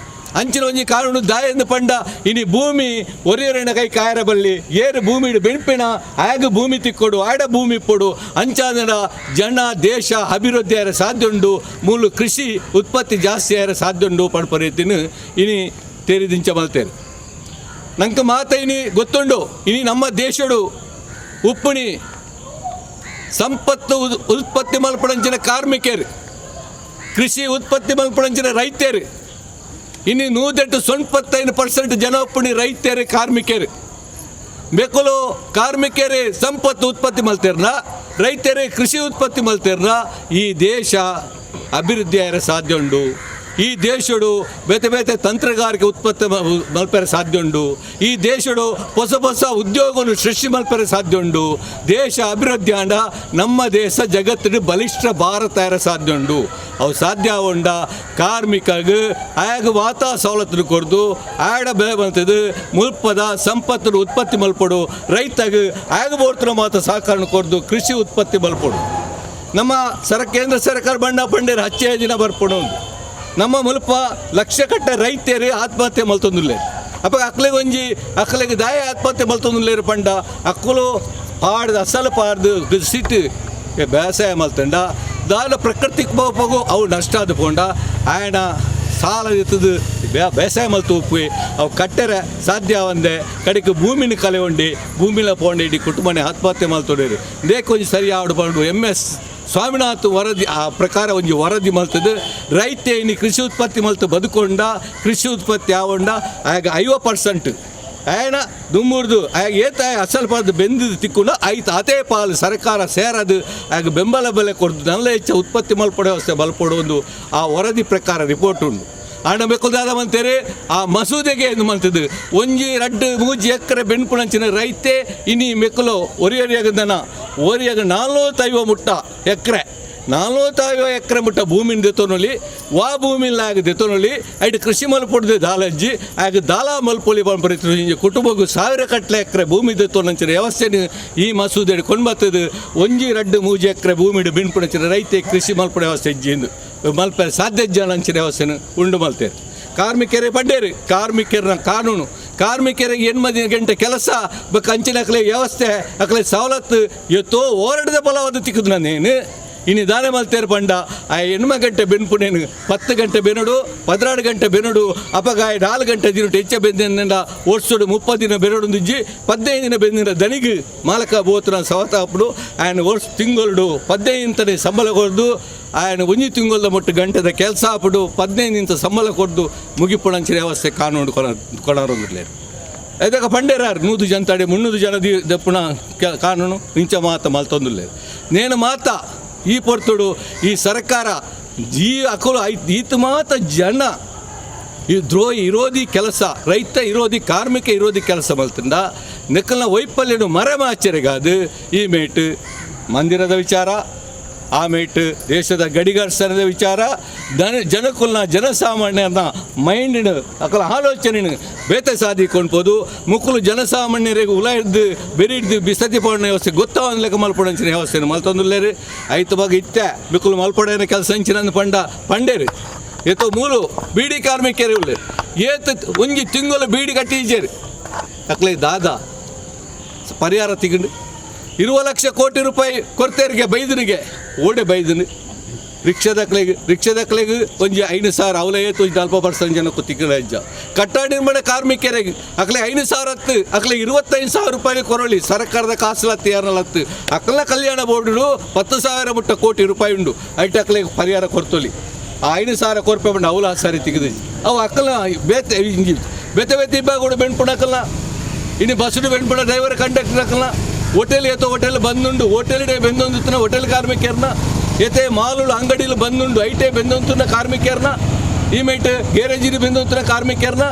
ಅಂಚಿನ ಒಂಜಿ ಕಾನೂನು ದಾಯಂದು ಪಂಡ ಇನಿ ಭೂಮಿ ಒರಿಯೊರೆನ ಕೈ ಕಾಯರ ಬಲ್ಲಿ ಏರು ಭೂಮಿ ಬೆಣ್ಪಿನ ಆಗ ಭೂಮಿ ತಿಕ್ಕೊಡು ಆಡ ಭೂಮಿ ಇಪ್ಪಡು ಅಂಚಾದ ಜನ ದೇಶ ಅಭಿವೃದ್ಧಿ ಆರ ಸಾಧ್ಯ ಉಂಡು ಮೂಲ ಕೃಷಿ ಉತ್ಪತ್ತಿ ಜಾಸ್ತಿ ಆರ ಸಾಧ್ಯ ಉಂಡು ಪಡ್ಪರೀತಿನ ಇನಿ ತೇರಿದಿಂಚ ಮಲ್ತೇರು ನಂಗೆ ಮಾತ ಇನಿ ಗೊತ್ತುಂಡು ಇನಿ ನಮ್ಮ ದೇಶಡು ಉಪ್ಪುಣಿ ಸಂಪತ್ತು ಉತ್ಪತ್ತಿ ಮಲ್ಪಡಂಚಿನ ಕಾರ್ಮಿಕರು ಕೃಷಿ ಉತ್ಪತ್ತಿ ಮಲ್ಪಡಂಚಿನ ರೈತರು ಇನ್ನು 95% ಜನ ಉಪ್ಪುಣಿ ರೈತರು ಕಾರ್ಮಿಕರು ಬೇಕಲು ಕಾರ್ಮಿಕರೇ ಸಂಪತ್ತು ಉತ್ಪತ್ತಿ ಮಲ್ತೇರ್ನ ರೈತರೇ ಕೃಷಿ ಉತ್ಪತ್ತಿ ಮಲ್ತೇರ್ನ ಈ ದೇಶ ಅಭಿವೃದ್ಧಿ ಆಯರ ಸಾಧ್ಯ ಉಂಡು ಈ ದೇಶಡು ಬೇತೆ ತಂತ್ರಗಾರಿಕೆ ಉತ್ಪತ್ತಿ ಮಲ್ಪರೆ ಸಾಧ್ಯ ಉಂಡು ಈ ದೇಶಡು ಹೊಸ ಉದ್ಯೋಗವನ್ನು ಸೃಷ್ಟಿ ಮಲ್ಪರೆ ಸಾಧ್ಯ ಉಂಡು ದೇಶ ಅಭಿವೃದ್ಧಿ ಆಂಡ ನಮ್ಮ ದೇಶ ಜಗತ್ತಿನ ಬಲಿಷ್ಠ ಭಾರತ ಆಯರ ಸಾಧ್ಯ ಉಂಡು ಅವು ಸಾಧ್ಯ ಉಂಡ ಕಾರ್ಮಿಕಗೆ ಆಗ ವಾತಾ ಸವಲತ್ತು ಕೊಡ್ದು ಆಡ ಬೆಳೆ ಬಂತದ್ದು ಮುಲ್ಪದ ಸಂಪತ್ತು ಉತ್ಪತ್ತಿ ಮಲ್ಪಡು ರೈತಗೆ ಆಗ ಬೋರ್ತರ ಮಾತ ಸಹಕಾರ ಕೊಡ್ದು ಕೃಷಿ ಉತ್ಪತ್ತಿ ಮಲ್ಪಡು ನಮ್ಮ ಕೇಂದ್ರ ಸರ್ಕಾರ ಬಣ್ಣ ಪಂಡೇರು ಹಚ್ಚೆ ದಿನ ಬರ್ಪಡು ನಮ್ಮ ಮುಲ್ಪ ಲಕ್ಷ ಕಟ್ಟ ರೈತರು ಆತ್ಮಹತ್ಯೆ ಮಲ್ತೊಂದುಲ್ಲೆ ಅಪ್ಪ ಅಕ್ಕಲಿಗೆ ದಾಯ ಆತ್ಮಹತ್ಯೆ ಮಲ್ತೊಂದುಲ್ಲೇರು ಪಂಡ ಅಕ್ಕಲು ಪಾಡ್ದು ಅಸಲು ಪಾಡ್ದು ಸಿಟ್ಟು ಬೇಸಾಯ ಮಲ್ತಂಡ ದಾಲ ಪ್ರಕೃತಿಗೆ ಹೋಗು ಅವು ನಷ್ಟ ಆದ ಪೋಂಡ ಆಯನ ಸಾಲ ಇರ್ತದು ಬೇಸಾಯ ಮಲ್ತು ಉಪ್ಪು ಅವು ಕಟ್ಟರೆ ಸಾಧ್ಯ ಒಂದೇ ಕಡೆಗೆ ಭೂಮಿನ ಕಲೆ ಉಂಡಿ ಭೂಮಿಲ ಪೋಂಡ ಇಡೀ ಕುಟುಂಬನೇ ಆತ್ಮಹತ್ಯೆ ಮಲ್ತೊಡೇರು ದೇಕೊಂಜಿ ಸರಿ ಆಡು ಬಂದು MS ಸ್ವಾಮಿನಾಥ್ ವರದಿ ಆ ಪ್ರಕಾರ ಒಂದು ವರದಿ ಮಲ್ತದ್ದು ರೈತ ಇನ್ನು ಕೃಷಿ ಉತ್ಪತ್ತಿ ಮಲ್ತು ಬದುಕೊಂಡ ಕೃಷಿ ಉತ್ಪತ್ತಿ ಆಗೊಂಡ ಆಗ 50% ಆಯನ ದುಮ್ಮುರ್ದು ಆಗ ಏತಾಯ ಅಸಲು ಪಾರ್ದು ಬೆಂದಿದ್ದು ತಿಕ್ಕೊಂಡು ಆಯ್ತು ಅದೇ ಪಾಲು ಸರ್ಕಾರ ಸೇರದು ಆಗ ಬೆಂಬಲ ಬೆಲೆ ಕೊಡ್ದು ನಲ್ಲ ಹೆಚ್ಚು ಉತ್ಪತ್ತಿ ಮಲ್ಪಡೋ ವ್ಯವಸ್ಥೆ ಬಲ್ಪಡೋದು ಆ ವರದಿ ಪ್ರಕಾರ ರಿಪೋರ್ಟ್ ಉಂಟು ಆಂಡ ಬೆಕ್ಕುದಾದ ಮಂತೇರಿ ಆ ಮಸೂದೆಗೆ ಎಂದು ಮಂತದ್ದು 1-2-3 ಎಕರೆ ಬೆಣ್ಪುಣಂಚಿನ ರೈತೆ ಇನ್ನಿ ಮೆಕ್ಕಲು ಒರಿಯರಿಯಾಗದನ ಓರಿಯಾಗ 450 ಮುಟ್ಟ ಎಕರೆ 45 ಎಕರೆ ಮುಟ್ಟ ಭೂಮಿನ ದೆತ್ತೋನಲ್ಲಿ ವಾ ಭೂಮಿಲಾಗ ದೆತ್ತೋನಲ್ಲಿ ಐಟು ಕೃಷಿ ಮಲ್ಪೊಡ್ದೆ ದಾಲಜ್ಜಿ ಆಗ ದಾಲಾ ಮಲ್ಪೊಲಿ ಬಂಪರಿತು ಕುಟುಂಬಕ್ಕೂ 1000 ಕಟ್ಲೆ ಎಕರೆ ಭೂಮಿ ದೆತ್ತೋನಂಚಿನ ವ್ಯವಸ್ಥೆ ಈ ಮಸೂದೆ ಕೊಂಡ್ಬತ್ತದು 1-2-3 ಎಕರೆ ಭೂಮಿ ಬಿನ್ಪುಣಂಚಿನ ರೈತ ಕೃಷಿ ಮಲ್ಪಡ ವ್ಯವಸ್ಥೆ ಇಜ್ಜಿಂದು ಮಲ್ಪ ಸಾಧ್ಯ ಜನ ಅಂಚಿನ ವ್ಯವಸ್ಥೆನ ಉಂಡು ಮಲ್ತೇರು ಕಾರ್ಮಿಕರೇ ಪಡ್ಡೇರು ಕಾರ್ಮಿಕರ ಕಾನೂನು ಕಾರ್ಮಿಕರಿಗೆ 8 ಗಂಟೆ ಕೆಲಸ ಅಂಚಿನ ಅಕಲೆ ವ್ಯವಸ್ಥೆ ಅಕಲೆ ಸವಲತ್ತು ಇವತ್ತು ಹೋರಾಟದ ಫಲವಾದ ತಿಕ್ಕದು ನಾನೇನು ಇನ್ನು ದಾನೆ ಮಲ್ತೇರು ಪಂಡ ಆ 8 ಗಂಟೆ ಬೆನ್ಪುನೇನು 10 ಗಂಟೆ ಬೆನಡು 16 ಗಂಟೆ ಬೆನಡು ಅಪಗಾಯ 4 ಗಂಟೆ ದಿನ ಹೆಚ್ಚ ಬೆಂದಿನಿಂದ ಓಡಿಸೋಡು 30 ದಿನ ಬೆನಡುಂದಿಜ್ಜಿ 15 ದಿನ ಬೆಂದಿನ ದನಿಗೆ ಮಾಲಕ ಬೋತ್ರ ಸವತಾಪಡು ఆయన ಓಡಿಸ್ ತಿಂಗಳು 15 ಸಂಬಳ ಕೊಡ್ದು ఆయన 1 ತಿಂಗಳ ಮುಟ್ಟು ಗಂಟೆದ ಕೆಲಸ ಆಪಡು 15 ಸಂಬಳ ಕೊಡ್ದು ಮುಗಿಪುಣಂಚಿನ ವ್ಯವಸ್ಥೆ ಕಾನೂನು ಕೊಡೋರಂಗಿರ್ಲೇರು ಇದಕ್ಕೆ ಪಂಡೇರಾರು 100 ಜನತಾಡಿ 300 ಜನ ದಪ್ಪುಣ ಕಾನೂನು ಇಂಚ ಮಾತ ಮಲ್ತೊಂದುಲ್ಲೇರು ನೇನು ಮಾತ ಈ ಪೊರ್ತುಡು ಈ ಸರ್ಕಾರ ಅಕಲು ಈತ ಮಾತ ಜನ ಈ ದ್ರೋಹಿ ವಿರೋಧಿ ಕೆಲಸ ರೈತ ವಿರೋಧಿ ಕಾರ್ಮಿಕ ವಿರೋಧಿ ಕೆಲಸ ಮಲ್ತಿಂದ ನೆಕ್ಕಲ್ನ ವೈಫಲ್ಯನು ಮರೆಮಾಚರಿಗಾದು ಈ ಮೇಟ್ ಮಂದಿರದ ವಿಚಾರ ಆ ಮೇಟ್ ದೇಶದ ಗಡಿಗರ್ಸನದ ವಿಚಾರ ಜನಕುಲ್ನ ಜನಸಾಮಾನ್ಯನ ಮೈಂಡಿನ ಅಕಲ ಆಲೋಚನೆನ ಬೇತೆ ಸಾಧಿಕೊಂಡ್ಬೋದು ಮುಕ್ಕಲು ಜನಸಾಮಾನ್ಯರಿಗೆ ಉಲ ಹಿಡ್ದು ಬೆರಿ ಹಿಡ್ದು ಬಿಸತಿ ಪೋಣ ವ್ಯವಸ್ಥೆ ಗೊತ್ತಾವಂದು ಲೆಕ್ಕ ಮಲ್ಪಡಂಚಿನ ವ್ಯವಸ್ಥೆನ ಮಲ್ತೊಂದುಲ್ಲೇರು ಐತ ಬಾಗ ಇತ್ತೆ ಬಿಕ್ಕಲು ಮಲ್ಪಡೇನ ಕೆಲಸ ಹಂಚಿನ ಪಂಡೇರು ಎತ್ತೋ ಮೂಲು ಬೀಡಿ ಕಾರ್ಮಿಕರೇ ಉಳ್ಳೆ ಏತ 1 ತಿಂಗಳು ಬೀಡಿ ಕಟ್ಟಿಜೇರು ಅಕ್ಲೆ ದಾದ ಪರಿಹಾರ ತಿಗಂಡು 20 ಲಕ್ಷ ಕೋಟಿ ರೂಪಾಯಿ ಕೊರ್ತೇರಿಗೆ ಬೈದನಿಗೆ ಓಡೆ ಬೈದನು ರಿಕ್ಷಾದಕ್ಲೆಗೆ ಒಂಜಿ 5,000 ಅವಲ ಏತು 40% ಜನಕ್ಕೂ ತಿಕ್ಕಲ ಹೆಜ್ಜ ಕಟ್ಟಡ ನಿರ್ಮಾಣ ಕಾರ್ಮಿಕರಿಗೆ ಅಕ್ಲೆ 5,000 ಹತ್ತು ಅಕ್ಲೆ 25,000 ರೂಪಾಯಿ ಕೊರಳಿ ಸರ್ಕಾರದ ಕಾಸಲತ್ತು ಯಾರಲ್ಲತ್ತು ಅಕ್ಲ ಕಲ್ಯಾಣ ಬೋರ್ಡು 10,000 ಮುಟ್ಟ ಕೋಟಿ ರೂಪಾಯಿ ಉಂಡು ಐಟ್ ಅಕ್ಲೆಗೆ ಪರಿಹಾರ ಕೊರ್ತೊಲಿ ಆ 5,000 ಕೊರ್ಪೆ ಬಂದು ಅವಲ ಸಾರಿ ತೆಗೆದು ಅವು ಅಕ್ಕಲ ಬೇತೆ ಬೇತೆ ಇಬ್ಬಾಗ ಬೆಣ್ಪುಣ ಅಕ್ಕಲ್ಲ ಇನ್ನು ಬಸ್ಸು ಬೆಣ್ಪುಣ ಡ್ರೈವರ್ ಕಂಡಕ್ಟರ್ ಅಕ್ಕಲ್ಲ ಹೋಟೆಲ್ ಏತೋ ಹೋಟೆಲ್ ಬಂದುಂಡು ಹೋಟೆಲ್ಡೆ ಬೆಂದೊಂದುತ್ತಿನ ಹೋಟೆಲ್ ಕಾರ್ಮಿಕರನ್ನ ಏತೆ ಮಾಲುಳು ಅಂಗಡಿಲು ಬಂದುಂಡು ಐಟೆ ಬೆಂದೊಂತುನ ಕಾರ್ಮಿಕರನ್ನ ಈ ಮೇಟ್ ಗ್ಯಾರೇಜಿನ ಬೆಂದೊಂತುನ ಕಾರ್ಮಿಕರನ್ನ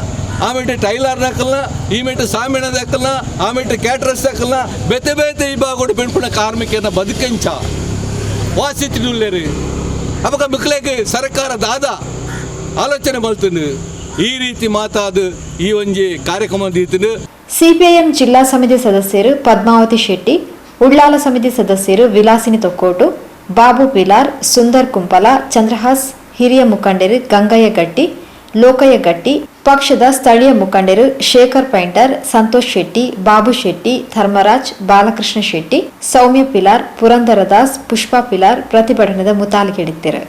ಆಮೇಲೆ ಟೈಲರ್ನ ಹಾಕಲ್ಲ ಈ ಮೇಟ್ ಸಾಮಿಣದ ಹಾಕಲ್ಲ ಆಮೇಲೆ ಕ್ಯಾಟ್ರಸ್ ಹಾಕಲ್ಲ ಬೇತೆ ಈ ಬಾಗೋಡು ಬೆಣ್ಪುಣ ಕಾರ್ಮಿಕರನ್ನ ಬದುಕಂಚ ವಾಸಿತಿಡುಲ್ಲೇರಿ ಅವಾಗ ಮಕ್ಕಳಿಗೆ ಸರ್ಕಾರ ದಾದ ಆಲೋಚನೆ ಮಾಡ್ತೀನಿ ಈ ರೀತಿ ಮಾತಾದು ಈ ಒಂಜಿ ಕಾರ್ಯಕ್ರಮ ದೀತನು ಸಿಪಿಐಎಂ ಜಿಲ್ಲಾ ಸಮಿತಿ ಸದಸ್ಯರು ಪದ್ಮಾವತಿ ಶೆಟ್ಟಿ ಉಳ್ಳಾಲ ಸಮಿತಿ ಸದಸ್ಯರು ವಿಲಾಸಿನಿ ತೊಕ್ಕೋಟು ಬಾಬು ಪಿಲಾರ್ ಸುಂದರ್ ಕುಂಪಲ ಚಂದ್ರಹಾಸ್ ಹಿರಿಯ ಮುಖಂಡರು ಗಂಗಯ್ಯ ಗಟ್ಟಿ ಲೋಕಯ್ಯ ಗಟ್ಟಿ ಪಕ್ಷದ ಸ್ಥಳೀಯ ಮುಖಂಡರು ಶೇಖರ್ ಪೈಂಟರ್ ಸಂತೋಷ್ ಶೆಟ್ಟಿ ಬಾಬು ಶೆಟ್ಟಿ ಧರ್ಮರಾಜ್ ಬಾಲಕೃಷ್ಣ ಶೆಟ್ಟಿ ಸೌಮ್ಯ ಪಿಲಾರ್ ಪುರಂದರದಾಸ್ ಪುಷ್ಪಾ ಪಿಲಾರ್ ಪ್ರತಿಭಟನೆದ ಮುತಾಲಿಗೆಡಿದ್ದರು.